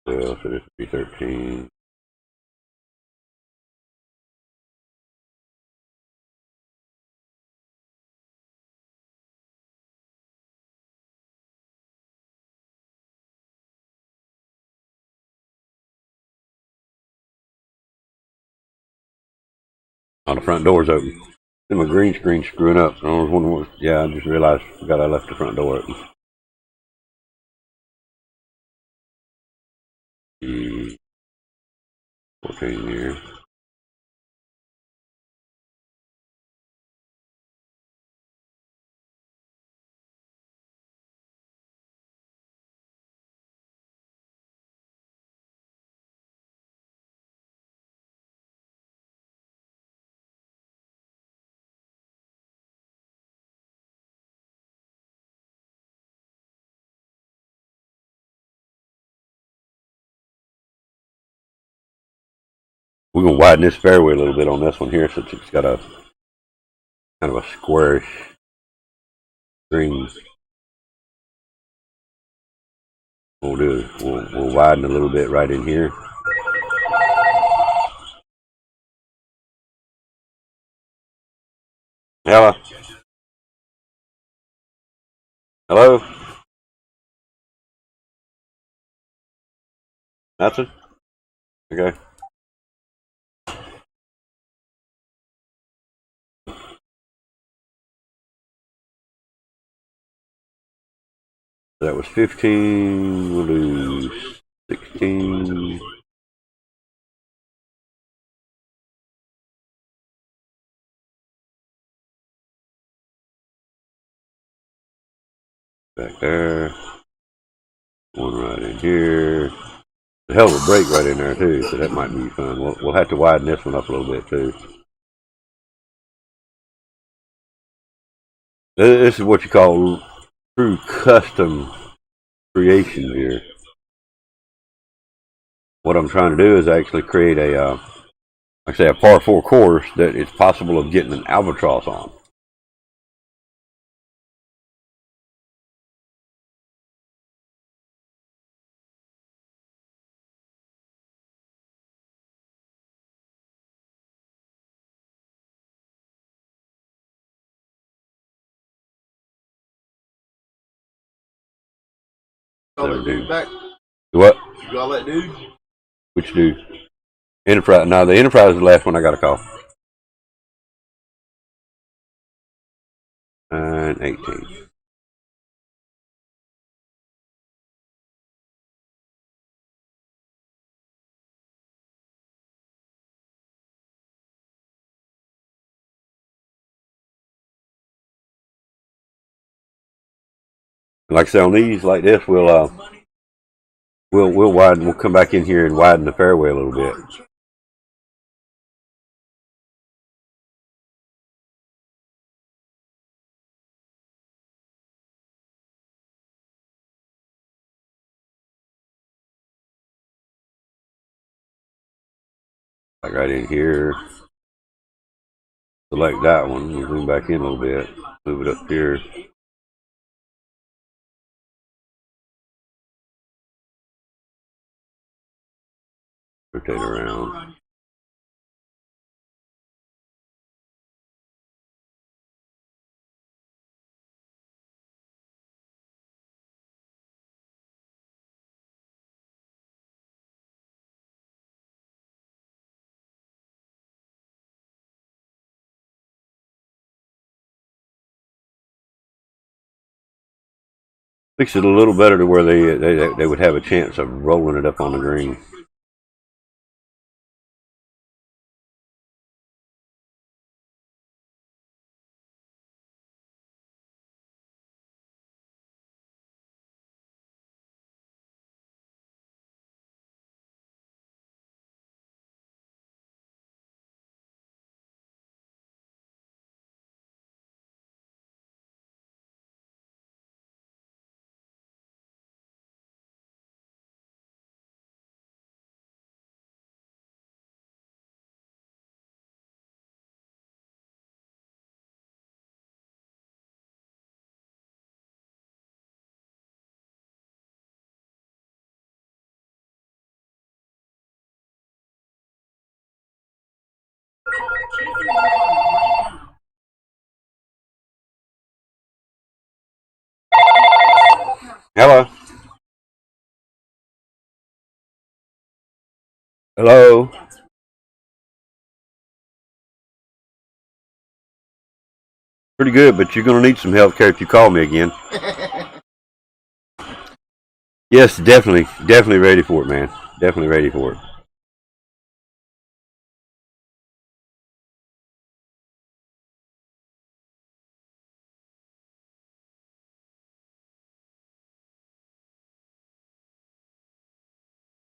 So this would be 13. Oh, the front door's open. And my green screen screwing up. I was wondering what. Yeah, I just realized I left the front door open. 14 years. We're gonna widen this fairway a little bit on this one here, since it's got a kind of a squarish green. We'll widen a little bit right in here. Hello. Hello. Nothing. Okay. That was 15. We'll do 16. Back there. One right in here. A hell of a break right in there too, so that might be fun. We'll have to widen this one up a little bit too. This is what you call true custom creation here. What I'm trying to do is actually create a, like I say, a par 4 course that it's possible of getting an albatross on. Call that dude back. What? You call that dude? Which dude? Enterprise. No, the Enterprise is the last one I got to call. And 18. Like I say, on these like this, we'll widen. We'll come back in here and widen the fairway a little bit. Like right in here. Select that one. We'll zoom back in a little bit. Move it up here. Rotate around. Fix it a little better to where they would have a chance of rolling it up on the green. Hello. Hello. Pretty good, but you're going to need some health care if you call me again. Yes, definitely ready for it, man. Definitely ready for it.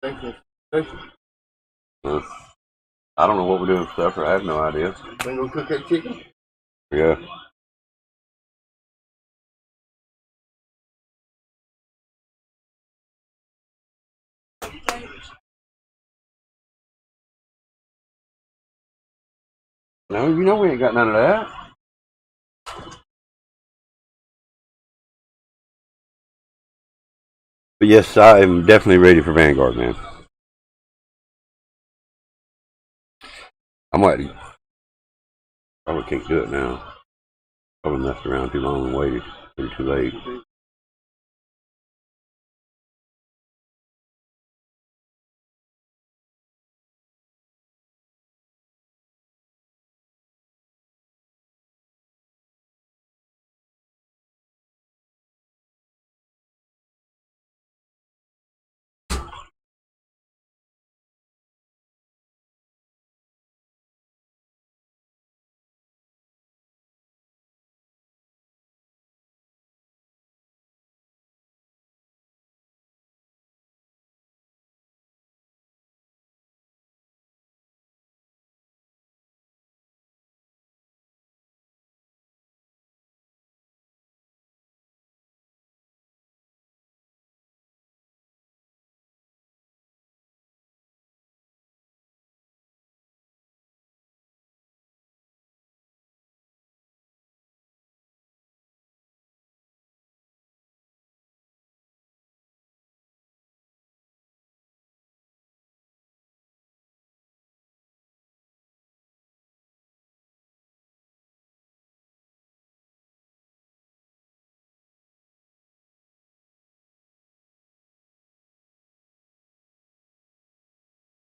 Thank you. Thank you. I don't know what we're doing for supper. I have no idea. We gonna cook that chicken? Yeah. No, you know we ain't got none of that. But yes, I am definitely ready for Vanguard, man. I might probably can't do it now. Probably messed around too long and waited. It's too late.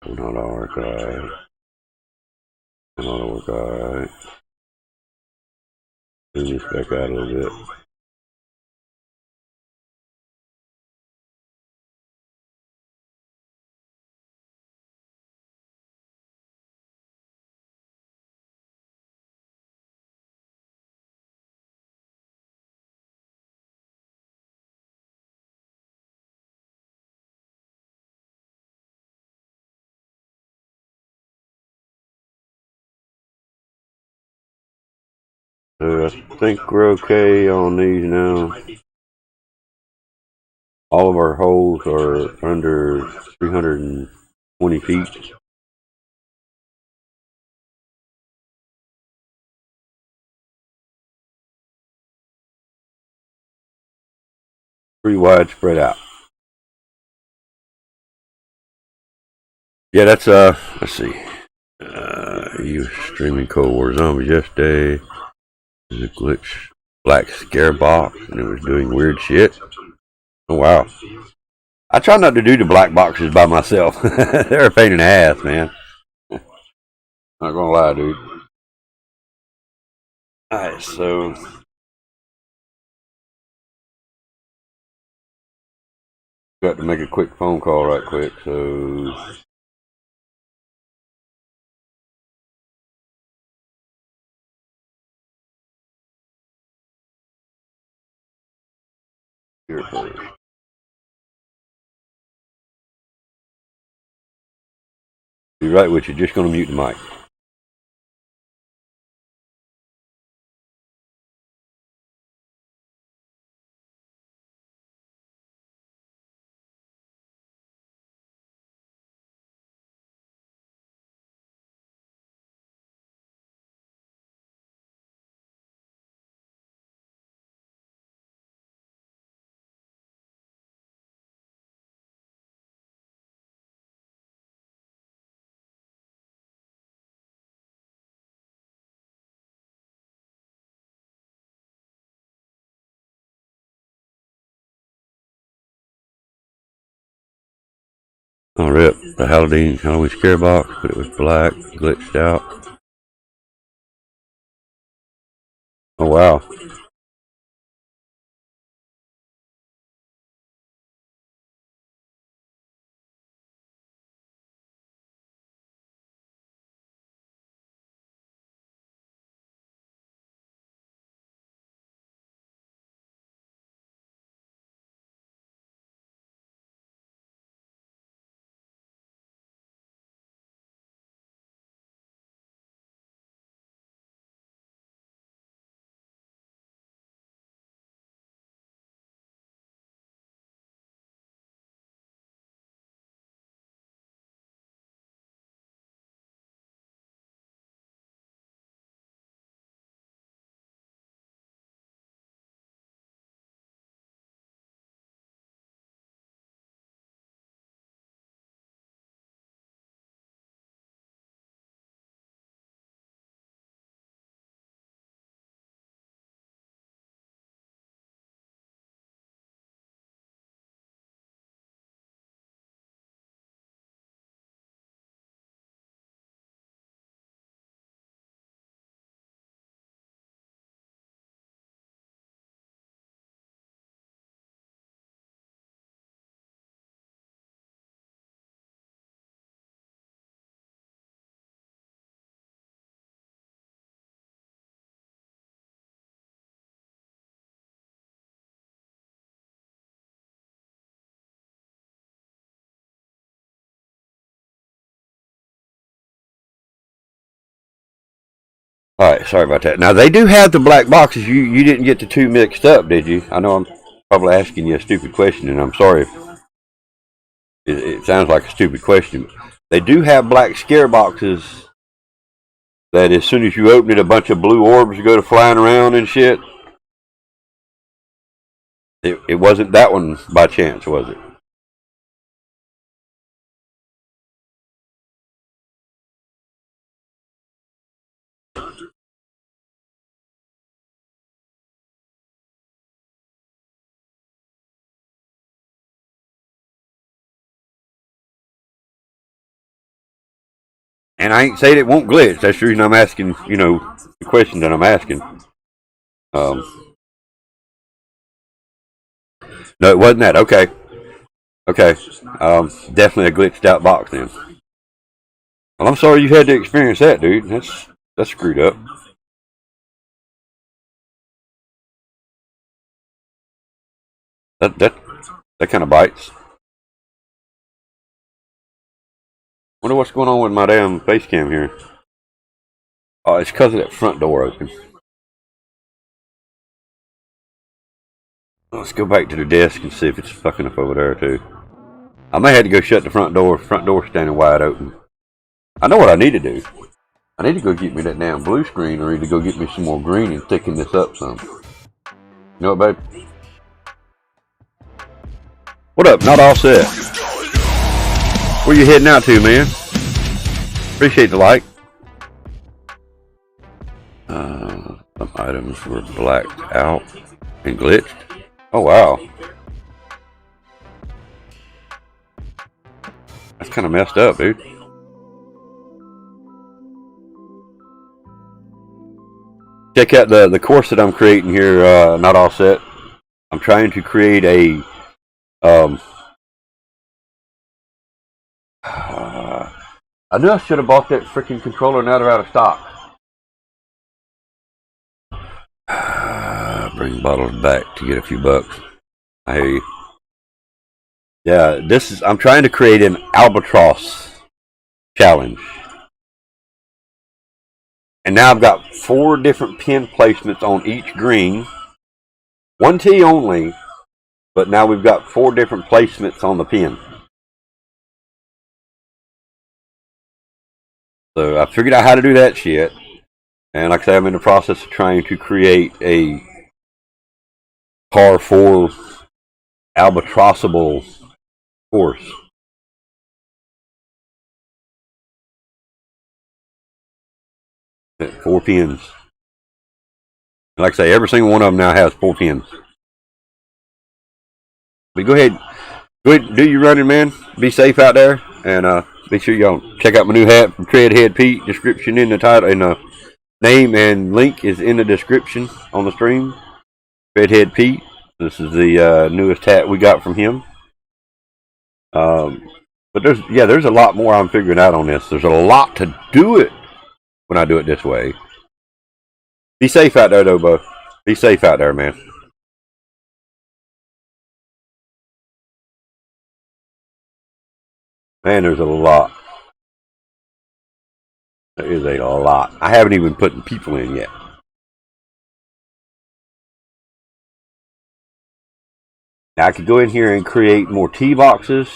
Not all work alright. Not work alright. Zoom this back out a little bit. I think we're okay on these now. All of our holes are under 320 feet. Pretty wide spread out. Yeah, that's let's see. You were streaming Cold War Zombies yesterday. There's a glitch black scare box and it was doing weird shit. Oh wow. I try not to do the black boxes by myself. They're a pain in the ass, man. Not gonna lie, dude. Alright, so got to make a quick phone call right quick, so here first. Be right with you, just gonna mute the mic. I'll rip the Halloween scare box, but it was black, glitched out. Oh wow. All right, sorry about that. Now they do have the black boxes. You didn't get the two mixed up, did you? I know I'm probably asking you a stupid question, and I'm sorry if it sounds like a stupid question. They do have black scare boxes that as soon as you open it, a bunch of blue orbs go to flying around and shit. It wasn't that one by chance, was it? And I ain't saying it won't glitch. That's the reason I'm asking, the question that I'm asking. No, it wasn't that. Okay. Okay. Definitely a glitched out box then. Well, I'm sorry you had to experience that, dude. That's screwed up. That kind of bites. Wonder what's going on with my damn face cam here. Oh, it's because of that front door open. Let's go back to the desk and see if it's fucking up over there too. I may have to go shut the front door. Front door standing wide open. I know what I need to do. I need to go get me that damn blue screen, or either go get me some more green and thicken this up some. You know what, babe? What up? Not all set. Where you heading out to, man? Appreciate the like. Some items were blacked out and glitched. Oh wow. That's kind of messed up, dude. Check out the course that I'm creating here, not all set. I'm trying to create a I knew I should have bought that freaking controller. Now they're out of stock. Bring bottles back to get a few bucks. I hear you. Yeah, I'm trying to create an albatross challenge. And now I've got 4 different pin placements on each green. 1 T only, but now we've got 4 different placements on the pin. So I figured out how to do that shit. And like I say, I'm in the process of trying to create a Par 4 albatrossable course. At 4 pins. And like I say, every single one of them now has 4 pins. But go ahead and do your running, man. Be safe out there, and be sure y'all check out my new hat from Treadhead Pete. Description in the title, in the Name and link is in the description on the stream. Redhead Pete. This is the newest hat we got from him. But there's a lot more I'm figuring out on this. There's a lot to do it when I do it this way. Be safe out there, though, Bo. Be safe out there, man. Man, there's a lot. There is a lot. I haven't even put people in yet. Now I could go in here and create more tee boxes.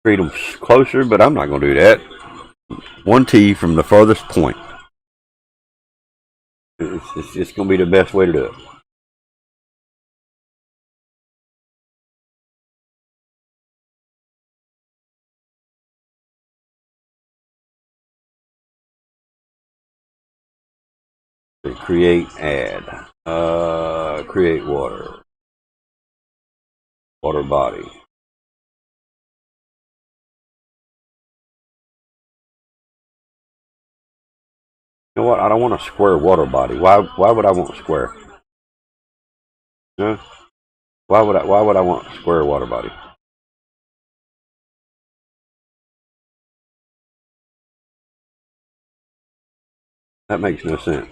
Create them closer, but I'm not going to do that. One tee from the furthest point. It's going to be the best way to do it. Create ad. Create water. Water body. You know what? I don't want a square water body. Why would I want a square? No? Why would I want a square water body? That makes no sense.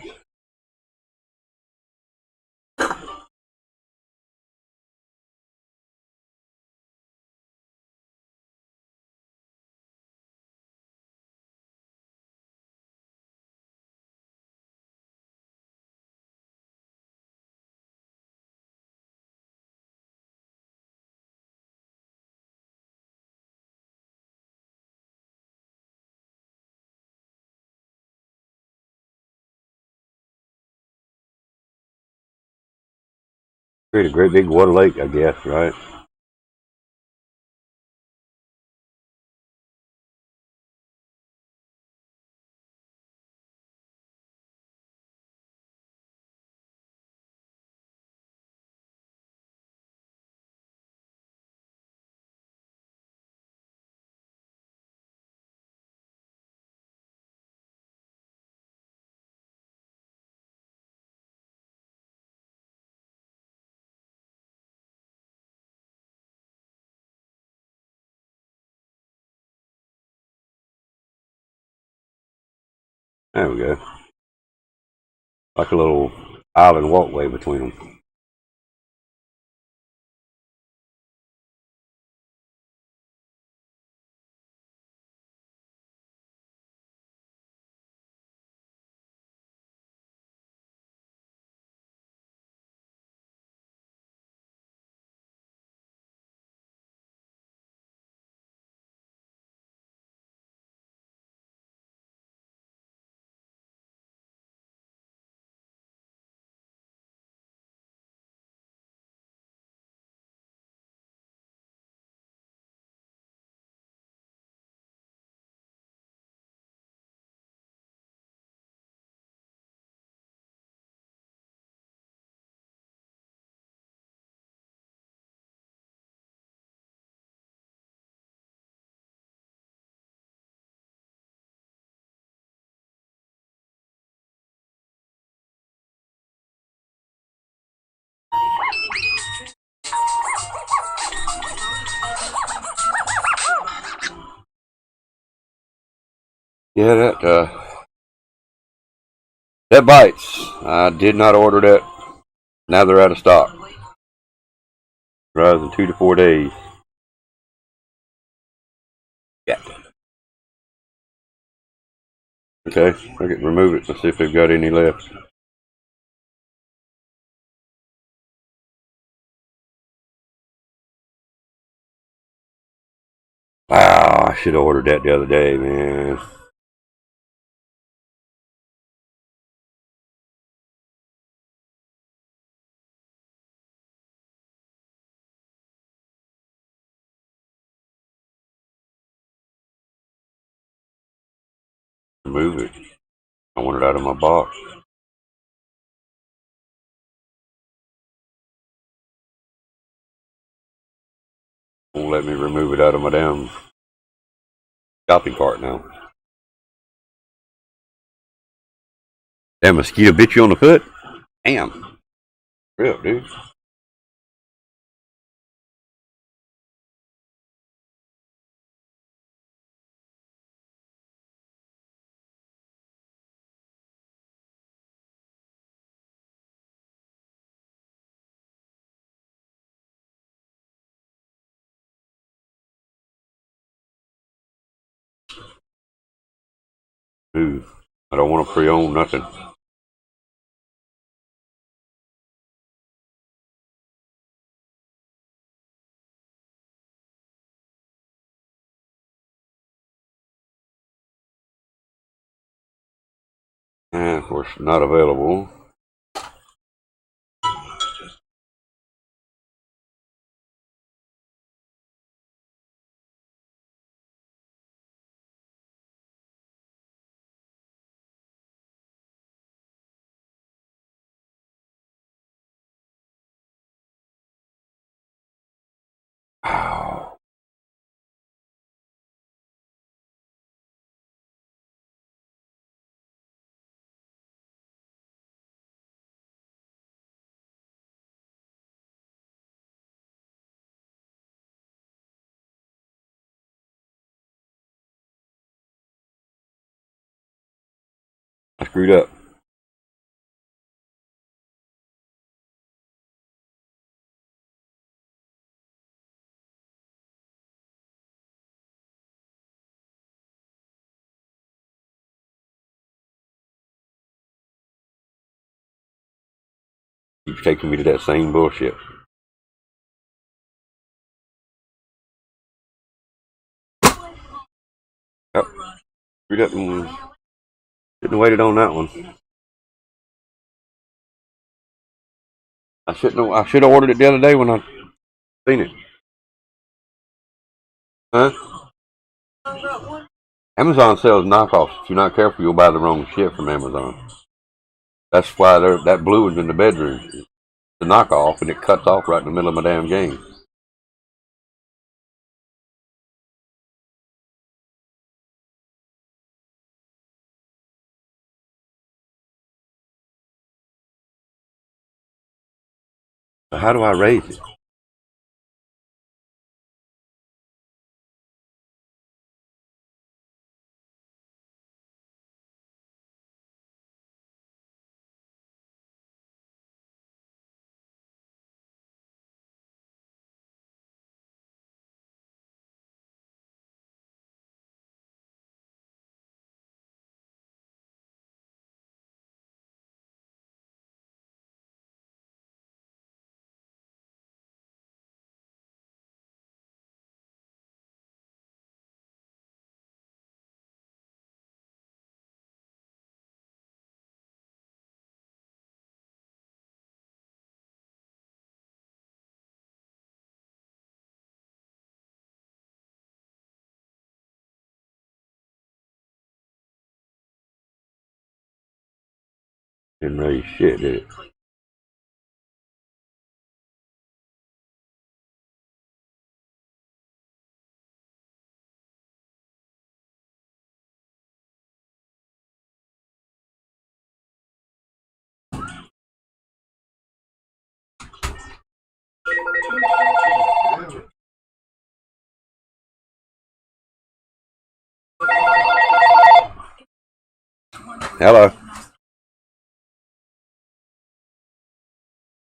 Create a great big water lake, I guess, right? There we go. Like a little island walkway between them. Yeah, that bites. I did not order that. Now they're out of stock. Rather than 2 to 4 days. Yeah. Okay, I can remove it. Let's see if they've got any left. Wow, I should have ordered that the other day, man. Remove it. I want it out of my box. Won't let me remove it out of my damn shopping cart now. That mosquito bit you on the foot? Damn. Real, dude. Ooh, I don't want to pre-own nothing. And of course, not available. Wow. I screwed up. Keeps taking me to that same bullshit. Yep. Screwed up and shouldn't have waited on that one. I should have ordered it the other day when I seen it. Huh? Amazon sells knockoffs. If you're not careful, you'll buy the wrong shit from Amazon. That's why that blue one's in the bedroom. It's a knockoff, and it cuts off right in the middle of my damn game. So how do I raise it? Didn't raise shit, did it? Hello?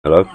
Hello?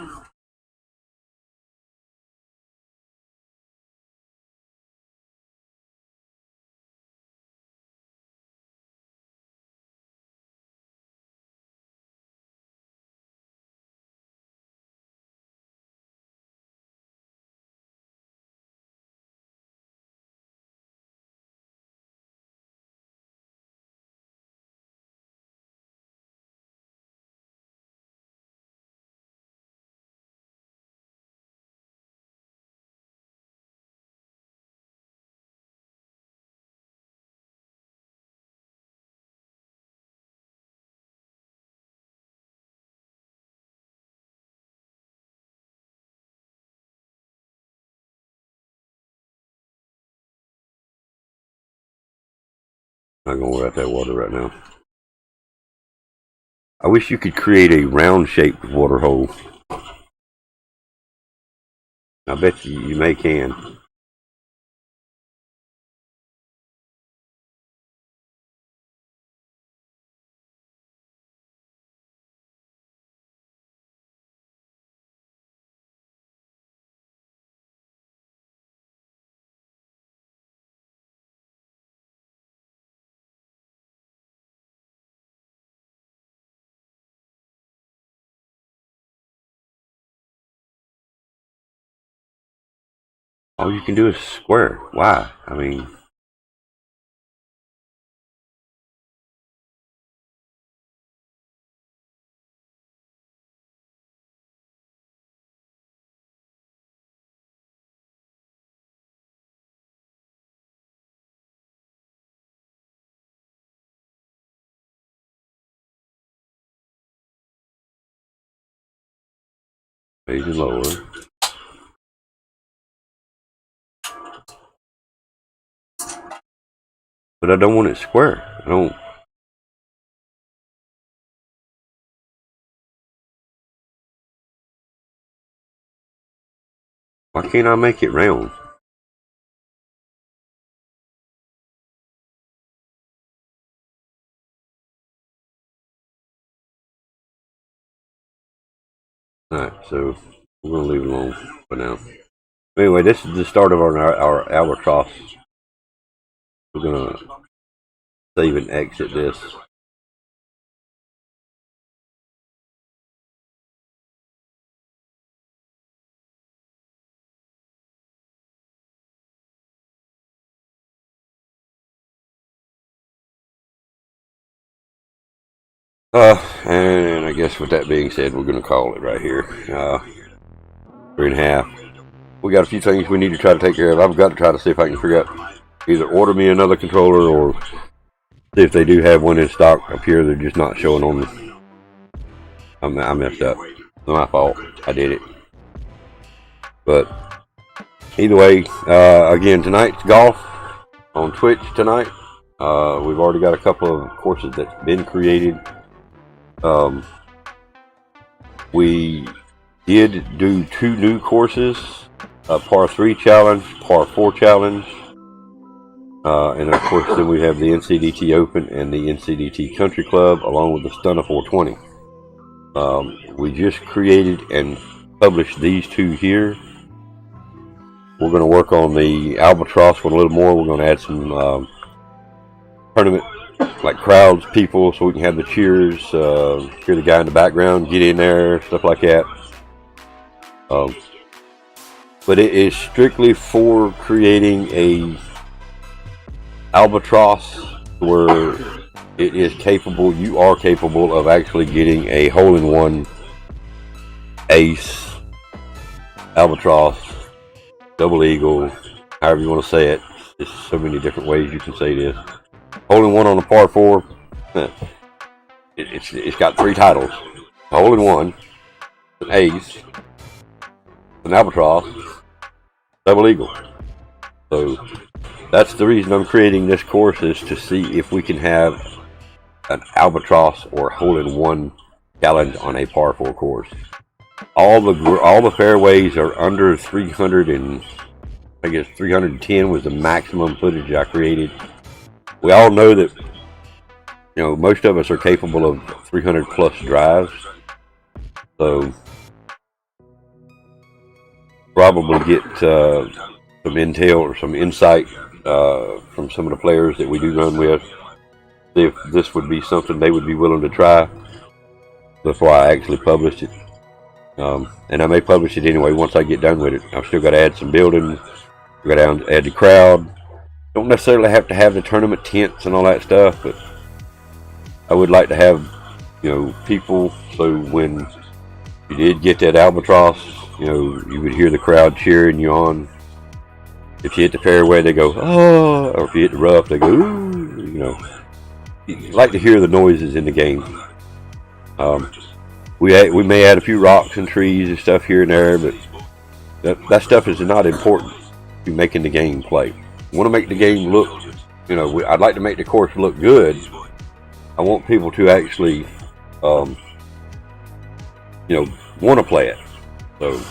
I'm not gonna worry about that water right now. I wish you could create a round-shaped water hole. I bet you may can. All you can do is square. Why? I mean, raise and lower. But I don't want it square. I don't. Why can't I make it round? Alright, so we're going to leave it alone for now. Anyway, this is the start of our albatross. We're going to save and exit this. And I guess with that being said, we're going to call it right here. 3.5. We got a few things we need to try to take care of. I've got to try to see if I can figure out, either order me another controller or see if they do have one in stock up here. They're just not showing on me. I messed up. It's my fault. I did it. But either way, again, tonight's golf on Twitch tonight. We've already got a couple of courses that's been created. We did do 2 new courses, a par 3 challenge, par 4 challenge, and of course then we have the NCDT Open and the NCDT Country Club along with the Stunner 420. We just created and published these 2 here. We're going to work on the Albatross one a little more. We're going to add some tournament like crowds, people, so we can have the cheers, hear the guy in the background, get in there, stuff like that. But it is strictly for creating a albatross where it is capable, you are capable of actually getting a hole-in-one ace, albatross, double eagle, however you want to say it. There's so many different ways you can say this. Hole-in-one on a par 4, it's got 3 titles. Hole-in-one, an ace, an albatross, double eagle. So that's the reason I'm creating this course, is to see if we can have an albatross or hole-in-one challenge on a par 4 course. All the fairways are under 300, and I guess 310 was the maximum footage I created. We all know that, you know, most of us are capable of 300 plus drives, so probably get some intel or some insight from some of the players that we do run with, see if this would be something they would be willing to try before I actually publish it. And I may publish it anyway once I get done with it. I've still got to add some building, I've got to add the crowd. Don't necessarily have to have the tournament tents and all that stuff, but I would like to have, you know, people, so when you did get that albatross, you know, you would hear the crowd cheering you on. If you hit the fairway, they go, oh, or if you hit the rough, they go, ooh, you know. You like to hear the noises in the game. We may add a few rocks and trees and stuff here and there, but that stuff is not important to making the game play. I want to make the game look, you know, I'd like to make the course look good. I want people to actually you know, want to play it. So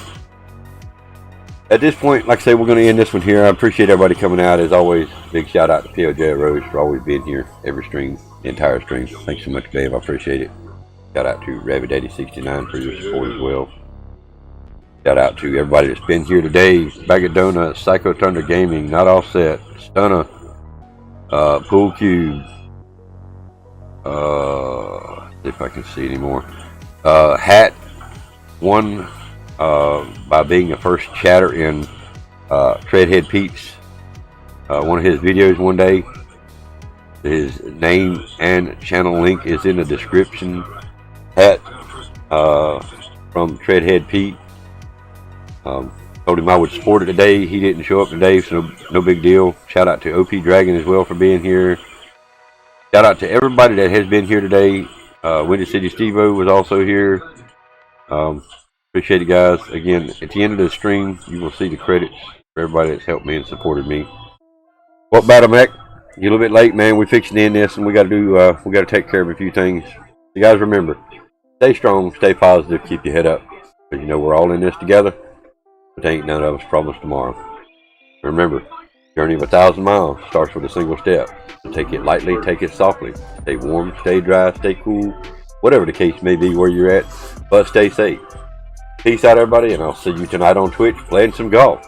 at this point, like I say, we're going to end this one here. I appreciate everybody coming out. As always, big shout out to PoJ Rose for always being here every stream, the entire stream. Thanks so much, babe. I appreciate it. Shout out to Rabbit Daddy 69 for your support as well. Shout out to everybody that's been here today. Bag of Donuts, Psycho Thunder Gaming, Not Offset, Stunner, Pool Cube. See if I can see anymore. Hat won by being the first chatter in Treadhead Pete's one of his videos one day. His name and channel link is in the description. Hat from Treadhead Pete. Told him I would support it today. He didn't show up today, so no big deal. Shout out to OP Dragon as well for being here. Shout out to everybody that has been here today. Windy City Steve-O was also here. Appreciate it, guys. Again, at the end of the stream, you will see the credits for everybody that's helped me and supported me. What Battle Mech? You're a little bit late, man. We're fixing to end this, and we got to take care of a few things. You guys remember, stay strong, stay positive, keep your head up, because you know we're all in this together. But ain't none of us promised tomorrow. Remember, journey of 1,000 miles starts with a single step. So take it lightly, take it softly. Stay warm, stay dry, stay cool. Whatever the case may be where you're at, but stay safe. Peace out, everybody, and I'll see you tonight on Twitch playing some golf.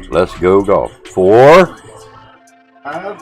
Let's go golf. 4, 5,